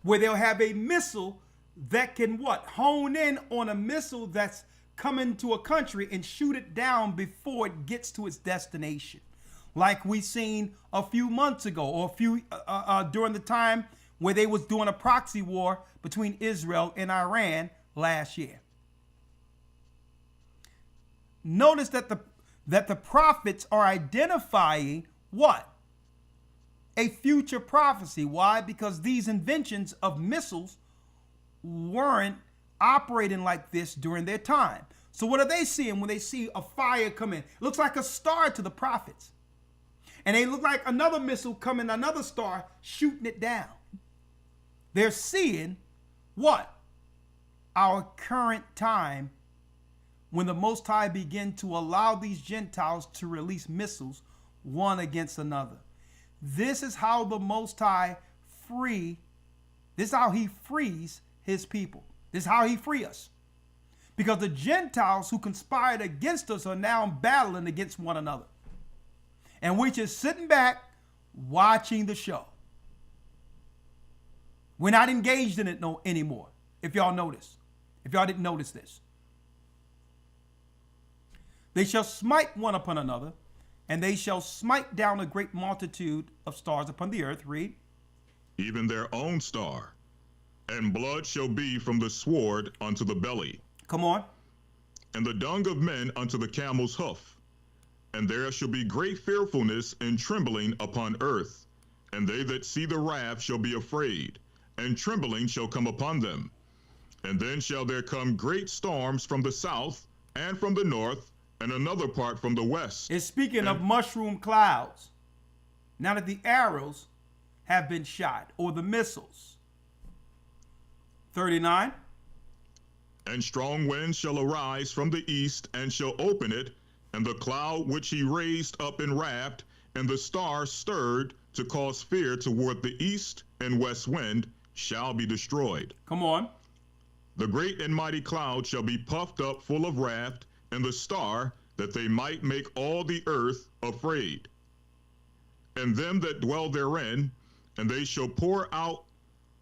where they'll have a missile that can what? Hone in on a missile that's coming to a country and shoot it down before it gets to its destination. Like we seen a few months ago, or during the time where they was doing a proxy war between Israel and Iran last year. Notice that the prophets are identifying what? A future prophecy. Why? Because these inventions of missiles weren't operating like this during their time. So what are they seeing when they see a fire come in? It looks like a star to the prophets. And they look like another missile coming, another star shooting it down. They're seeing what? Our current time, when the Most High begin to allow these Gentiles to release missiles one against another. This is how the Most High this is how he frees his people. This is how he free us. Because the Gentiles who conspired against us are now battling against one another. And we're just sitting back watching the show. We're not engaged in it anymore, if y'all notice. If y'all didn't notice this. They shall smite one upon another, and they shall smite down a great multitude of stars upon the earth. Read. Even their own star. And blood shall be from the sword unto the belly. Come on. And the dung of men unto the camel's hoof. And there shall be great fearfulness and trembling upon earth. And they that see the wrath shall be afraid, and trembling shall come upon them. And then shall there come great storms from the south, and from the north, and another part from the west. It's speaking of mushroom clouds. Now that the arrows have been shot, or the missiles. 39. And strong winds shall arise from the east, and shall open it, and the cloud which he raised up in wrath, and the stars stirred to cause fear toward the east and west wind, shall be destroyed. Come on. The great and mighty cloud shall be puffed up full of wrath, and the star, that they might make all the earth afraid. And them that dwell therein, and they shall pour out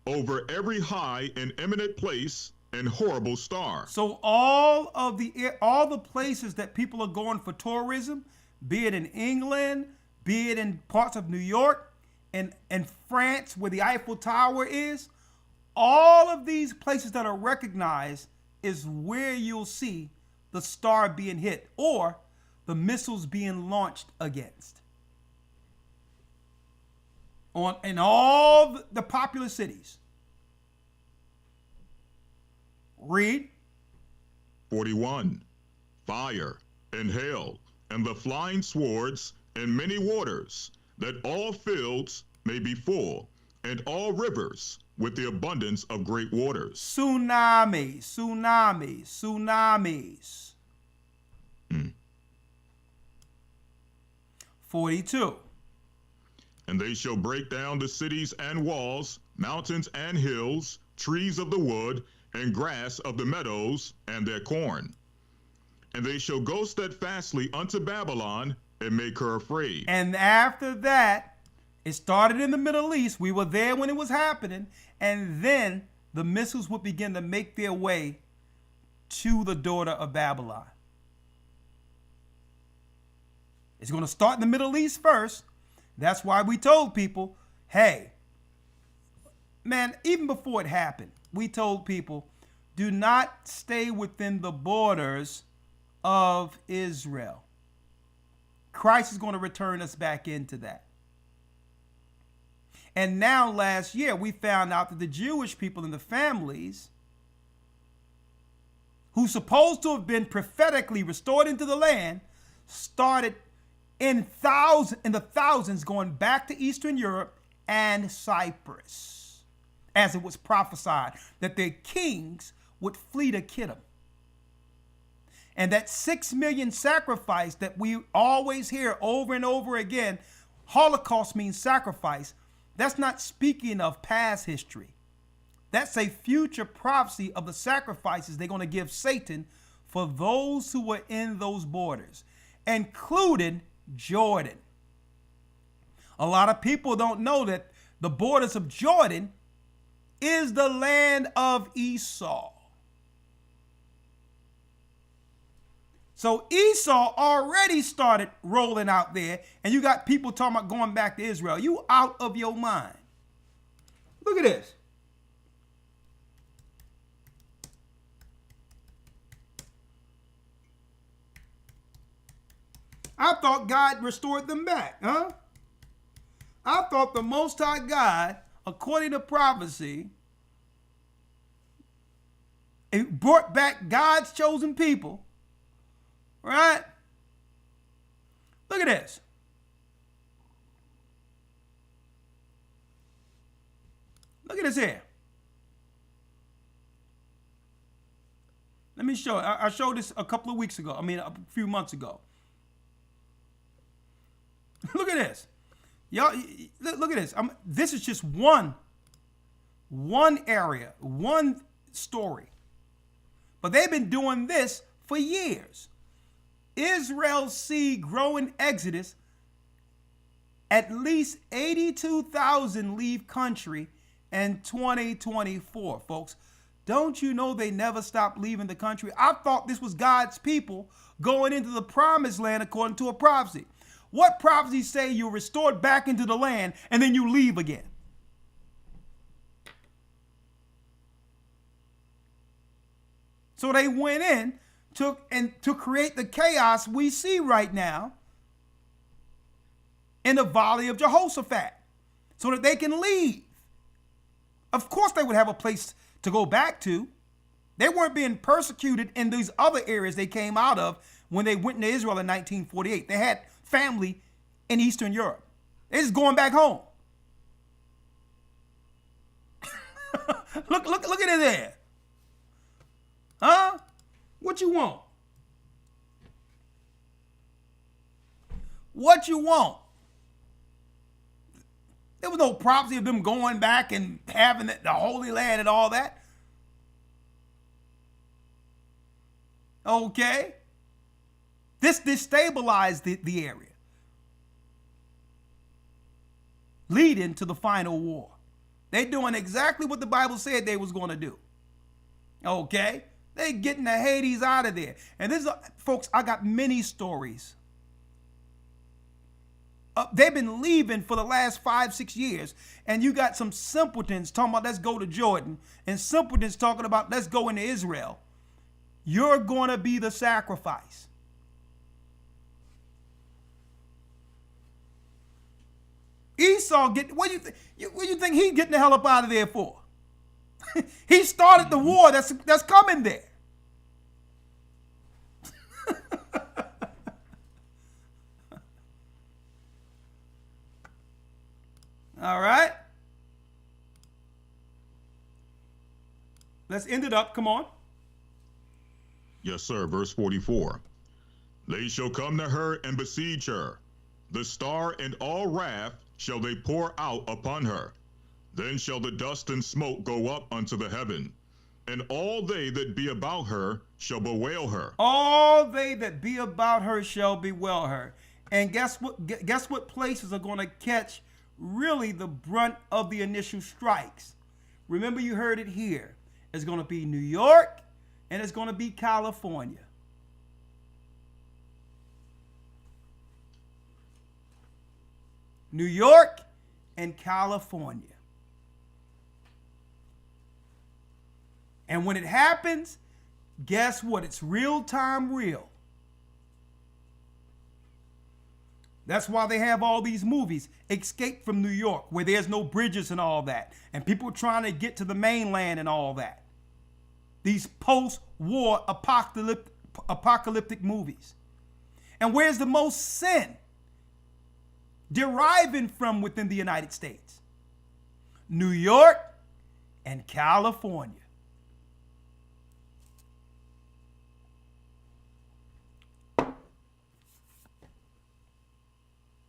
over every high and eminent place and horrible star. So all the places that people are going for tourism, be it in England, be it in parts of New York, and France where the Eiffel Tower is, all of these places that are recognized is where you'll see the star being hit or the missiles being launched against. In all the popular cities. Read. 41. Fire and hail and the flying swords and many waters, that all fields may be full, and all rivers with the abundance of great waters. Tsunamis. 42. And they shall break down the cities and walls, mountains and hills, trees of the wood, and grass of the meadows, and their corn. And they shall go steadfastly unto Babylon, and make her afraid. And after that, it started in the Middle East. We were there when it was happening. And then the missiles would begin to make their way to the daughter of Babylon. It's going to start in the Middle East first. That's why we told people, hey, man, even before it happened, we told people, do not stay within the borders of Israel. Christ is going to return us back into that. And now last year, we found out that the Jewish people and the families who supposed to have been prophetically restored into the land started in the thousands going back to Eastern Europe and Cyprus, as it was prophesied that their kings would flee to Kittim. And that 6 million sacrifice that we always hear over and over again, Holocaust means sacrifice. That's not speaking of past history. That's a future prophecy of the sacrifices they're going to give Satan for those who were in those borders, including Jordan. A lot of people don't know that the borders of Jordan is the land of Esau. So Esau already started rolling out there, and you got people talking about going back to Israel. You out of your mind. Look at this. I thought God restored them back, huh? I thought the Most High God, according to prophecy, it brought back God's chosen people. Right? Look at this. Look at this here. Let me show. I showed this a couple of weeks ago. A few months ago. Look at this. Y'all, look at this. This is just one area, one story. But they've been doing this for years. Israel see growing exodus. At least 82,000 leave country in 2024, folks. Don't you know they never stopped leaving the country? I thought this was God's people going into the promised land according to a prophecy. What prophecies say you're restored back into the land and then you leave again? So they went in to create the chaos we see right now in the Valley of Jehoshaphat so that they can leave. Of course they would have a place to go back to. They weren't being persecuted in these other areas they came out of when they went into Israel in 1948. They had family in Eastern Europe. They're just going back home. look at it there. Huh? What you want? What you want? There was no prophecy of them going back and having the Holy Land and all that. Okay. This destabilized the area, leading to the final war. They're doing exactly what the Bible said they was going to do. Okay. They getting the Hades out of there. And this is, folks, I got many stories. They've been leaving for the last 5-6 years. And you got some simpletons talking about let's go to Jordan. And simpletons talking about let's go into Israel. You're going to be the sacrifice. Esau, what do you think he's getting the hell up out of there for? He started the war that's coming there. All right. Let's end it up. Come on. Yes, sir. Verse 44. They shall come to her and besiege her. The star and all wrath shall they pour out upon her. Then shall the dust and smoke go up unto the heaven, and all they that be about her shall bewail her. All they that be about her shall bewail her. And guess what places are going to catch really the brunt of the initial strikes? Remember, you heard it here. It's going to be New York and it's going to be California. New York and California. And when it happens, guess what? It's real time real. That's why they have all these movies, Escape from New York, where there's no bridges and all that, and people trying to get to the mainland and all that. These post-war apocalyptic movies. And where's the most sin deriving from within the United States? New York and California.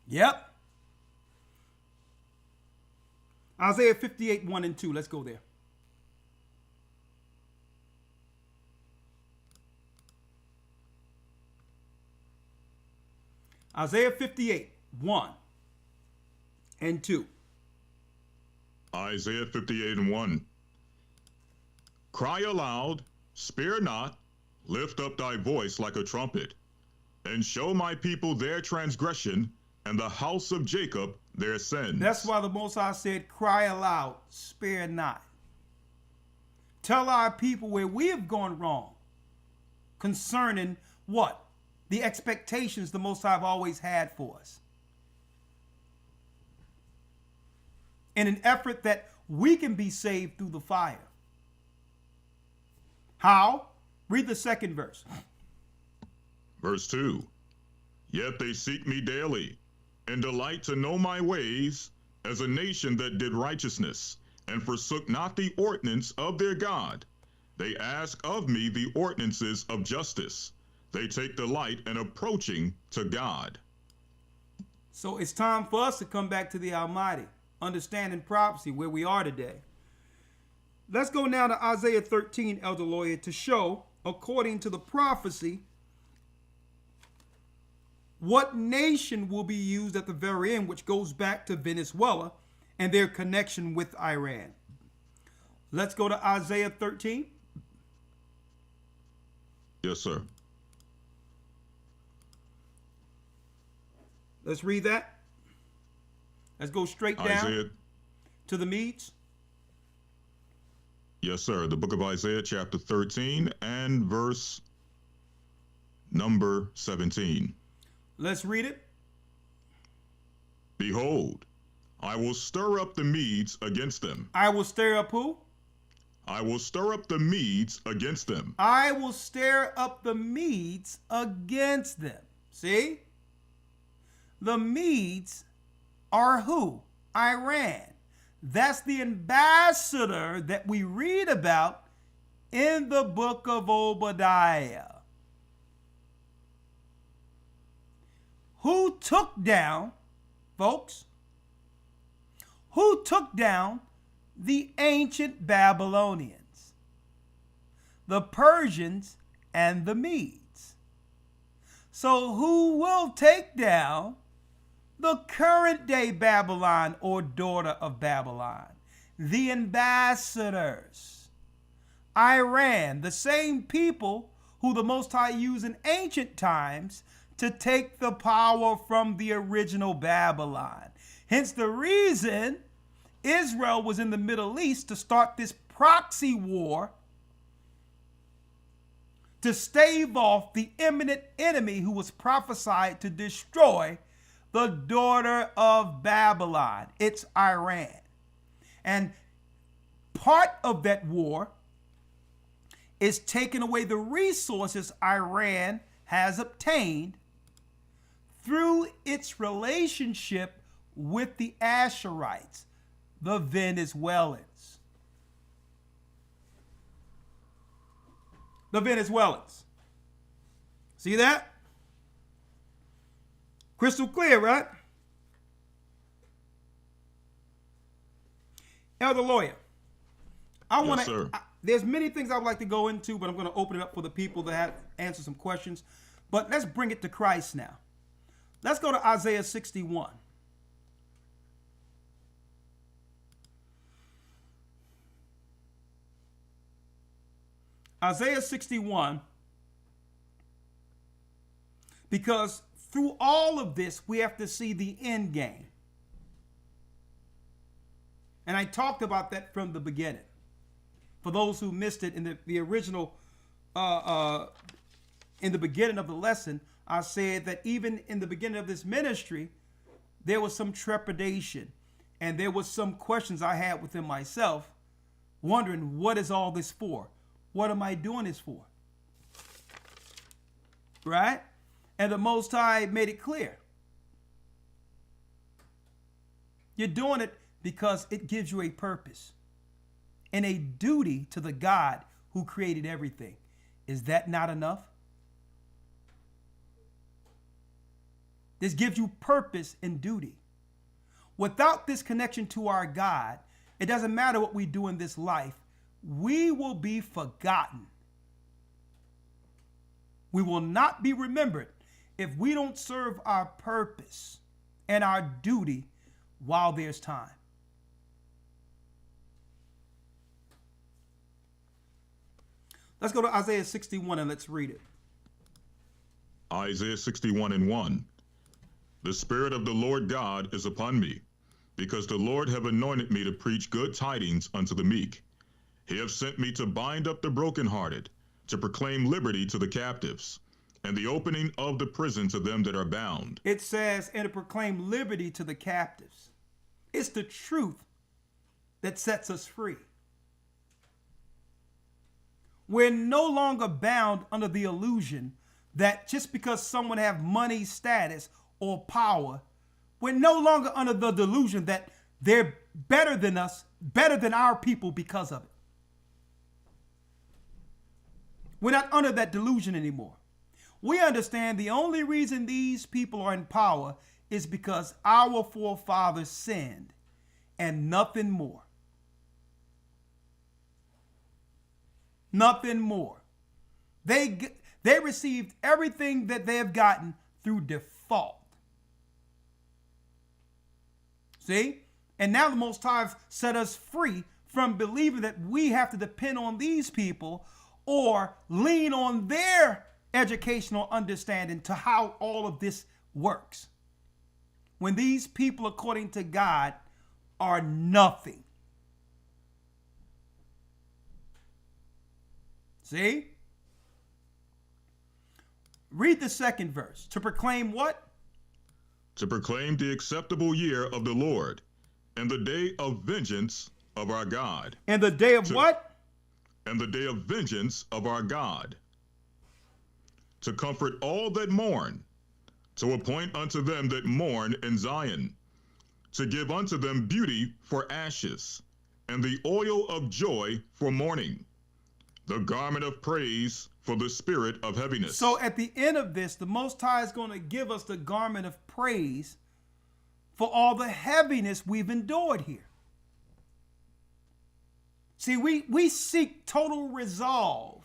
Yep. Isaiah 58, 1 and 2. Let's go there. Isaiah 58, 1 and 2. Isaiah 58 and 1. Cry aloud, spare not, lift up thy voice like a trumpet, and show my people their transgression, and the house of Jacob their sins. That's why the Most High said, cry aloud, spare not. Tell our people where we have gone wrong concerning what? The expectations the Most High have always had for us. In an effort that we can be saved through the fire. How? Read the second verse. Verse 2. Yet they seek me daily, and delight to know my ways, as a nation that did righteousness, and forsook not the ordinance of their God. They ask of me the ordinances of justice. They take delight in approaching to God. So it's time for us to come back to the Almighty, understanding prophecy where we are today. Let's go now to Isaiah 13, Elder Lawyer, to show, according to the prophecy, what nation will be used at the very end, which goes back to Venezuela and their connection with Iran. Let's go to Isaiah 13. Yes, sir. Let's read that. Let's go straight down Isaiah. to the Medes. Yes, sir. The book of Isaiah, chapter 13, and verse number 17. Let's read it. Behold, I will stir up the Medes against them. I will stir up who? I will stir up the Medes against them. I will stir up the Medes against them. See? The Medes are who? Iran. That's the ambassador that we read about in the book of Obadiah. Who took down, folks? Who took down the ancient Babylonians? The Persians and the Medes. So who will take down the current day Babylon or daughter of Babylon? The ambassadors. Iran, the same people who the Most High used in ancient times to take the power from the original Babylon. Hence the reason Israel was in the Middle East to start this proxy war to stave off the imminent enemy who was prophesied to destroy the daughter of Babylon. It's Iran. And part of that war is taking away the resources Iran has obtained through its relationship with the Asherites, the Venezuelans. The Venezuelans. See that? Crystal clear, right? Elder Lawyer, I want to. There's many things I would like to go into, but I'm going to open it up for the people that have answered some questions. But let's bring it to Christ now. Let's go to Isaiah 61. Isaiah 61, because through all of this, we have to see the end game. And I talked about that from the beginning. For those who missed it in the original, in the beginning of the lesson, I said that even in the beginning of this ministry, there was some trepidation and there was some questions I had within myself, wondering, what is all this for? What am I doing this for? Right? And the Most High made it clear. You're doing it because it gives you a purpose and a duty to the God who created everything. Is that not enough? This gives you purpose and duty. Without this connection to our God, it doesn't matter what we do in this life, we will be forgotten. We will not be remembered if we don't serve our purpose and our duty while there's time. Let's go to Isaiah 61 and let's read it. Isaiah 61:1. The Spirit of the Lord God is upon me, because the Lord have anointed me to preach good tidings unto the meek. He have sent me to bind up the brokenhearted, to proclaim liberty to the captives, and the opening of the prison to them that are bound. It says, and to proclaim liberty to the captives. It's the truth that sets us free. We're no longer bound under the illusion that just because someone have money, status, or power, we're no longer under the delusion that they're better than us, better than our people because of it. We're not under that delusion anymore. We understand the only reason these people are in power is because our forefathers sinned and nothing more. Nothing more. They received everything that they have gotten through default. See? And now the Most High set us free from believing that we have to depend on these people or lean on their educational understanding to how all of this works. When these people, according to God, are nothing. See? Read the second verse. To proclaim what? To proclaim the acceptable year of the Lord, and the day of vengeance of our God. And the day of what? And the day of vengeance of our God. To comfort all that mourn, to appoint unto them that mourn in Zion, to give unto them beauty for ashes, and the oil of joy for mourning, the garment of praise for the spirit of heaviness. So at the end of this, the Most High is going to give us the garment of praise for all the heaviness we've endured here. See, we seek total resolve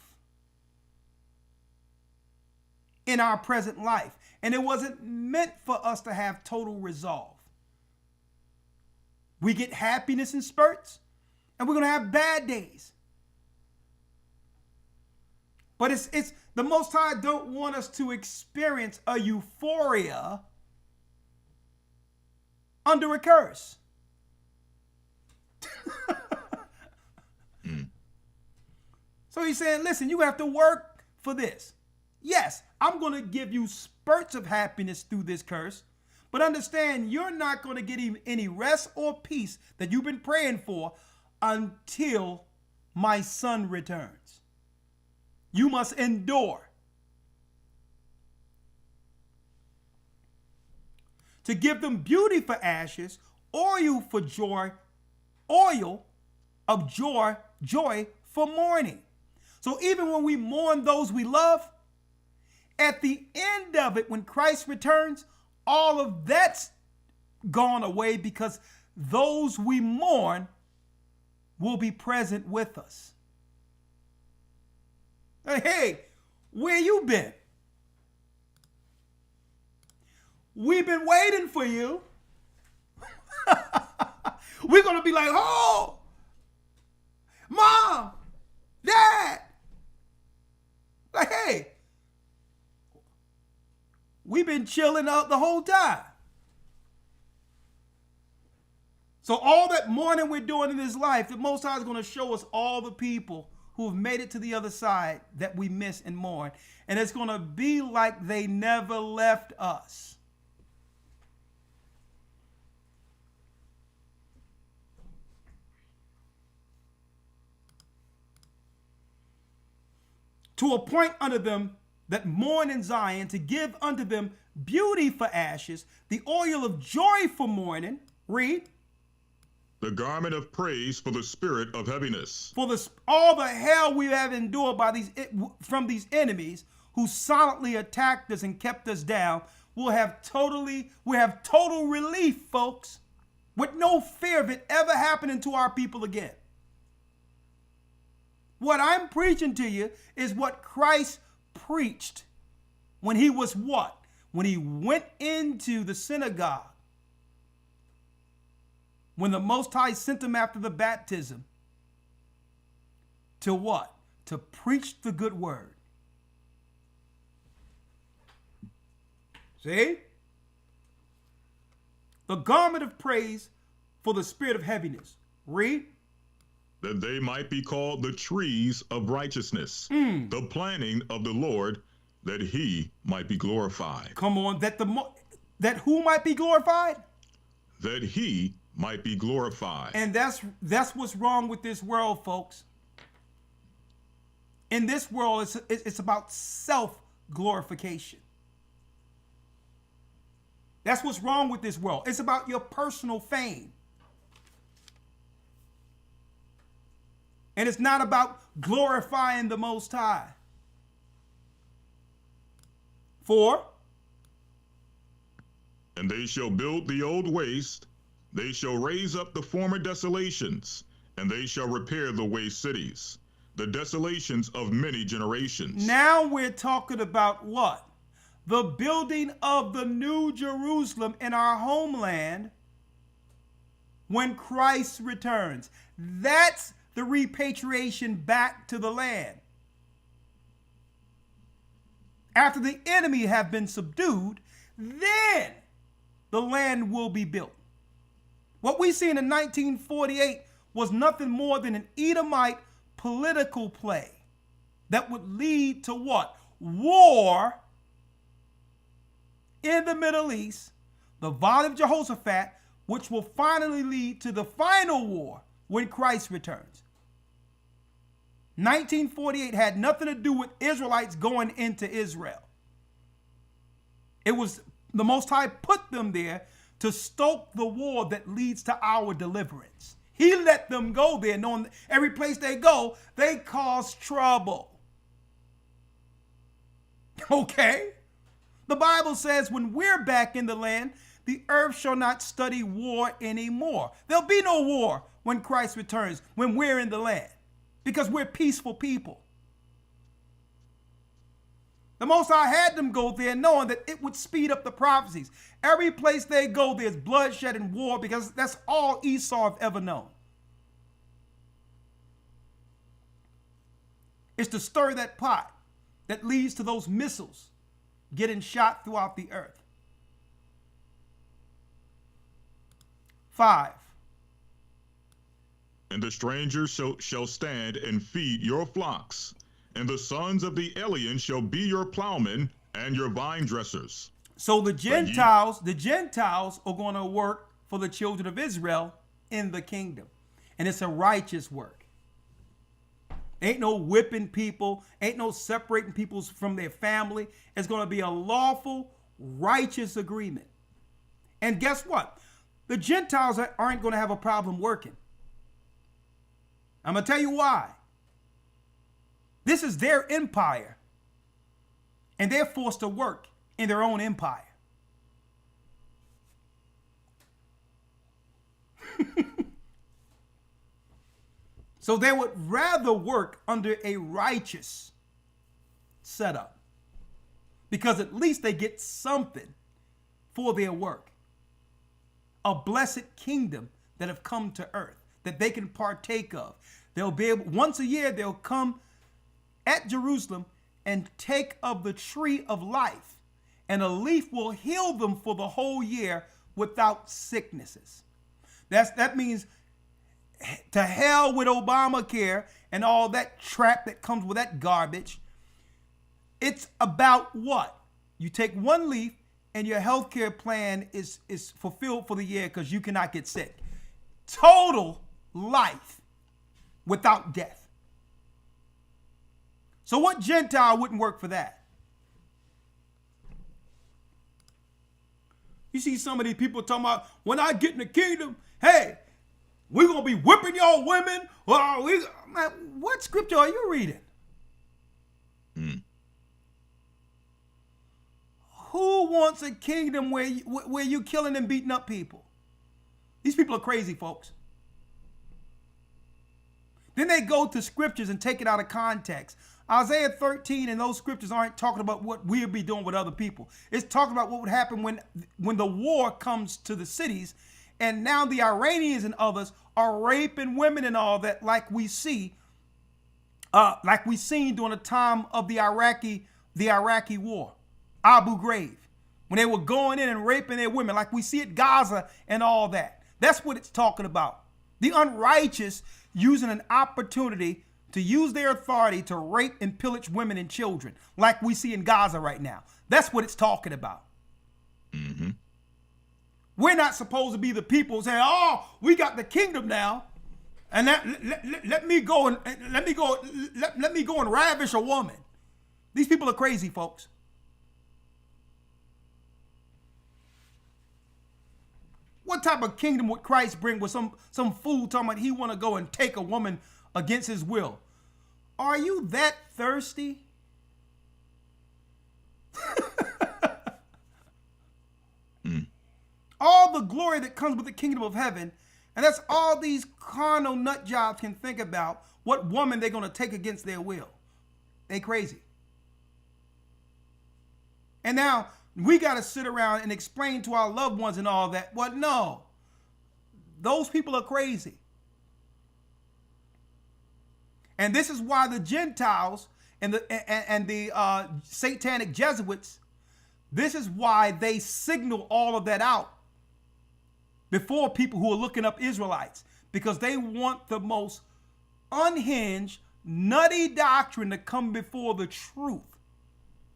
in our present life. And it wasn't meant for us to have total resolve. We get happiness in spurts, and we're going to have bad days. But it's the Most High don't want us to experience a euphoria under a curse. So he's saying, listen, you have to work for this. Yes, I'm going to give you spurts of happiness through this curse, but understand you're not going to get any rest or peace that you've been praying for until my son returns. You must endure. To give them beauty for ashes, oil for joy, oil of joy for mourning. So even when we mourn those we love, at the end of it, when Christ returns, all of that's gone away because those we mourn will be present with us. Hey, where you been? We've been waiting for you. We're going to be like, oh, Mom, Dad, We've been chilling out the whole time. So all that mourning we're doing in this life, the Most High is going to show us all the people who have made it to the other side that we miss and mourn. And it's going to be like they never left us. To appoint unto them that mourn in Zion, to give unto them beauty for ashes, the oil of joy for mourning. Read. The garment of praise for the spirit of heaviness. For all the hell we have endured from these enemies who silently attacked us and kept us down, we'll have total relief, folks, with no fear of it ever happening to our people again. What I'm preaching to you is what Christ preached when he was what? When he went into the synagogue. When the Most High sent him after the baptism. To what? To preach the good word. See? The garment of praise for the spirit of heaviness. Read. That they might be called the trees of righteousness, the planting of the Lord, that he might be glorified. Come on, that who might be glorified? That he might be glorified. And that's what's wrong with this world, folks. In this world, it's about self-glorification. That's what's wrong with this world. It's about your personal fame. And it's not about glorifying the Most High. 4. And they shall build the old waste, they shall raise up the former desolations, and they shall repair the waste cities, the desolations of many generations. Now we're talking about what? The building of the new Jerusalem in our homeland when Christ returns. That's the repatriation back to the land. After the enemy have been subdued, then the land will be built. What we see in 1948 was nothing more than an Edomite political play that would lead to what? War in the Middle East, the Valley of Jehoshaphat, which will finally lead to the final war when Christ returns. 1948 had nothing to do with Israelites going into Israel. It was the Most High put them there to stoke the war that leads to our deliverance. He let them go there, knowing that every place they go, they cause trouble. Okay? The Bible says when we're back in the land, the earth shall not study war anymore. There'll be no war when Christ returns, when we're in the land, because we're peaceful people. The Most High had them go there knowing that it would speed up the prophecies. Every place they go, there's bloodshed and war because that's all Esau have ever known. It's to stir that pot that leads to those missiles getting shot throughout the earth. 5. And the strangers shall stand and feed your flocks, and the sons of the alien shall be your plowmen and your vine dressers. So the Gentiles are going to work for the children of Israel in the kingdom. And it's a righteous work. Ain't no whipping people, ain't no separating people from their family. It's going to be a lawful, righteous agreement. And guess what? The Gentiles aren't going to have a problem working. I'm going to tell you why. This is their empire. And they're forced to work in their own empire. So they would rather work under a righteous setup, because at least they get something for their work. A blessed kingdom that have come to earth that they can partake of. They'll be able, once a year, they'll come at Jerusalem and take of the tree of life and a leaf will heal them for the whole year without sicknesses. That means to hell with Obamacare and all that crap that comes with that garbage. It's about what? You take one leaf and your health care plan is fulfilled for the year because you cannot get sick. Total life without death. So what Gentile wouldn't work for that? You see some of these people talking about, when I get in the kingdom, hey, we're going to be whipping y'all women. Man, what scripture are you reading? Who wants a kingdom where you killing and beating up people? These people are crazy, folks. Then they go to scriptures and take it out of context. Isaiah 13 and those scriptures aren't talking about what we'll be doing with other people. It's talking about what would happen when the war comes to the cities, and now the Iranians and others are raping women and all that, like we seen during the time of the Iraqi war, Abu Ghraib, when they were going in and raping their women, like we see at Gaza and all that. That's what it's talking about. The unrighteous using an opportunity to use their authority to rape and pillage women and children, like we see in Gaza right now. That's what it's talking about. Mm-hmm. We're not supposed to be the people saying, "Oh, we got the kingdom now, and let me go and ravish a woman." These people are crazy, folks. What type of kingdom would Christ bring with some fool talking about he want to go and take a woman against his will? Are you that thirsty? All the glory that comes with the kingdom of heaven, and that's all these carnal nut jobs can think about, what woman they're going to take against their will. They crazy. And now we got to sit around and explain to our loved ones and all that. Well, no, those people are crazy. And this is why the Gentiles and the satanic Jesuits, this is why they signal all of that out before people who are looking up Israelites, because they want the most unhinged, nutty doctrine to come before the truth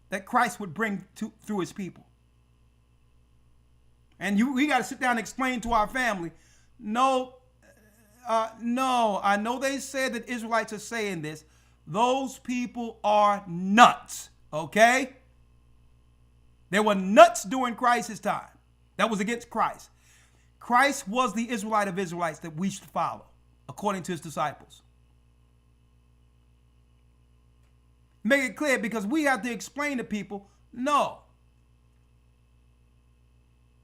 that Christ would bring through his people. And we got to sit down and explain to our family, no, I know they said that Israelites are saying this. Those people are nuts, okay? They were nuts during Christ's time. That was against Christ. Christ was the Israelite of Israelites that we should follow, according to his disciples. Make it clear, because we have to explain to people, no.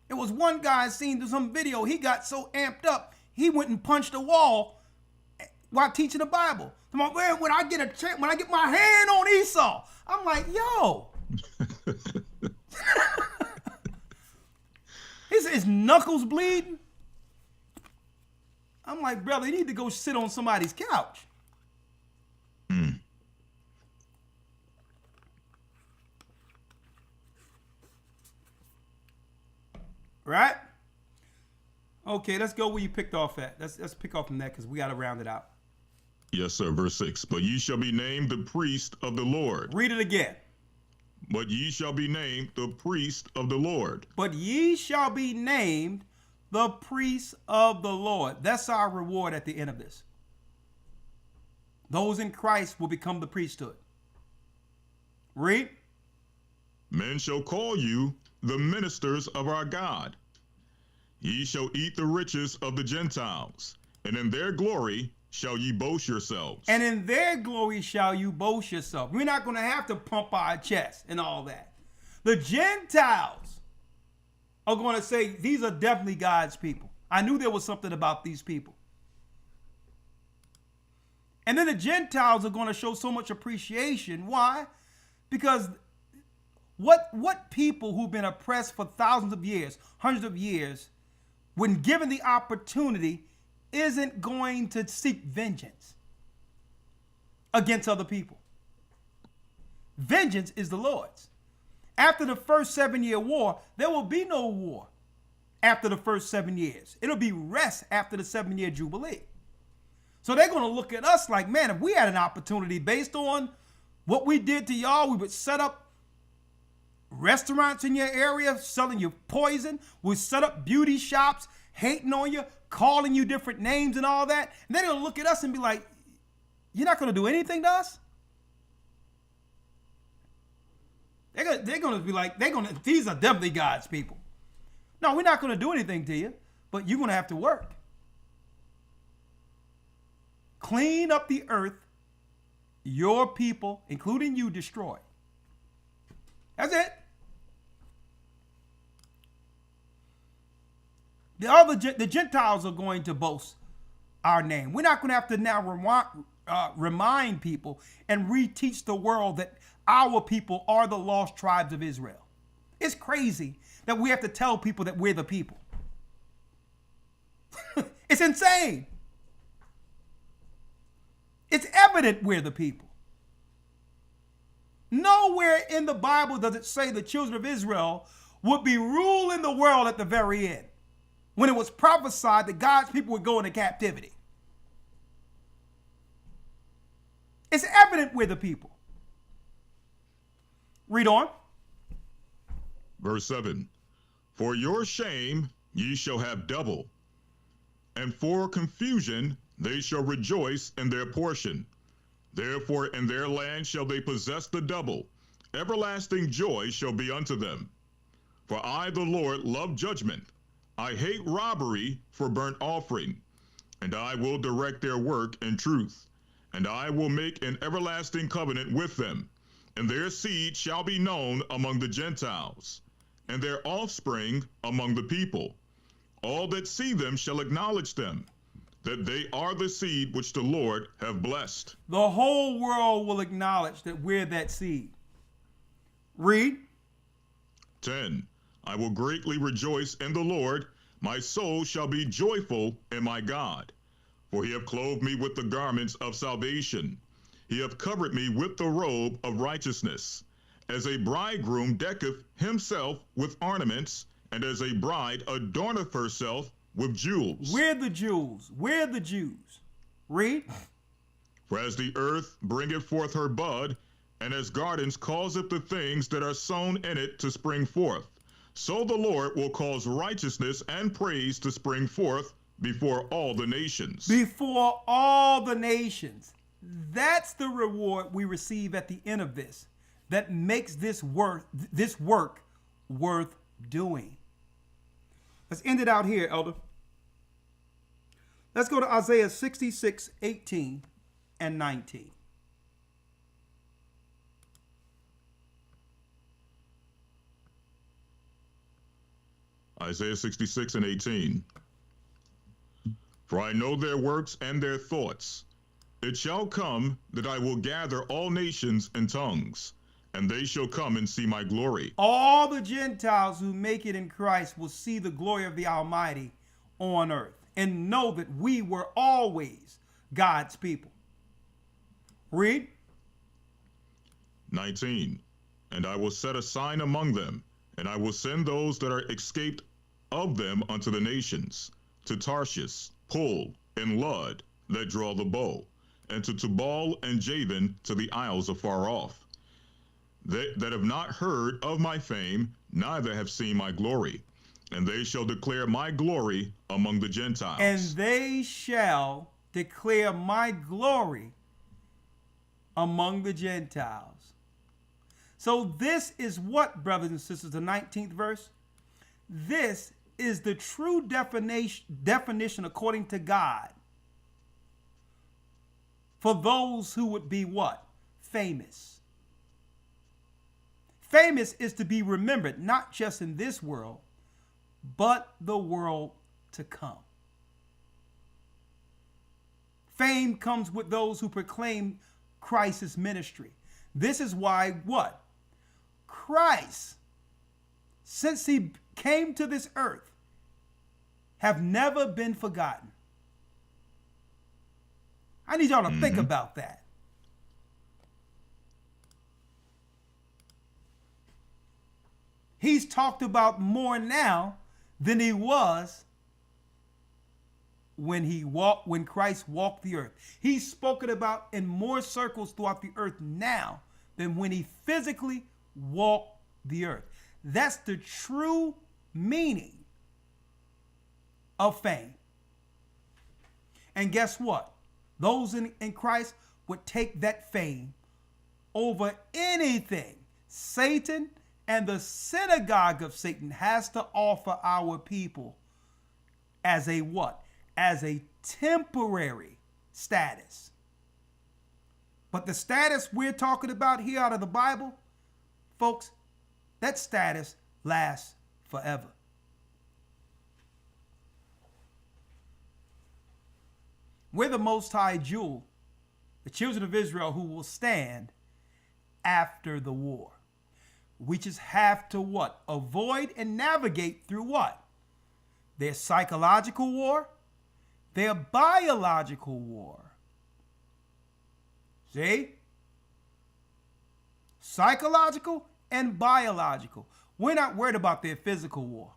It was one guy seen some video, he got so amped up, he went and punched a wall while teaching the Bible. When I get my hand on Esau, I'm like, yo. His knuckles bleeding. I'm like, brother, you need to go sit on somebody's couch. Right? Okay, let's go where you picked off at. Let's pick off from that, because we got to round it out. Yes, sir. Verse 6. But ye shall be named the priest of the Lord. Read it again. But ye shall be named the priest of the Lord. But ye shall be named the priest of the Lord. That's our reward at the end of this. Those in Christ will become the priesthood. Read. Men shall call you the ministers of our God. Ye shall eat the riches of the Gentiles, and in their glory shall ye boast yourselves. And in their glory shall you boast yourself. We're not going to have to pump our chest and all that. The Gentiles are going to say, these are definitely God's people. I knew there was something about these people. And then the Gentiles are going to show so much appreciation. Why? Because what people who've been oppressed for thousands of years, hundreds of years, when given the opportunity, isn't going to seek vengeance against other people. Vengeance is the Lord's. After the first 7-year war, there will be no war after the first 7 years. It'll be rest after the 7-year Jubilee. So they're going to look at us like, man, if we had an opportunity based on what we did to y'all, we would set up restaurants in your area selling you poison. We'd set up beauty shops, hating on you, calling you different names and all that. And then they'll look at us and be like, you're not going to do anything to us? They're going to be like, these are definitely God's people. No, we're not going to do anything to you, but you're going to have to work. Clean up the earth, your people, including you, destroy. That's it. The Gentiles are going to boast our name. We're not going to have to now remind people and reteach the world that our people are the lost tribes of Israel. It's crazy that we have to tell people that we're the people. It's insane. It's evident we're the people. Nowhere in the Bible does it say the children of Israel would be ruling the world at the very end, when it was prophesied that God's people would go into captivity. It's evident we're the people. Read on. Verse 7. For your shame ye shall have double, and for confusion they shall rejoice in their portion. Therefore in their land shall they possess the double. Everlasting joy shall be unto them. For I, the Lord, love judgment. I hate robbery for burnt offering. And I will direct their work in truth. And I will make an everlasting covenant with them. And their seed shall be known among the Gentiles, and their offspring among the people. All that see them shall acknowledge them, that they are the seed which the Lord have blessed. The whole world will acknowledge that we're that seed. Read. 10. I will greatly rejoice in the Lord. My soul shall be joyful in my God. For he hath clothed me with the garments of salvation. He hath covered me with the robe of righteousness. As a bridegroom decketh himself with ornaments, and as a bride adorneth herself with jewels. We're the Jews. We're the Jews. Read. For as the earth bringeth forth her bud, and as gardens causeth the things that are sown in it to spring forth, so the Lord will cause righteousness and praise to spring forth before all the nations. Before all the nations. That's the reward we receive at the end of this, that makes this work worth doing. Let's end it out here, Elder. Let's go to Isaiah 66, 18 and 19. Isaiah 66 and 18. For I know their works and their thoughts. It shall come that I will gather all nations and tongues, and they shall come and see my glory. All the Gentiles who make it in Christ will see the glory of the Almighty on earth and know that we were always God's people. Read. 19. And I will set a sign among them, and I will send those that are escaped of them unto the nations, to Tarshish, Pul, and Lud, that draw the bow, and to Tubal and Javan, to the isles afar off. They that have not heard of my fame, neither have seen my glory. And they shall declare my glory among the Gentiles. And they shall declare my glory among the Gentiles. So this is what, brothers and sisters, the 19th verse? This is the true definition according to God for those who would be what? Famous. Famous is to be remembered, not just in this world, but the world to come. Fame comes with those who proclaim Christ's ministry. This is why what? Christ, since he came to this earth, have never been forgotten. I need y'all to think about that. He's talked about more now than he was when Christ walked the earth. He's spoken about in more circles throughout the earth now than when he physically walked the earth. That's the true meaning of fame. And guess what? Those in Christ would take that fame over anything Satan and the synagogue of Satan has to offer our people as a what? As a temporary status. But the status we're talking about here out of the Bible, folks, that status lasts forever. We're the Most High jewel, the children of Israel who will stand after the war. We just have to what? Avoid and navigate through what? Their psychological war, their biological war. See? Psychological and biological. We're not worried about their physical war,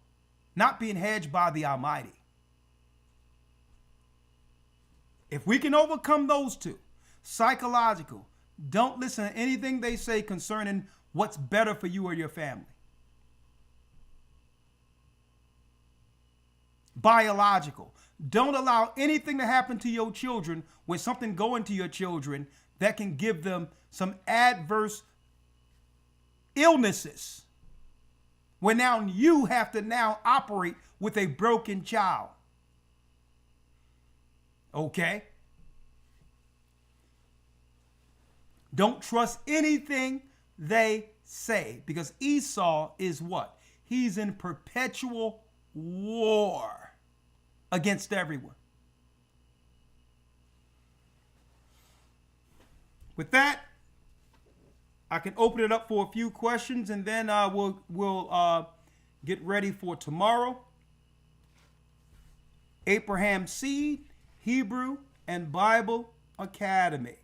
not being hedged by the Almighty. If we can overcome those two, psychological, don't listen to anything they say concerning what's better for you or your family. Biological, don't allow anything to happen to your children when something going to your children that can give them some adverse illnesses. Where now you have to now operate with a broken child. Okay? Don't trust anything they say, because Esau is what? He's in perpetual war against everyone. With that, I can open it up for a few questions, and then we'll get ready for tomorrow. Abraham Seed, Hebrew and Bible Academy.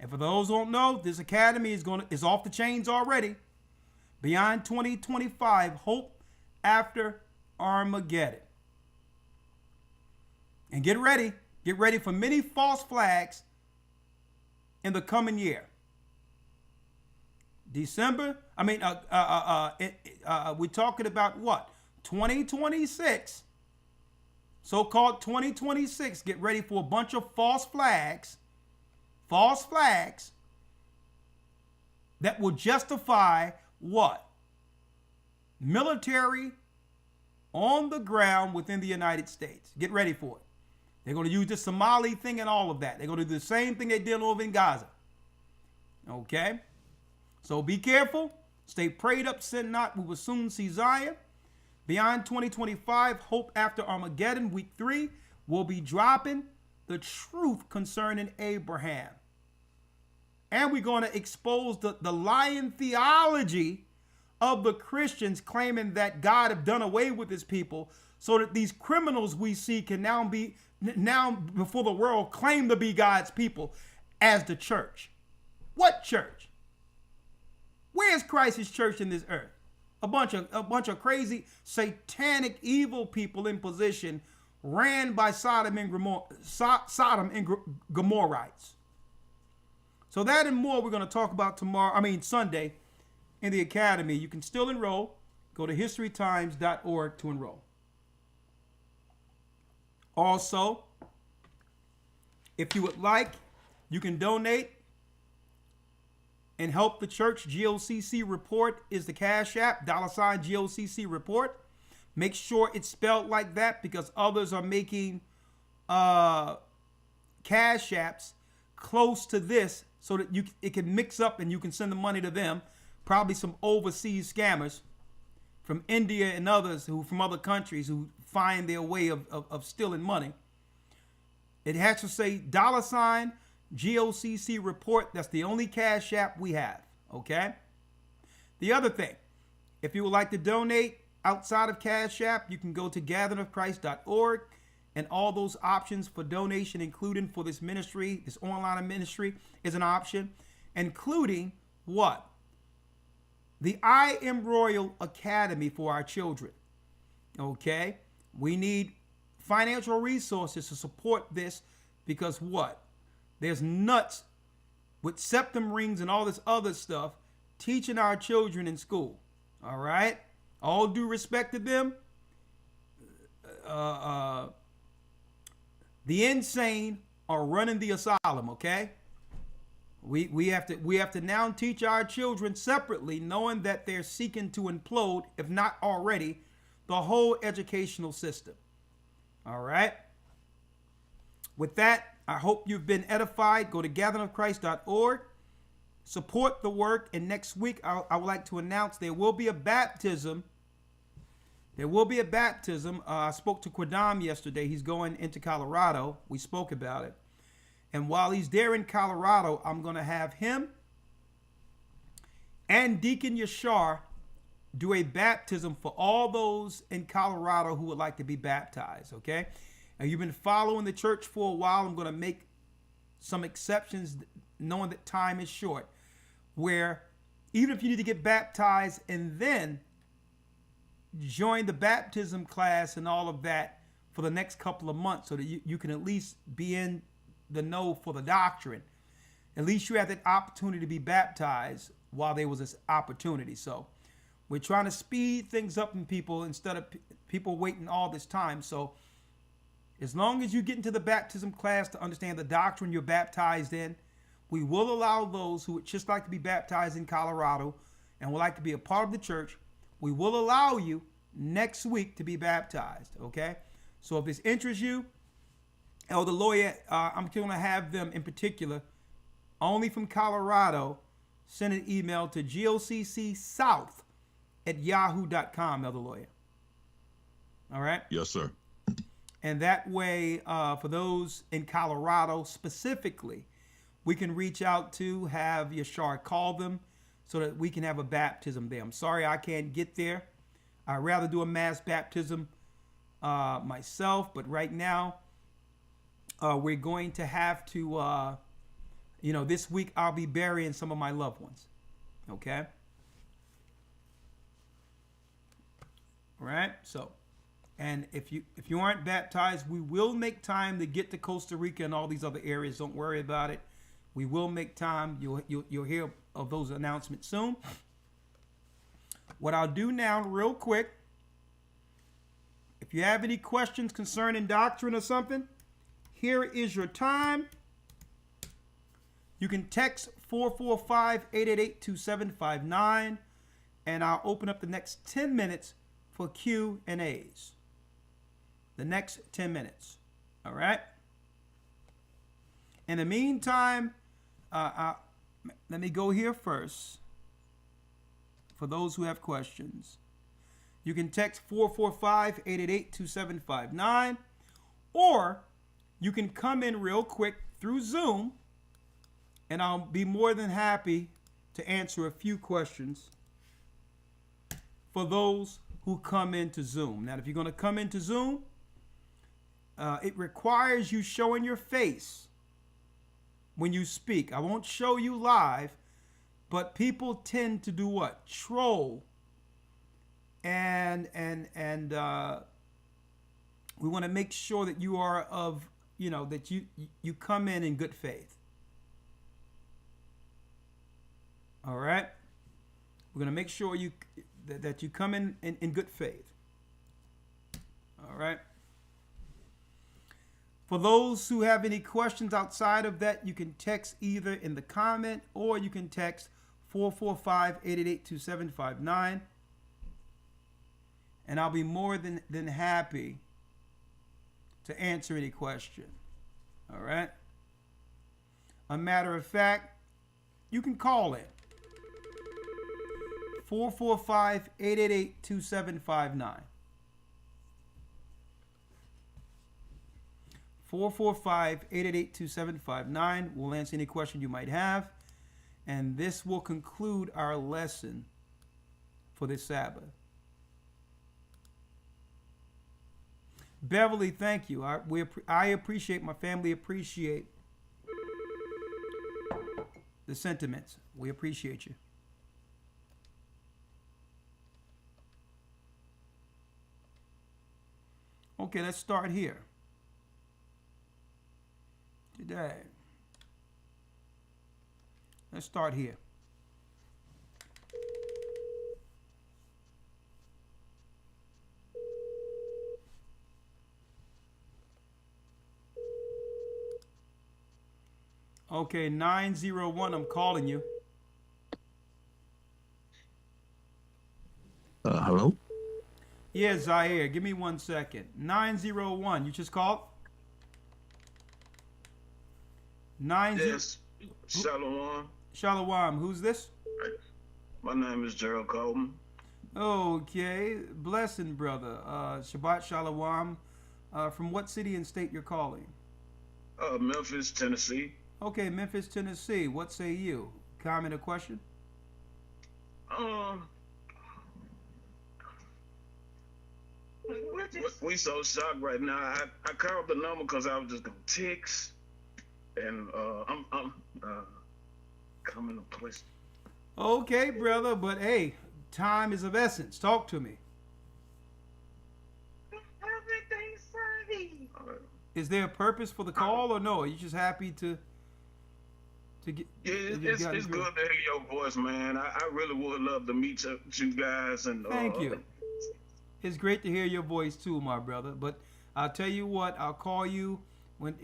And for those who don't know, this academy is off the chains already. Beyond 2025, hope after Armageddon. And get ready for many false flags in the coming year. We're talking about what? 2026. So-called 2026. Get ready for a bunch of false flags that will justify what? Military on the ground within the United States. Get ready for it. They're going to use the Somali thing and all of that. They're going to do the same thing they did over in Gaza. Okay? So be careful. Stay prayed up, sin not. We will soon see Zion. Beyond 2025, hope after Armageddon, week 3, we'll be dropping the truth concerning Abraham. And we're going to expose the lying theology of the Christians claiming that God have done away with his people, so that these criminals we see can now before the world claim to be God's people as the church. What church? Where is Christ's church in this earth? A bunch of crazy, satanic, evil people in position, ran by Sodom and Gomorrites. So that and more we're going to talk about Sunday in the academy. You can still enroll. Go to historytimes.org to enroll. Also, if you would like, you can donate and help the church. GOCC Report is the Cash App, $ GOCC Report. Make sure it's spelled like that, because others are making Cash Apps close to this so that it can mix up and you can send the money to them. Probably some overseas scammers from India and others from other countries who find their way of stealing money. It has to say $ GOCC Report. That's the only Cash App we have. Okay? The other thing, if you would like to donate outside of Cash App, you can go to gatheringofchrist.org, and all those options for donation, including for this ministry, this online ministry, is an option, including what? the I Am Royal Academy for our children. Okay? We need financial resources to support this because what? There's nuts with septum rings and all this other stuff teaching our children in school. All right? All due respect to them. The insane are running the asylum, okay? We have to now teach our children separately, knowing that they're seeking to implode, if not already, the whole educational system. All right? With that, I hope you've been edified. Go to gatheringofchrist.org. Support the work. And next week, I would like to announce there will be a baptism. There will be a baptism. I spoke to Quadam yesterday. He's going into Colorado. We spoke about it. And while he's there in Colorado, I'm going to have him and Deacon Yashar do a baptism for all those in Colorado who would like to be baptized, okay? And you've been following the church for a while. I'm going to make some exceptions, knowing that time is short, where even if you need to get baptized and then join the baptism class and all of that for the next couple of months so that you can at least be in the know for the doctrine. At least you have that opportunity to be baptized while there was this opportunity. So we're trying to speed things up in people instead of people waiting all this time. So as long as you get into the baptism class to understand the doctrine you're baptized in, we will allow those who would just like to be baptized in Colorado and would like to be a part of the church, we will allow you next week to be baptized, okay? So if this interests you, Elder Lawyer, I'm going to have them in particular, only from Colorado, send an email to goccSouth@yahoo.com, Elder Lawyer. All right? Yes, sir. And that way, for those in Colorado specifically, we can reach out to, have Yashar call them so that we can have a baptism there. I'm sorry I can't get there. I'd rather do a mass baptism myself, but right now, we're going to have to, this week I'll be burying some of my loved ones. Okay? All right? So, and if you aren't baptized, we will make time to get to Costa Rica and all these other areas. Don't worry about it. We will make time. You'll hear of those announcements soon. What I'll do now, real quick, if you have any questions concerning doctrine or something, here is your time. You can text 445-888-2759, and I'll open up the next 10 minutes for Q&As. The next 10 minutes. All right? In the meantime, let me go here first. For those who have questions, you can text 445-888-2759, or you can come in real quick through Zoom, and I'll be more than happy to answer a few questions for those who come into Zoom. Now, if you're going to come into Zoom, it requires you showing your face when you speak. I won't show you live, but people tend to do what? Troll. And we want to make sure that you are of, that you come in good faith. All right? We're going to make sure that you come in good faith. All right? For those who have any questions outside of that, you can text either in the comment or you can text 445-888-2759. And I'll be more than happy to answer any question. All right? A matter of fact, you can call in 445-888-2759. 445-888-2759. We'll answer any question you might have. And this will conclude our lesson for this Sabbath. Beverly, thank you. I appreciate, my family appreciate the sentiments. We appreciate you. Okay, let's start here. Today. Let's start here. Okay, 901, I'm calling you. Hello? Yeah, Zaire, give me 1 second. 901, you just called? 90. Yes. Shalom. Shalom, who's this? My name is Gerald Colton. Okay, blessing, brother. Shabbat Shalom. From what city and state you're calling? Memphis, Tennessee. Okay, Memphis, Tennessee. What say you? Comment or question? We so shocked right now. I called the number because I was just gonna text, and I'm coming to place. Okay, brother, but hey, time is of essence. Talk to me. Everything's funny. Is there a purpose for the call or no? Are you just happy to get? Yeah, it's good to hear your voice, man. I really would love to meet you guys. And Thank you. It's great to hear your voice too, my brother. But I'll tell you what, I'll call you when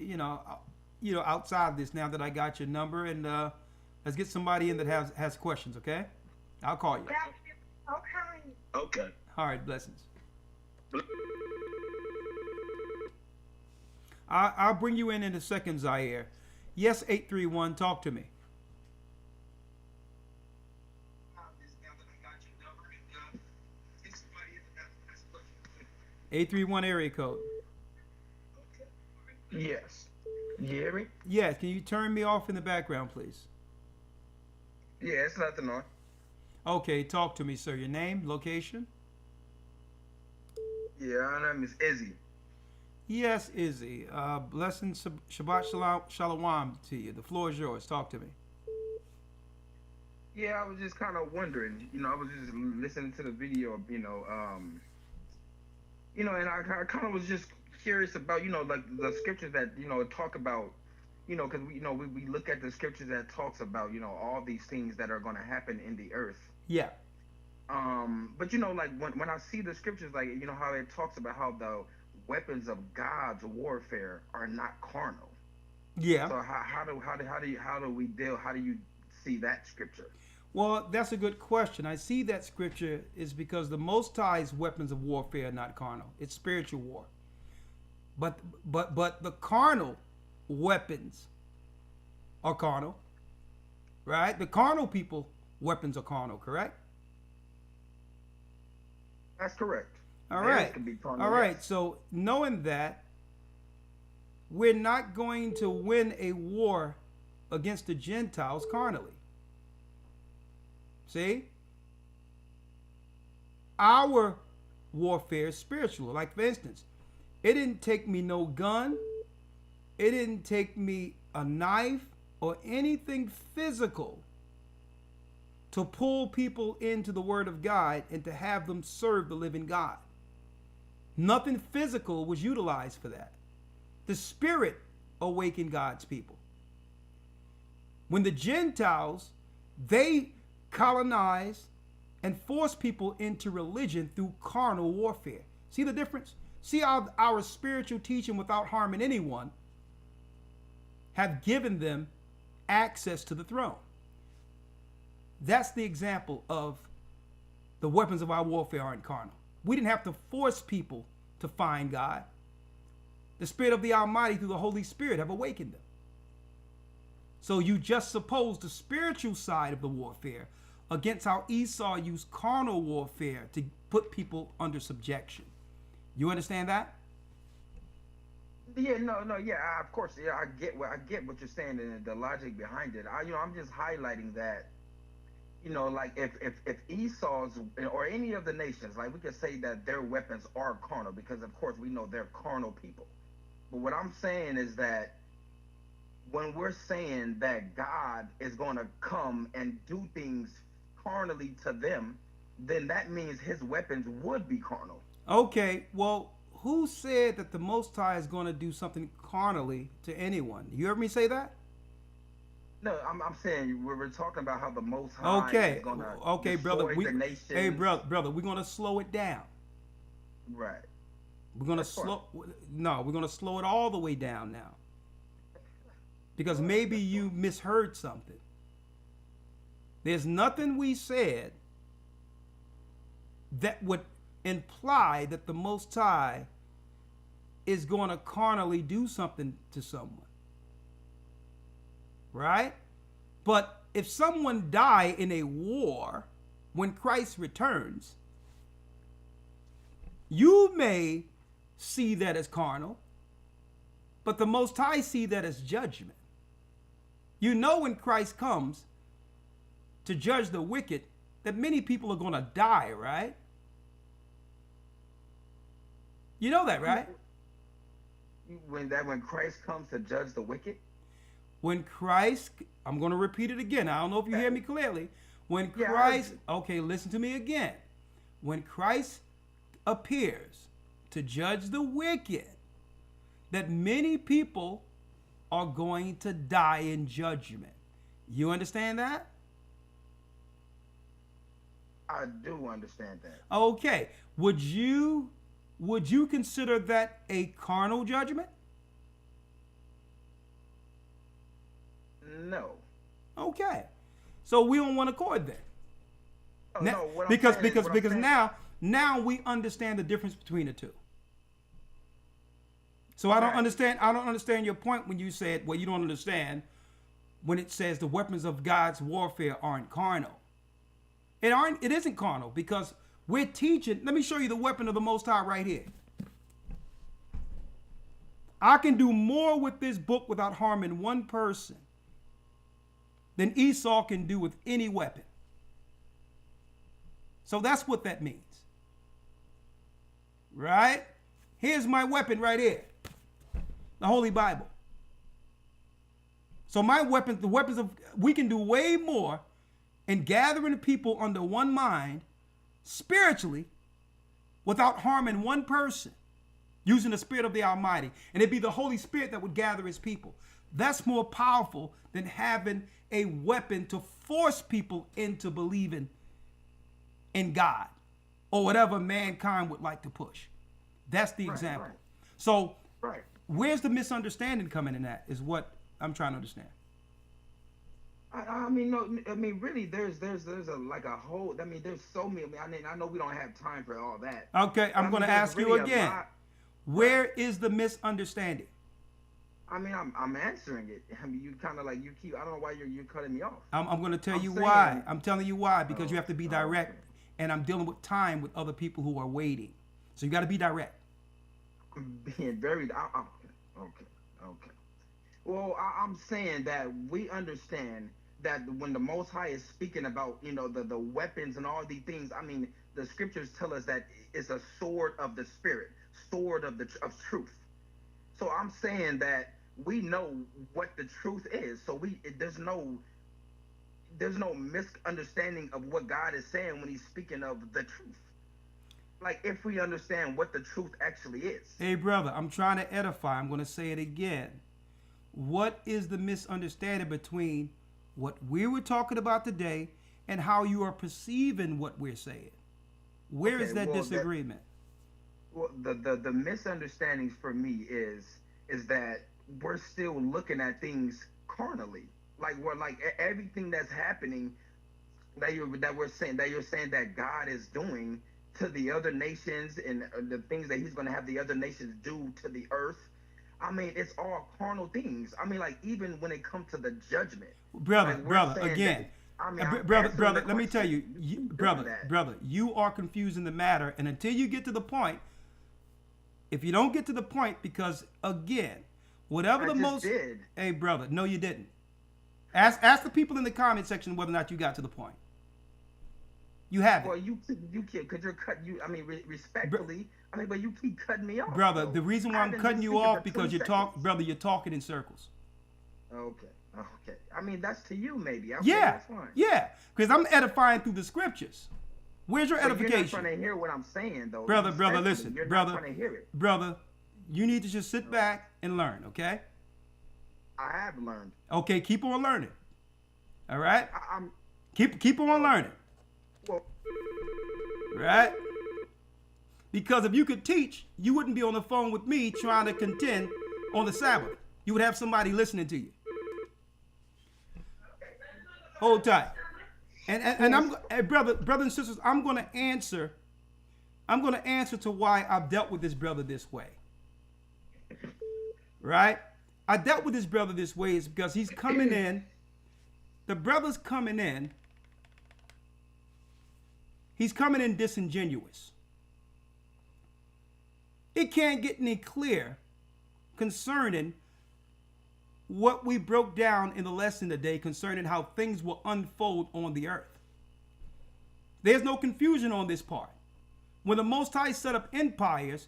outside this. Now that I got your number, and let's get somebody in that has questions. Okay, I'll call you. Okay. All right, blessings. I'll bring you in a second, Zaire. Yes, 831, talk to me. 831 area code. Yes. You hear me? Yes, can you turn me off in the background, please? Yeah, it's nothing on. Okay, talk to me, sir. Your name, location? Yeah, our name is Izzy. Yes, Izzy. Blessings, Shabbat Shalom to you. The floor is yours. Talk to me. Yeah, I was just kind of wondering. I was just listening to the video. And I kind of was just curious about, like the scriptures that talk about, because we look at the scriptures that talks about all these things that are going to happen in the earth. Yeah. But like when I see the scriptures, like how it talks about how the weapons of God's warfare are not carnal. Yeah. So how do you see that scripture? Well, that's a good question. I see that scripture is because the Most High's weapons of warfare are not carnal. It's spiritual war. But the carnal weapons are carnal, right? The carnal people weapons are carnal, correct? That's correct. All right. Theirs can be carnal, All right. yes. So knowing that, we're not going to win a war against the Gentiles carnally. See? Our warfare is spiritual. Like, for instance, it didn't take me no gun. It didn't take me a knife or anything physical to pull people into the Word of God and to have them serve the living God. Nothing physical was utilized for that. The Spirit awakened God's people. When the Gentiles, they colonized and forced people into religion through carnal warfare. See the difference? See how our spiritual teaching without harming anyone have given them access to the throne. That's the example of the weapons of our warfare aren't carnal. We didn't have to force people to find God. The Spirit of the Almighty through the Holy Spirit have awakened them. So you just suppose the spiritual side of the warfare against how Esau used carnal warfare to put people under subjection. You understand that? Yeah, yeah, of course, yeah, I get what you're saying and the logic behind it. I'm just highlighting that, like if Esau's or any of the nations, like we could say that their weapons are carnal because of course we know they're carnal people. But what I'm saying is that when we're saying that God is going to come and do things carnally to them, then that means his weapons would be carnal. Okay, well, who said that the Most High is going to do something carnally to anyone? You heard me say that? No, I'm saying we're talking about how the Most High is going to brother. destroy the nations. Hey, brother, we're going to slow it down. Right. We're going to we're going to slow it all the way down now. Because maybe you misheard something. There's nothing we said that would imply that the Most High is going to carnally do something to someone. Right? But if someone die in a war when Christ returns, you may see that as carnal, but the Most High see that as judgment. You know when Christ comes to judge the wicked that many people are going to die, right? You know that, right? When Christ comes to judge the wicked? When Christ, I'm going to repeat it again. I don't know if you hear me clearly. When Christ, okay, listen to me again. When Christ appears to judge the wicked, that many people are going to die in judgment. You understand that? I do understand that. Okay. Would you consider that a carnal judgment? No. Okay. So we don't want to accord then. Because now we understand the difference between the two. So I don't understand your point when you said, well, you don't understand when it says the weapons of God's warfare aren't carnal. It isn't carnal because we're teaching. Let me show you the weapon of the Most High right here. I can do more with this book without harming one person than Esau can do with any weapon. So that's what that means. Right? Here's my weapon right here. The Holy Bible. So my weapons, we can do way more in gathering people under one mind spiritually without harming one person, using the Spirit of the Almighty. And it'd be the Holy Spirit that would gather his people. That's more powerful than having a weapon to force people into believing in God or whatever mankind would like to push. That's the example. Right. So where's the misunderstanding coming in that is what I'm trying to understand. I mean, no. I mean, really, there's a like a whole. I mean, there's so many. I know we don't have time for all that. Okay, I'm going to ask you again. Where is the misunderstanding? I mean, I'm answering it. I mean, you kind of like you keep. I don't know why you're cutting me off. I'm going to tell you why. I'm telling you why because you have to be direct, and I'm dealing with time with other people who are waiting. So you got to be direct. I'm being very. Okay. Well, I'm saying that we understand that when the Most High is speaking about, the weapons and all these things, I mean, the scriptures tell us that it's a sword of the Spirit, sword of truth. So I'm saying that we know what the truth is. So there's no misunderstanding of what God is saying when he's speaking of the truth. Like, if we understand what the truth actually is. Hey, brother, I'm trying to edify. I'm going to say it again. What is the misunderstanding between what we were talking about today and how you are perceiving what we're saying? Where is that disagreement? The misunderstandings for me is that we're still looking at things carnally. Like everything that's happening that you're saying that God is doing to the other nations and the things that he's going to have the other nations do to the earth. I mean, it's all carnal things. I mean, like, even when it comes to the judgment. Brother, again. Brother, let me tell you, brother, you are confusing the matter. And until you get to the point, if you don't get to the point, because, again, whatever the most... did. Hey, brother, no, you didn't. Ask the people in the comment section whether or not you got to the point. You haven't. Well, you can't, because you're cut. Respectfully. But you keep cutting me off. Brother, the reason why I'm cutting you off because you're talking in circles. Okay. I mean, that's to you, maybe. That's fine. Yeah, because I'm edifying through the scriptures. Where's your But you're not edification? trying to hear what I'm saying, though. Brother, You brother, said to me, listen. You're Brother, not trying to hear it. brother, you need to just sit back and learn, okay? I have learned. Okay, keep on learning. All right? I'm Keep on learning. well. Right? Because if you could teach, you wouldn't be on the phone with me trying to contend on the Sabbath. You would have somebody listening to you. Hold tight. And I'm brothers and sisters, I'm going to answer to why I've dealt with this brother this way. Right? I dealt with this brother this way is because he's coming in. The brother's coming in. He's coming in disingenuous. It can't get any clearer concerning what we broke down in the lesson today concerning how things will unfold on the earth. There's no confusion on this part. When the Most High set up empires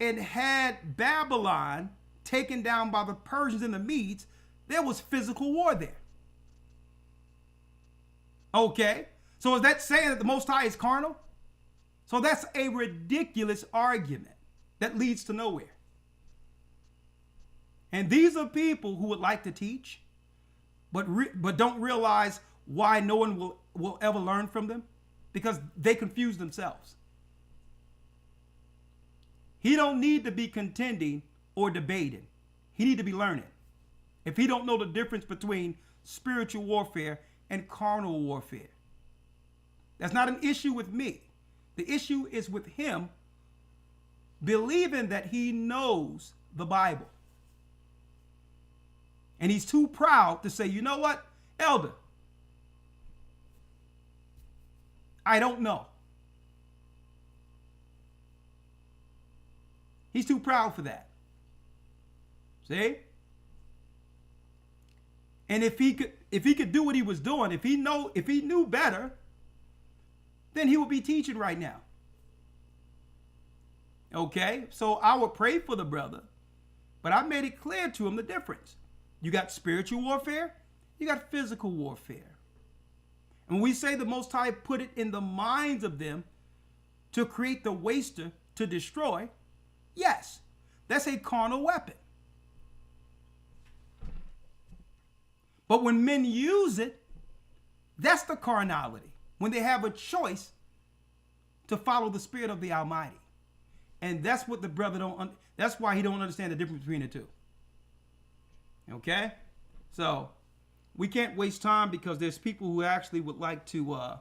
and had Babylon taken down by the Persians and the Medes, there was physical war there. Okay? So is that saying that the Most High is carnal? So that's a ridiculous argument that leads to nowhere. And these are people who would like to teach, but don't realize why no one will ever learn from them, because they confuse themselves. He don't need to be contending or debating. He need to be learning. If he don't know the difference between spiritual warfare and carnal warfare. That's not an issue with me. The issue is with him believing that he knows the Bible. And he's too proud to say, you know what, elder, I don't know. He's too proud for that. See? And if he could do what he was doing, if he knew better, then he would be teaching right now. Okay? So I would pray for the brother, but I made it clear to him the difference. You got spiritual warfare, you got physical warfare. And when we say the Most High put it in the minds of them to create the waster to destroy, yes, that's a carnal weapon. But when men use it, that's the carnality. When they have a choice to follow the Spirit of the Almighty. And that's what the brother that's why he don't understand the difference between the two. Okay? So, we can't waste time because there's people who actually would like to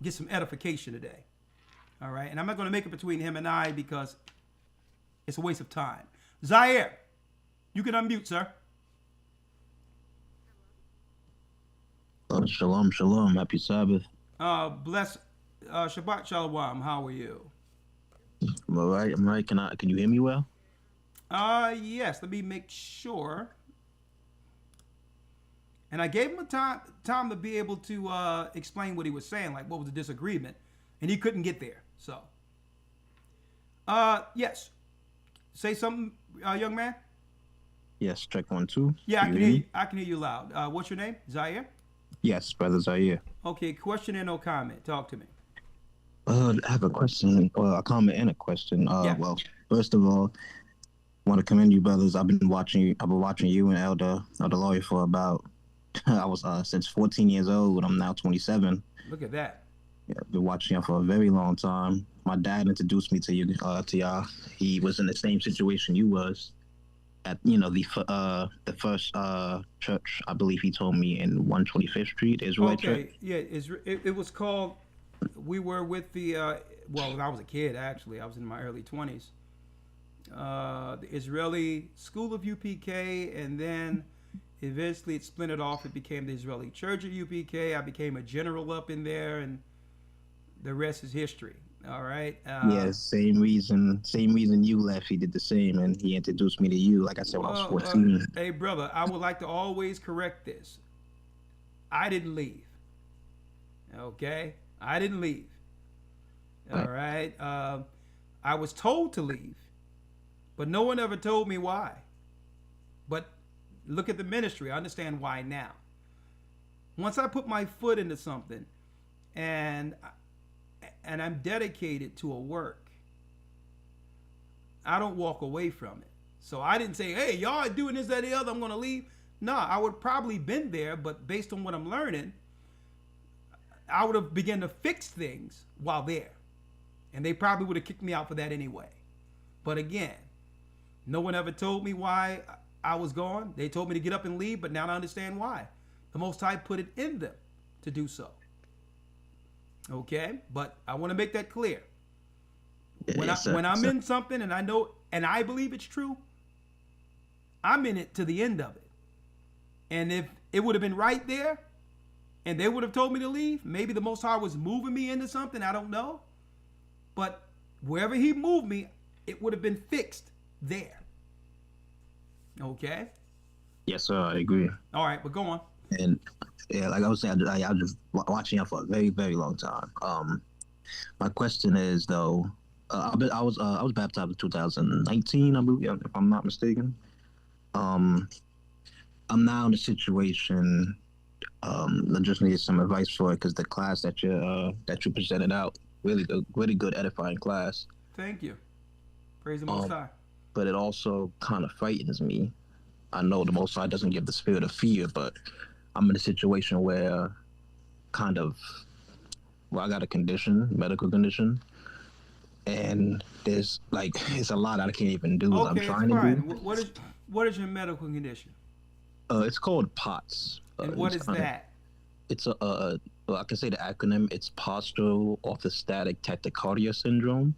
get some edification today. All right? And I'm not going to make it between him and I because it's a waste of time. Zaire, you can unmute, sir. Shalom, shalom. Happy Sabbath. Bless Shabbat Shalom. How are you? I'm all right. I'm all right. Can you hear me well? Yes. Let me make sure. And I gave him a time to be able to explain what he was saying, like what was the disagreement, and he couldn't get there. So, yes. Say something, young man. Yes. Check 1, 2. Yeah, I can hear you. I can hear you loud. What's your name? Zaire? Yes, brother Zaire. Okay. Question and no comment. Talk to me. I have a question, or a comment and a question. Yeah. Well, first of all, I want to commend you, brothers. I've been watching you and Elder Lawyer for about I was since 14 years old. I'm now 27. Look at that. Yeah, I've been watching you for a very long time. My dad introduced me to you, to y'all. He was in the same situation you was at, the first church, I believe he told me, in 125th Street, Israelite Church. Yeah, it was called. We were with the when I was a kid, actually. I was in my early 20s. The Israeli School of UPK, and then eventually it splintered off. It became the Israeli Church at UPK. I became a general up in there, and the rest is history. All right. Yeah, same reason you left. He did the same, and he introduced me to you. Like I said, when I was 14. Hey, brother, I would like to always correct this. I didn't leave. Okay? I didn't leave. All right? I was told to leave, but no one ever told me why. But look at the ministry. I understand why now. Once I put my foot into something, and and I'm dedicated to a work, I don't walk away from it. So I didn't say, hey, y'all are doing this, that, the other, I'm going to leave. No, I would probably been there, but based on what I'm learning, I would have begun to fix things while there. And they probably would have kicked me out for that anyway. But again, no one ever told me why I was gone. They told me to get up and leave, but now I understand why. The Most High put it in them to do so. Okay? But I want to make that clear. When I'm in something and I know and I believe it's true, I'm in it to the end of it. And if it would have been right there and they would have told me to leave, maybe the Most High was moving me into something, I don't know. But wherever he moved me, it would have been fixed there. Okay? Yes, sir, I agree. All right, but go on. And yeah, like I was saying, I was just watching you for a very, very long time. My question is though, I was baptized in 2019, I believe, if I'm not mistaken. I'm now in a situation. I just need some advice for it because the class that you presented out really good edifying class. Thank you. Praise the Most High. But it also kind of frightens me. I know the Most High doesn't give the spirit of fear, but I'm in a situation where I got a medical condition, and there's it's a lot I can't even do. Okay, I'm trying to do. What is your medical condition? It's called POTS. And what is that? It's well, I can say the acronym. It's postural orthostatic tachycardia syndrome.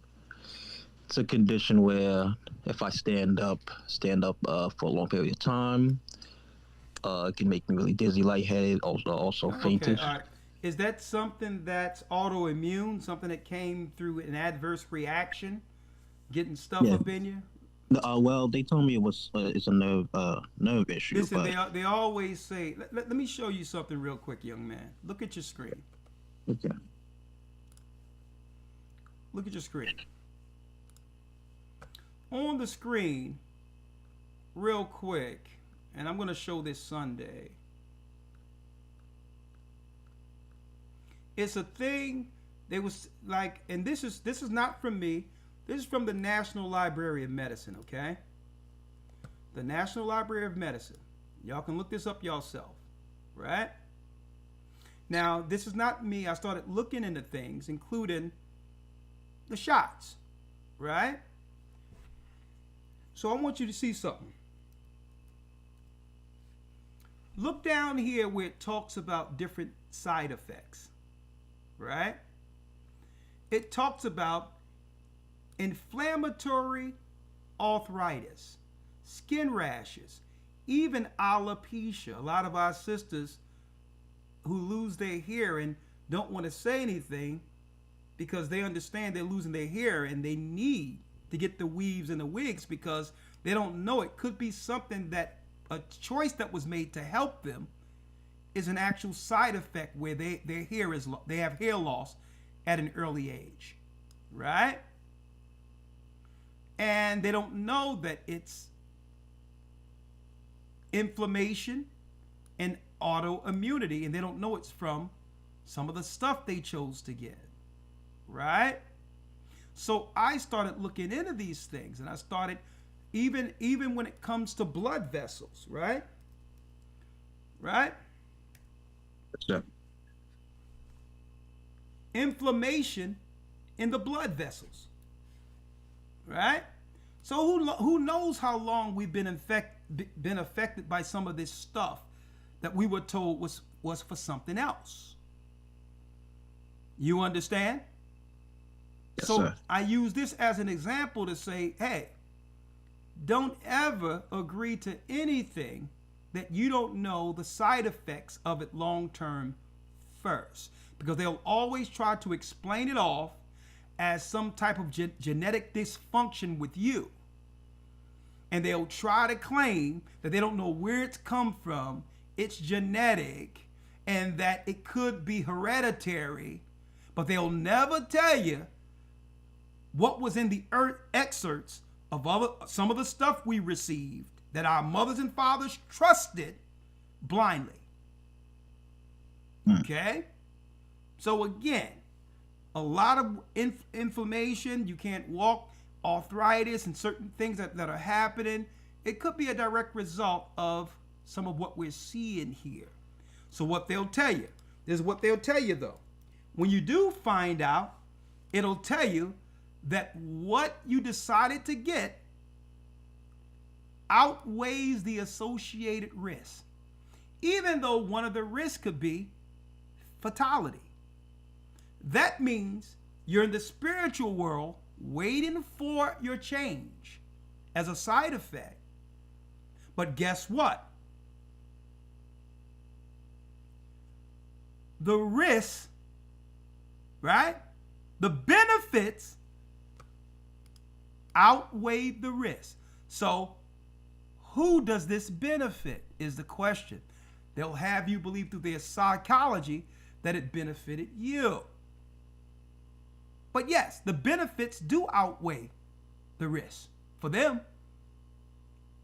It's a condition where if I stand up for a long period of time, it can make me really dizzy, lightheaded, also faintish. All right. Is that something that's autoimmune? Something that came through an adverse reaction, getting stuff up in you? Well, they told me it's a nerve issue. Listen, they always say. Let me show you something real quick, young man. Look at your screen. Okay. Look at your screen. On the screen, real quick, and I'm going to show this Sunday. It's a thing. They was like, and this is not from me. This is from the National Library of Medicine, okay? The National Library of Medicine. Y'all can look this up yourself, right? Now, this is not me. I started looking into things, including the shots, right? So I want you to see something. Look down here where it talks about different side effects, right? It talks about inflammatory arthritis, skin rashes, even alopecia. A lot of our sisters who lose their hair don't want to say anything because they understand they're losing their hair and they need to get the weaves and the wigs because they don't know it could be something that a choice that was made to help them is an actual side effect where they have hair loss at an early age, right? And they don't know that it's inflammation and autoimmunity, and they don't know it's from some of the stuff they chose to get, right? So I started looking into these things, and I started even when it comes to blood vessels, right? Right? Yeah. Inflammation in the blood vessels, right? So who knows how long we've been affected by some of this stuff that we were told was for something else. You understand? Yes, so sir. I use this as an example to say, hey, don't ever agree to anything that you don't know the side effects of it long term first, because they'll always try to explain it off as some type of genetic dysfunction with you. And they'll try to claim that they don't know where it's come from, it's genetic, and that it could be hereditary, but they'll never tell you what was in the excerpts of some of the stuff we received that our mothers and fathers trusted blindly. Okay? So again, a lot of inflammation. You can't walk, arthritis, and certain things that are happening. It could be a direct result of some of what we're seeing here. So what they'll tell you, this is what they'll tell you though. When you do find out, it'll tell you that what you decided to get outweighs the associated risk, even though one of the risks could be fatality. That means you're in the spiritual world waiting for your change as a side effect. But guess what? The risks, right? The benefits outweigh the risk. So who does this benefit is the question. They'll have you believe through their psychology that it benefited you. But yes, the benefits do outweigh the risk for them.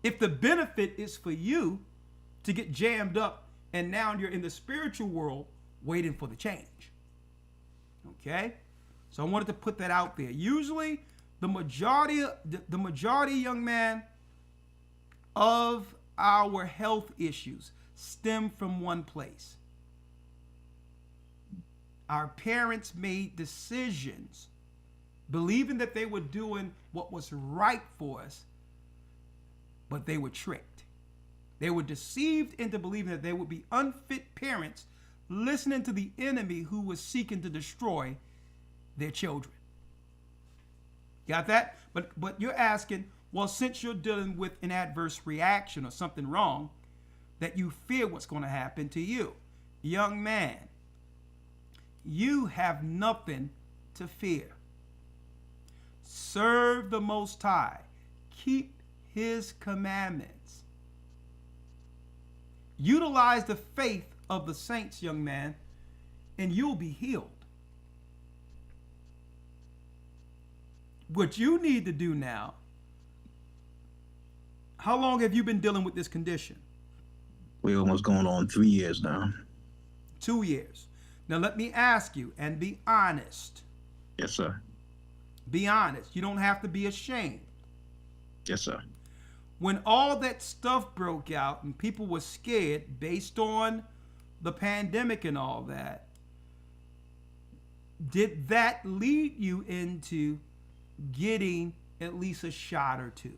If the benefit is for you to get jammed up and now you're in the spiritual world waiting for the change. Okay? So I wanted to put that out there. Usually the majority, young man, of our health issues stem from one place. Our parents made decisions believing that they were doing what was right for us, but they were tricked. They were deceived into believing that they would be unfit parents, listening to the enemy who was seeking to destroy their children. Got that? But you're asking, well, since you're dealing with an adverse reaction or something wrong, that you fear what's going to happen to you. Young man, you have nothing to fear. Serve the Most High. Keep His commandments. Utilize the faith of the saints, young man, and you'll be healed. What you need to do now, how long have you been dealing with this condition? We're almost going on 3 years now. 2 years. Now let me ask you, and be honest. Yes, sir. Be honest. You don't have to be ashamed. Yes, sir. When all that stuff broke out and people were scared based on the pandemic and all that, did that lead you into getting at least a shot or two?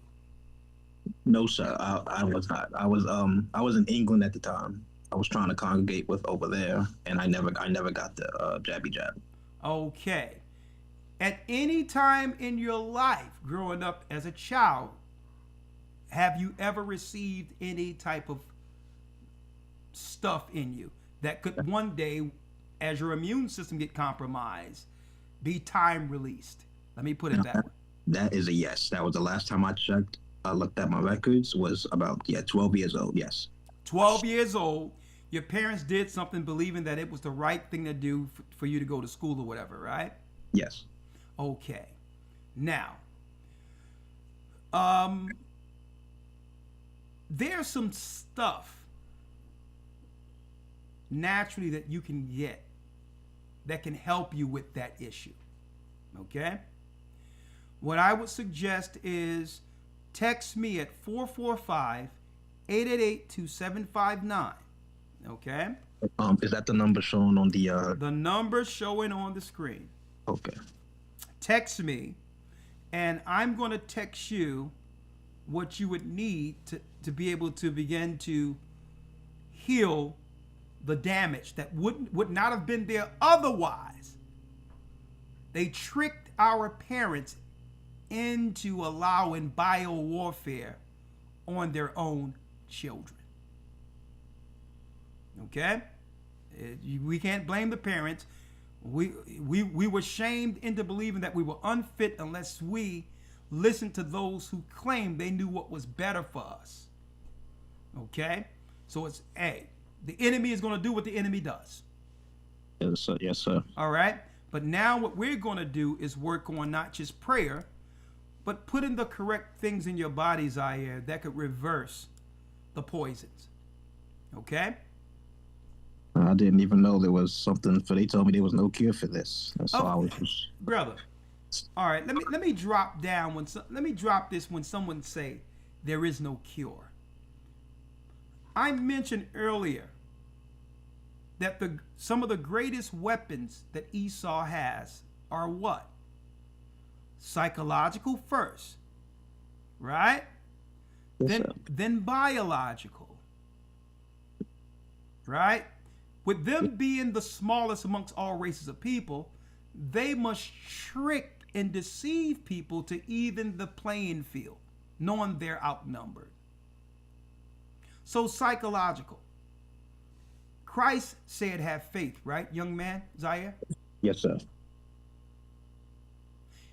No, sir. I was not. I was in England at the time. I was trying to congregate with over there, and I never got the jabby jab. Okay. At any time in your life growing up as a child, have you ever received any type of stuff in you that could one day, as your immune system get compromised, be time released? Let me put it that way. That is a yes. That was the last time I checked. I looked at my records, was about 12 years old. Yes. 12 years old. Your parents did something believing that it was the right thing to do for you to go to school or whatever, right? Yes. Okay. Now, there's some stuff naturally that you can get that can help you with that issue. Okay? What I would suggest is text me at 445-888-2759. Okay? Is that the number shown on the The number showing on the screen. Okay. Text me, and I'm going to text you what you would need to be able to begin to heal the damage that would not have been there otherwise. They tricked our parents into allowing bio warfare on their own children. Okay? We can't blame the parents. We were shamed into believing that we were unfit unless we listened to those who claimed they knew what was better for us. Okay? So it's the enemy is going to do what the enemy does. Yes, sir. Yes, sir. All right? But now what we're going to do is work on not just prayer, but putting the correct things in your body, Zaire, that could reverse the poisons. Okay? I didn't even know there was something for. They told me there was no cure for this, and so I was just. Brother. All right, let me drop down let me drop this when someone say there is no cure. I mentioned earlier that some of the greatest weapons that Esau has are what? Psychological first, right? Yes, Then biological, right? With them being the smallest amongst all races of people, they must trick and deceive people to even the playing field, knowing they're outnumbered. So psychological. Christ said have faith, right, young man, Zaire? Yes, sir.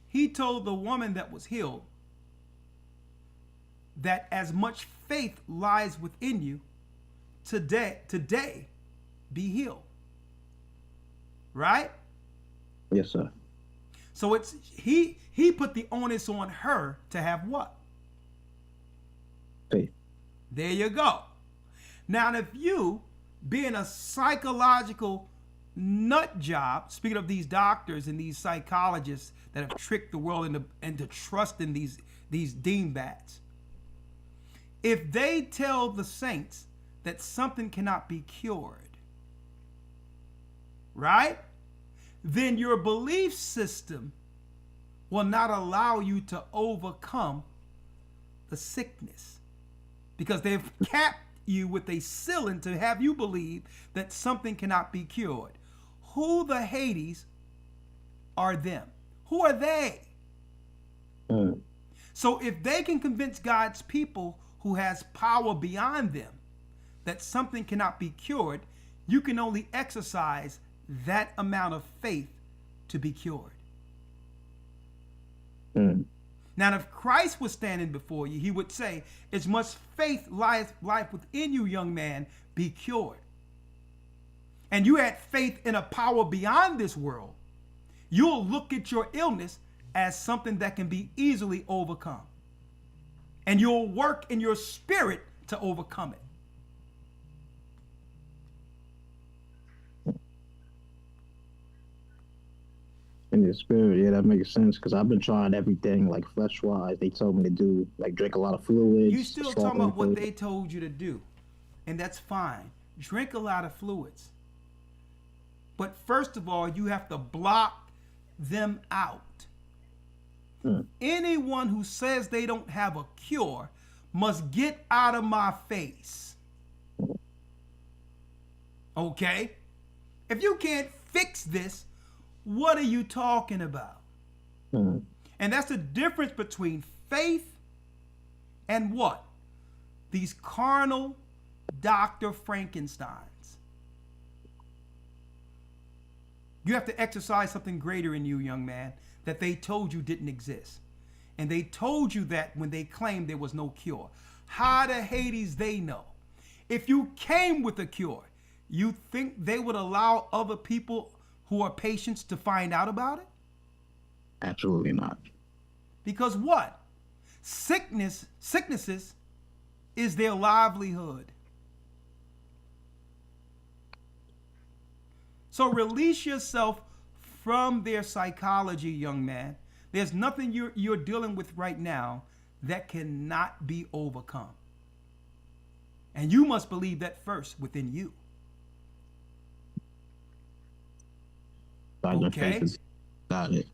He told the woman that was healed that as much faith lies within you, today be healed. Right? Yes, sir. So it's he put the onus on her to have what? Faith. There you go. Now, if you, being a psychological nut job, speaking of these doctors and these psychologists that have tricked the world into trusting these dingbats, if they tell the saints that something cannot be cured, right? Then your belief system will not allow you to overcome the sickness, because they've capped you with a ceiling to have you believe that something cannot be cured. Who the Hades are them? Who are they? So if they can convince God's people who has power beyond them that something cannot be cured, you can only exercise that amount of faith to be cured. Now, if Christ was standing before you, he would say, as much faith lieth within you, young man, be cured. And you had faith in a power beyond this world, you'll look at your illness as something that can be easily overcome. And you'll work in your spirit to overcome it. In your spirit, yeah, that makes sense. Because I've been trying everything, like flesh-wise. They told me to do, like, drink a lot of fluids. You still talking about what they told you to do, and that's fine. Drink a lot of fluids. But first of all, you have to block them out. Anyone who says they don't have a cure must get out of my face. Okay? If you can't fix this, what are you talking about? And that's the difference between faith and what? These carnal Dr. Frankensteins. You have to exercise something greater in you, young man, that they told you didn't exist. And they told you that when they claimed there was no cure. How the Hades they know? If you came with a cure, you think they would allow other people who are patients to find out about it? Absolutely not. Because what? Sicknesses is their livelihood. So release yourself from their psychology, young man. There's nothing you're dealing with right now that cannot be overcome. And you must believe that first within you. Okay? Got it.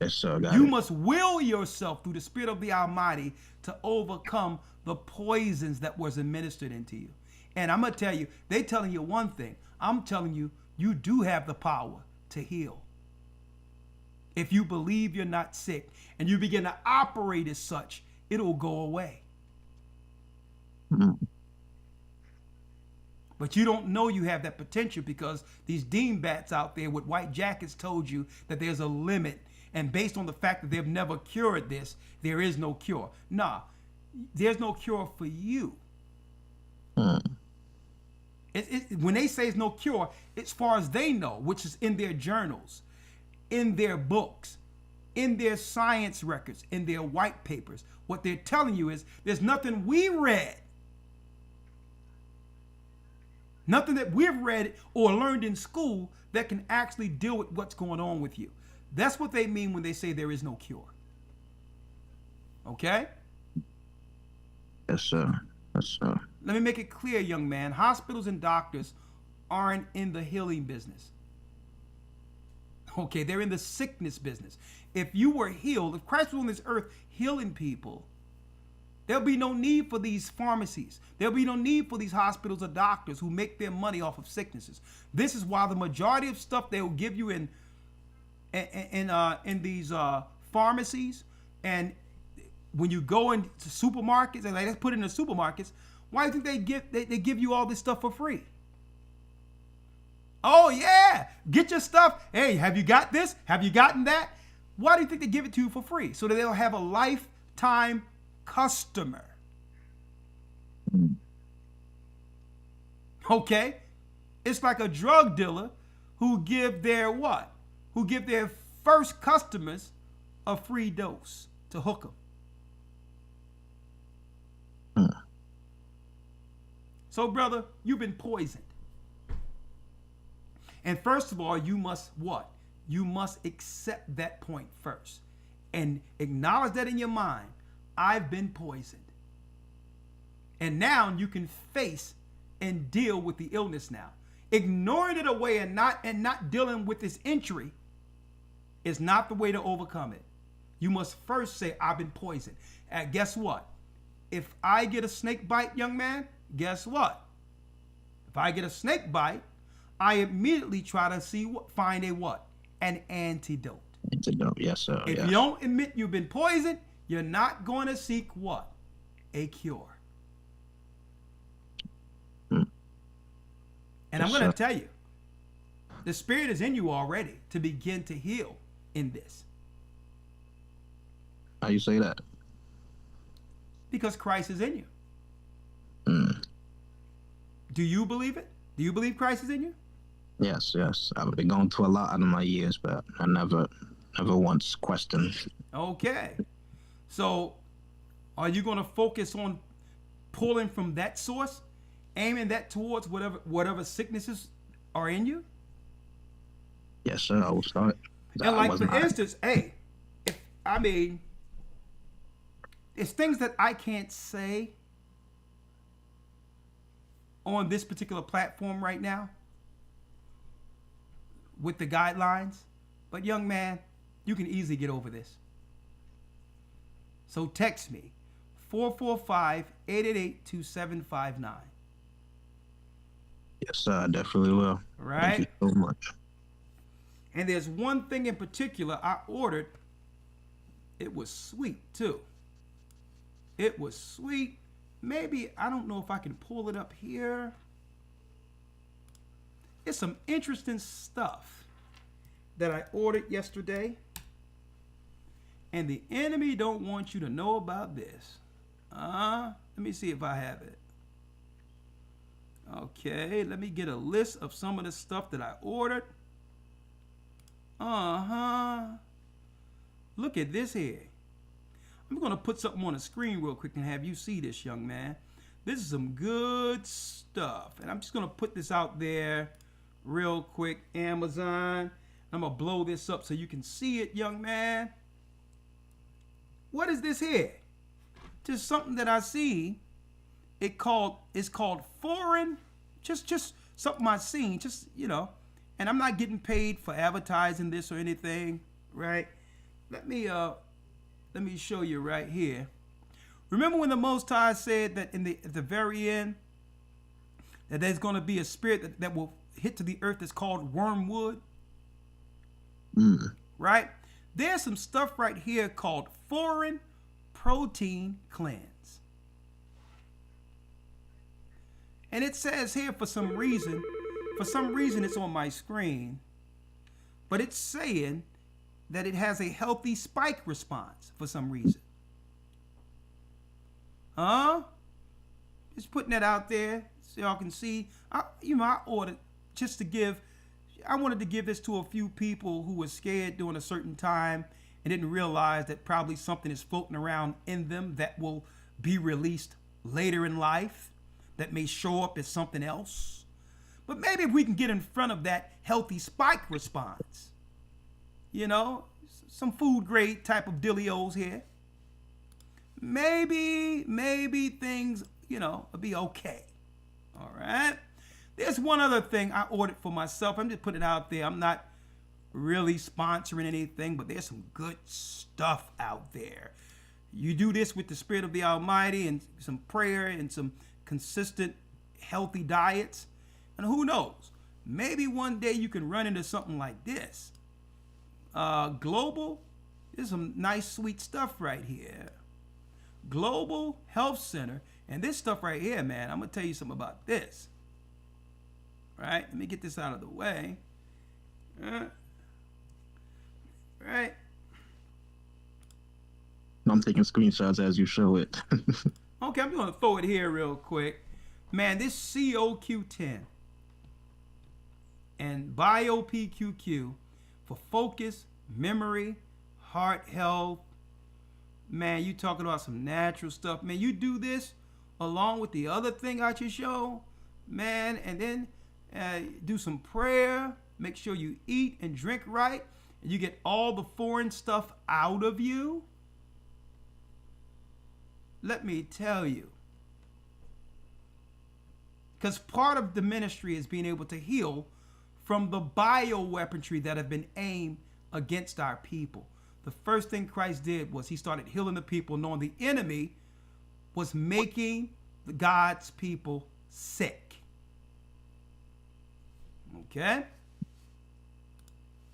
Yes, sir. You must will yourself through the Spirit of the Almighty to overcome the poisons that was administered into you. And I'm going to tell you, they're telling you one thing. I'm telling you, you do have the power to heal. If you believe you're not sick and you begin to operate as such, it'll go away. But you don't know you have that potential because these dingbats out there with white jackets told you that there's a limit. And based on the fact that they've never cured this, there is no cure. Nah, there's no cure for you. When they say there's no cure, as far as they know, which is in their journals, in their books, in their science records, in their white papers, what they're telling you is there's nothing we read, Nothing that we've read or learned in school that can actually deal with what's going on with you. That's what they mean when they say there is no cure. Okay? Yes, sir. Yes, sir. Let me make it clear, young man. Hospitals and doctors aren't in the healing business. Okay, they're in the sickness business. If you were healed, if Christ was on this earth healing people, there'll be no need for these pharmacies. There'll be no need for these hospitals or doctors who make their money off of sicknesses. This is why the majority of stuff they will give you in these pharmacies, and when you go into supermarkets, and like, let's put it in the supermarkets, why do you think they give you all this stuff for free? Oh yeah, get your stuff. Hey, have you got this? Have you gotten that? Why do you think they give it to you for free? So that they'll have a lifetime customer. Okay? It's like a drug dealer who give their what? Who give their first customers a free dose to hook them. So, brother, you've been poisoned. And first of all, you must what? You must accept that point first and acknowledge that in your mind. I've been poisoned. And now you can face and deal with the illness now. Ignoring it away and not dealing with this injury is not the way to overcome it. You must first say, I've been poisoned. And guess what? If I get a snake bite, young man, guess what? If I get a snake bite, I immediately try to find a what? An antidote. Antidote, yes, sir. If you don't admit you've been poisoned, you're not going to seek what? A cure. And I'm going to tell you, the Spirit is in you already to begin to heal in this. How you say that? Because Christ is in you. Do you believe it? Do you believe Christ is in you? Yes, yes. I've been going through a lot out of my years, but I never once questioned. Okay. So are you going to focus on pulling from that source, aiming that towards whatever sicknesses are in you? Yes, sir. I will start. And like, for instance, it's things that I can't say on this particular platform right now with the guidelines. But young man, you can easily get over this. So text me, 445-888-2759. Yes, sir. I definitely will. Right? Thank you so much. And there's one thing in particular I ordered. It was sweet, too. It was sweet. Maybe, I don't know if I can pull it up here. It's some interesting stuff that I ordered yesterday. And the enemy don't want you to know about this. Let me see if I have it. Okay, let me get a list of some of the stuff that I ordered. Look at this here. I'm going to put something on the screen real quick and have you see this, young man. This is some good stuff. And I'm just going to put this out there real quick. Amazon. I'm going to blow this up so you can see it, young man. What is this here? Just something that I see. It's called foreign. Just something I seen. Just, and I'm not getting paid for advertising this or anything, right? Let me show you right here. Remember when the Most High said that at the very end that there's going to be a spirit that will hit to the earth that's called wormwood? Right? There's some stuff right here called foreign protein cleanse. And it says here for some reason it's on my screen, but it's saying that it has a healthy spike response for some reason. Just putting that out there so y'all can see. I ordered I wanted to give this to a few people who were scared during a certain time and didn't realize that probably something is floating around in them that will be released later in life that may show up as something else. But maybe if we can get in front of that healthy spike response, you know, some food grade type of dealios here, maybe things, you know, will be okay. All right. There's one other thing I ordered for myself. I'm just putting it out there. I'm not really sponsoring anything, but there's some good stuff out there. You do this with the Spirit of the Almighty and some prayer and some consistent, healthy diets. And who knows, maybe one day you can run into something like this. Global, there's some nice, sweet stuff right here. Global Health Center. And this stuff right here, man, I'm going to tell you something about this. Right? Let me get this out of the way. Right? I'm taking screenshots as you show it. Okay, I'm going to throw it here real quick. Man, this COQ10 and BioPQQ for focus, memory, heart health. Man, you talking about some natural stuff. Man, you do this along with the other thing out your show, man, and then do some prayer. Make sure you eat and drink right, and you get all the foreign stuff out of you. Let me tell you, because part of the ministry is being able to heal from the bioweaponry that have been aimed against our people. The first thing Christ did was he started healing the people, knowing the enemy was making God's people sick. Okay?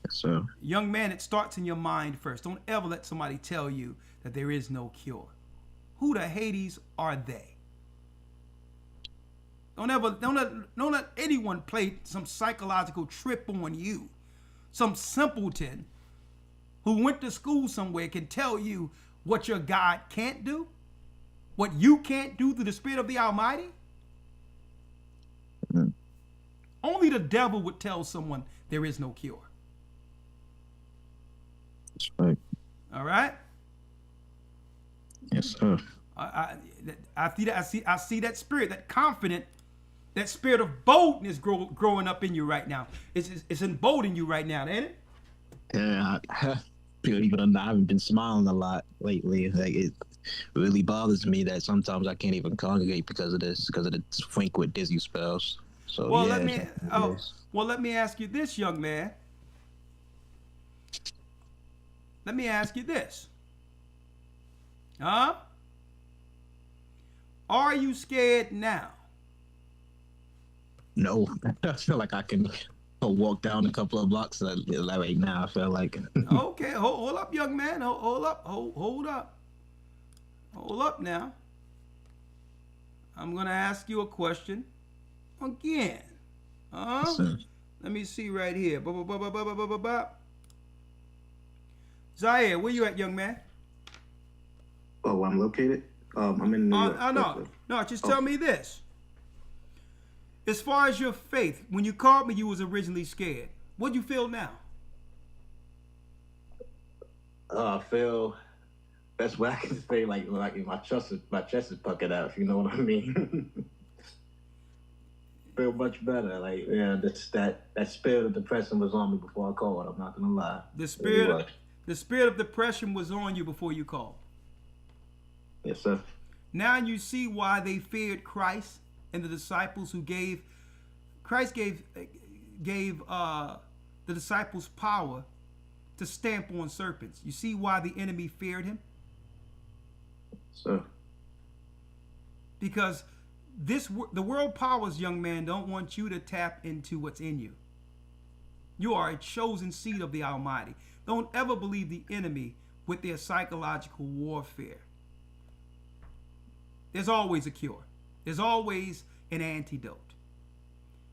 Yes, sir. Young man, it starts in your mind first. Don't ever let somebody tell you that there is no cure. Who the Hades are they? Don't let anyone play some psychological trip on you. Some simpleton who went to school somewhere can tell you what your God can't do, what you can't do through the Spirit of the Almighty. Mm. Only the devil would tell someone there is no cure. That's right. All right. Yes, sir. I see that spirit, that confident, that spirit of boldness growing up in you right now. It's emboldening you right now, ain't it? Yeah, even though I haven't been smiling a lot lately, like it really bothers me that sometimes I can't even congregate because of the frequent dizzy spells. So well, yeah, let me ask you this, young man. Let me ask you this. Huh? Are you scared now? No, I feel like I can walk down a couple of blocks right now. I feel like. Okay, hold up, young man. Hold up now. I'm gonna ask you a question again. Yes, sir. Let me see right here. Zaire, where you at, young man? Oh, where I'm located? I'm in New York. No, just tell me this. As far as your faith, when you called me, you was originally scared. What do you feel now? I feel that's what I can say. Like my chest is puckered out. If you know what I mean. Feel much better. Like yeah, that spirit of depression was on me before I called. I'm not gonna lie. The spirit of depression was on you before you called. Yes, sir. Now you see why they feared Christ and the disciples who Christ gave the disciples power to stamp on serpents. You see why the enemy feared him? Sir. Because the world powers, young man, don't want you to tap into what's in you. You are a chosen seed of the Almighty. Don't ever believe the enemy with their psychological warfare. There's always a cure. There's always an antidote.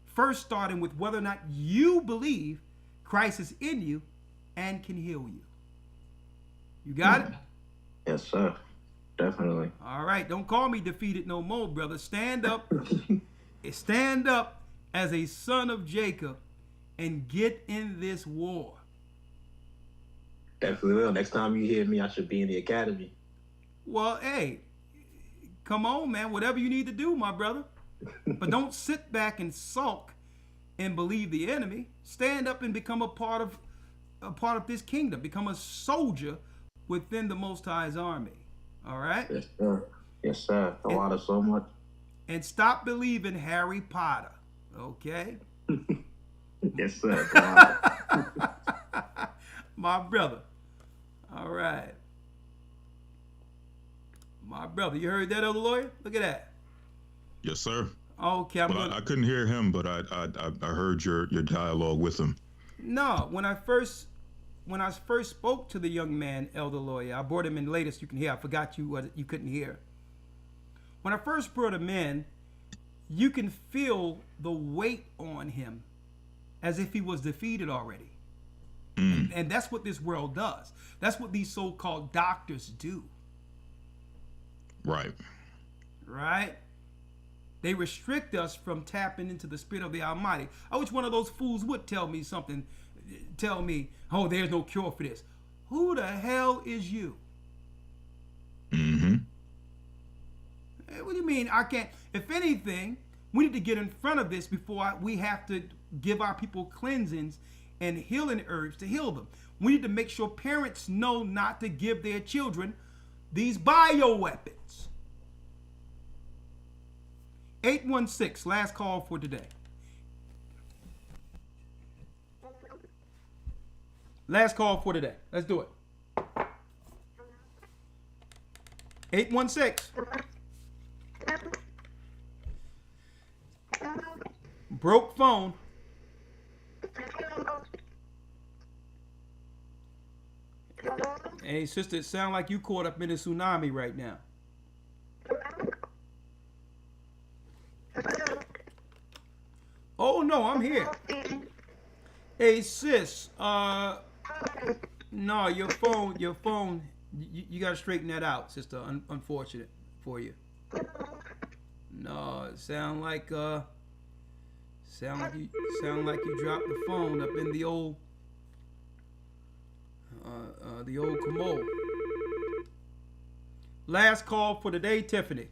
First starting with whether or not you believe Christ is in you and can heal you. You got it? Yes, sir. Definitely. All right. Don't call me defeated no more, brother. Stand up. Stand up as a son of Jacob and get in this war. Definitely will. Next time you hear me, I should be in the academy. Well, hey, come on, man. Whatever you need to do, my brother. But don't sit back and sulk and believe the enemy. Stand up and become a part of this kingdom. Become a soldier within the Most High's army. All right? Yes, sir. Yes, sir. The water so much. And stop believing Harry Potter. Okay? Yes, sir. The water. My brother. All right. My brother. You heard that, other lawyer? Look at that. Yes, sir. Okay, I couldn't hear him, but I heard your dialogue with him. No, when I first spoke to the young man, elder lawyer, I brought him in latest. You can hear. I forgot you couldn't hear. When I first brought him in, you can feel the weight on him, as if he was defeated already. And that's what this world does. That's what these so-called doctors do. Right. Right? They restrict us from tapping into the Spirit of the Almighty. I wish one of those fools would tell me something. Tell me, oh, there's no cure for this. Who the hell is you? Mm-hmm. What do you mean I can't? If anything, we need to get in front of this before we have to give our people cleansings and healing herbs to heal them. We need to make sure parents know not to give their children these bioweapons. 816, last call for today. Last call for today. Let's do it. 816. Broke phone. Hey, sister, it sounds like you caught up in a tsunami right now. Oh, no, I'm here. Hey, sis, no, your phone, you got to straighten that out, sister. Unfortunate for you. No, it sound like you dropped the phone up in the old commode. Last call for the day, Tiffany.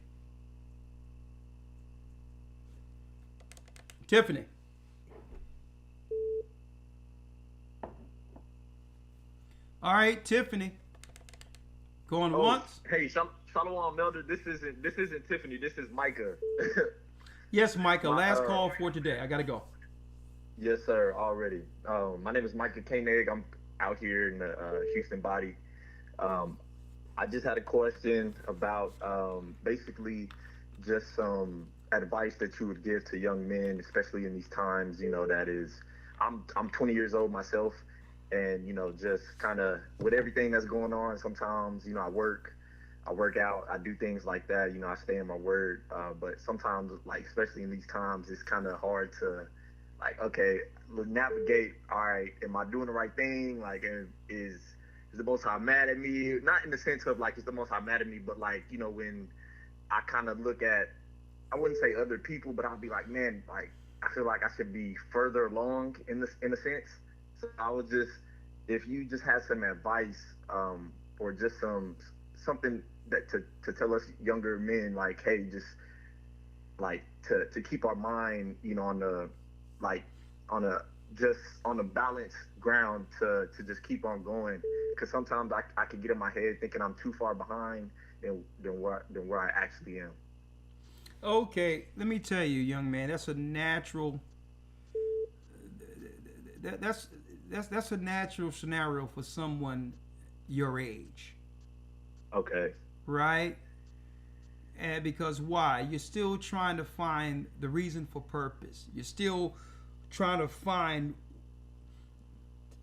Tiffany. All right, Tiffany. Going once. Hey, Shalom, Melder. This isn't Tiffany. This is Micah. Yes, Micah. Last call for today. I gotta go. Yes, sir. Already. My name is Micah Koenig. I'm out here in the Houston body. I just had a question about basically just some advice that you would give to young men, especially in these times. You know, that is, I'm 20 years old myself, and you know, just kind of with everything that's going on. Sometimes, you know, I work out, I do things like that. You know, I stay in my word. But sometimes, like especially in these times, it's kind of hard to, like, okay, navigate. All right, am I doing the right thing? Like, is the Most High mad at me? Not in the sense of like, is the Most High mad at me, but like, you know, when I kind of look at, I wouldn't say other people, but I'll be like, man, like I feel like I should be further along in a sense. So I would just, if you just had some advice, or just something that to tell us younger men, like, hey, just like to keep our mind, you know, on a balanced ground to just keep on going, because sometimes I could get in my head thinking I'm too far behind than where I actually am. Okay, let me tell you, young man, that's a natural that's a natural scenario for someone your age. Okay. Right? And because why? You're still trying to find the reason for purpose. You're still trying to find,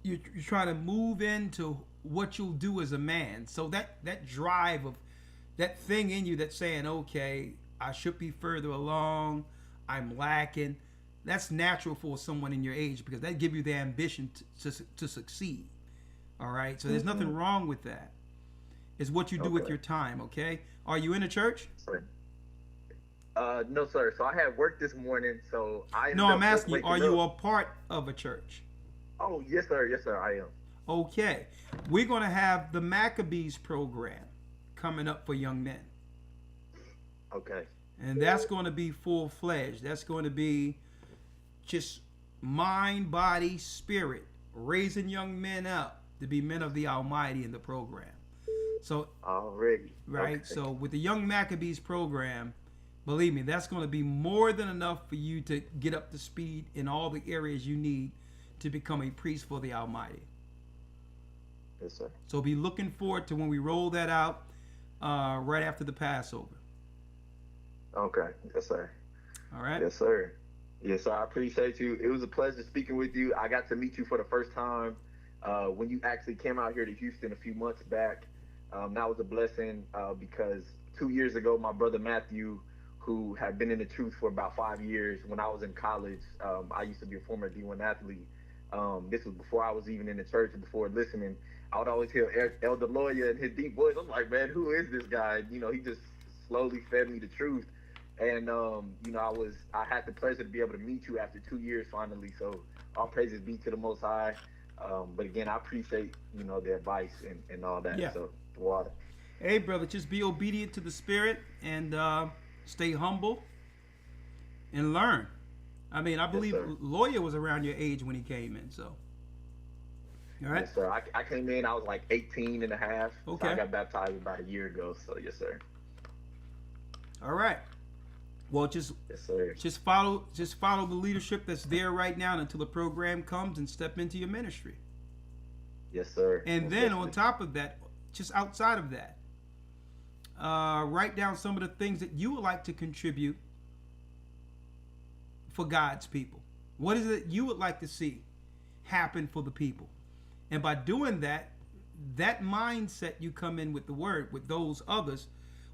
you're trying to move into what you'll do as a man. So that drive of that thing in you that's saying, okay, I should be further along, I'm lacking. That's natural for someone in your age, because that gives you the ambition to succeed. All right? So there's nothing wrong with that. It's what you do with your time, okay? Are you in a church? No, sir. So I had work this morning, so I'm asking you, are you a part of a church? Oh, yes, sir. Yes, sir, I am. Okay. We're going to have the Maccabees program coming up for young men. Okay. And that's going to be full-fledged. That's going to be just mind, body, spirit, raising young men up to be men of the Almighty in the program. So already, right. Okay. So with the Young Maccabees program, believe me, that's going to be more than enough for you to get up to speed in all the areas you need to become a priest for the Almighty. Yes, sir. So be looking forward to when we roll that out right after the Passover. Okay. Yes, sir. All right. Yes, sir. Yes, sir. I appreciate you. It was a pleasure speaking with you. I got to meet you for the first time when you actually came out here to Houston a few months back. That was a blessing because 2 years ago, my brother Matthew, who had been in the truth for about 5 years, when I was in college, I used to be a former D1 athlete. This was before I was even in the church and before listening. I would always hear Elder Lawyer and his deep voice. I'm like, man, who is this guy? You know, he just slowly fed me the truth. And, you know, I had the pleasure to be able to meet you after 2 years finally. So all praises be to the Most High. But again, I appreciate, you know, the advice and all that. Yeah. So the water. Hey, brother, just be obedient to the Spirit and stay humble and learn. I mean, I believe Lawyer was around your age when he came in, so. All right? Yes, sir. I came in, I was like 18 and a half. Okay. So I got baptized about a year ago, so yes, sir. All right. Well, Yes, sir. just follow the leadership that's there right now until the program comes and step into your ministry. Yes, sir. And Most then definitely. on top of that, just outside of that, write down some of the things that you would like to contribute for God's people. What is it you would like to see happen for the people? And by doing that, that mindset you come in with the word, with those others,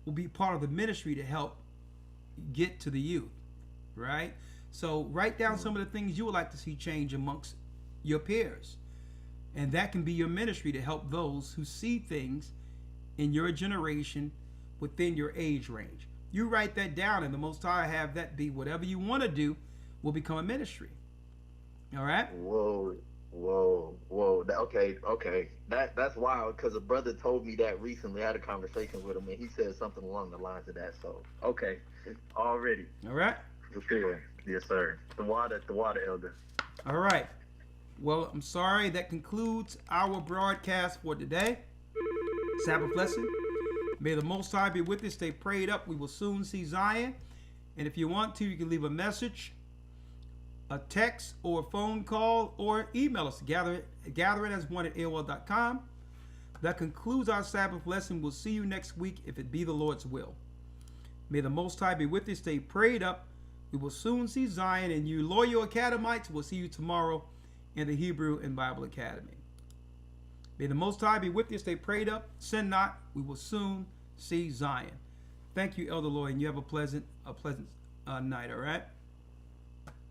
will be part of the ministry to help get to the youth, right? So write down some of the things you would like to see change amongst your peers. And that can be your ministry to help those who see things in your generation within your age range. You write that down, and the Most High have that be whatever you want to do will become a ministry. All right? Whoa. Okay. That's wild because a brother told me that recently. I had a conversation with him, and he said something along the lines of that. So, okay. Already. All right? For sure. Yes, sir. The water, Elder. All right. Well, I'm sorry. That concludes our broadcast for today. Sabbath lesson. May the Most High be with us. Stay prayed up. We will soon see Zion. And if you want to, you can leave a message, a text, or a phone call, or email us. gatheringas1@aol.com. That concludes our Sabbath lesson. We'll see you next week if it be the Lord's will. May the Most High be with you. Stay prayed up. We will soon see Zion, and you loyal academites, we'll see you tomorrow in the Hebrew and Bible Academy. May the Most High be with you. Stay prayed up. Sin not. We will soon see Zion. Thank you, Elder Lloyd, and you have a pleasant night, all right?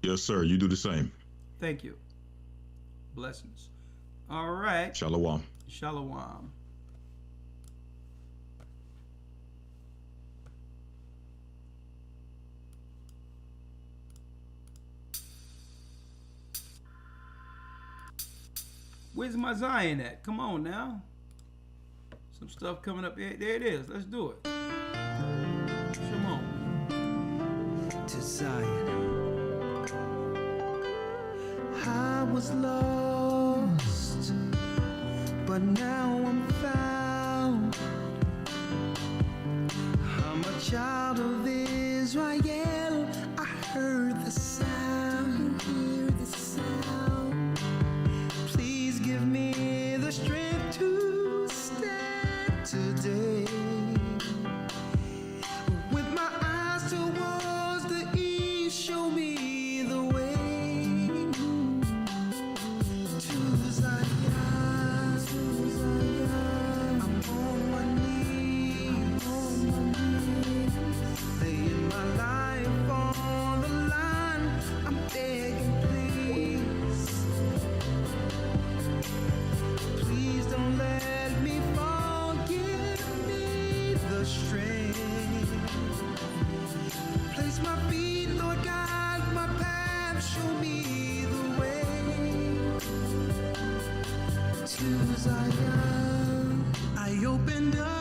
Yes, sir. You do the same. Thank you. Blessings. All right. Shalom. Shalom. Where's my Zion at? Come on now. Some stuff coming up. There it is. Let's do it. Come on. To Zion. I was lost, but now I'm found. I'm a child of Israel. I heard the sound. You hear the sound. Please give me the strength to stand today. With my eyes towards the east, show me the way to Zion. I'm on my knees, laying my life on the line. I'm begging, please don't let me fall. Give me the strength. Place my feet, Lord, guide my path. Show me the way to Zion. I opened up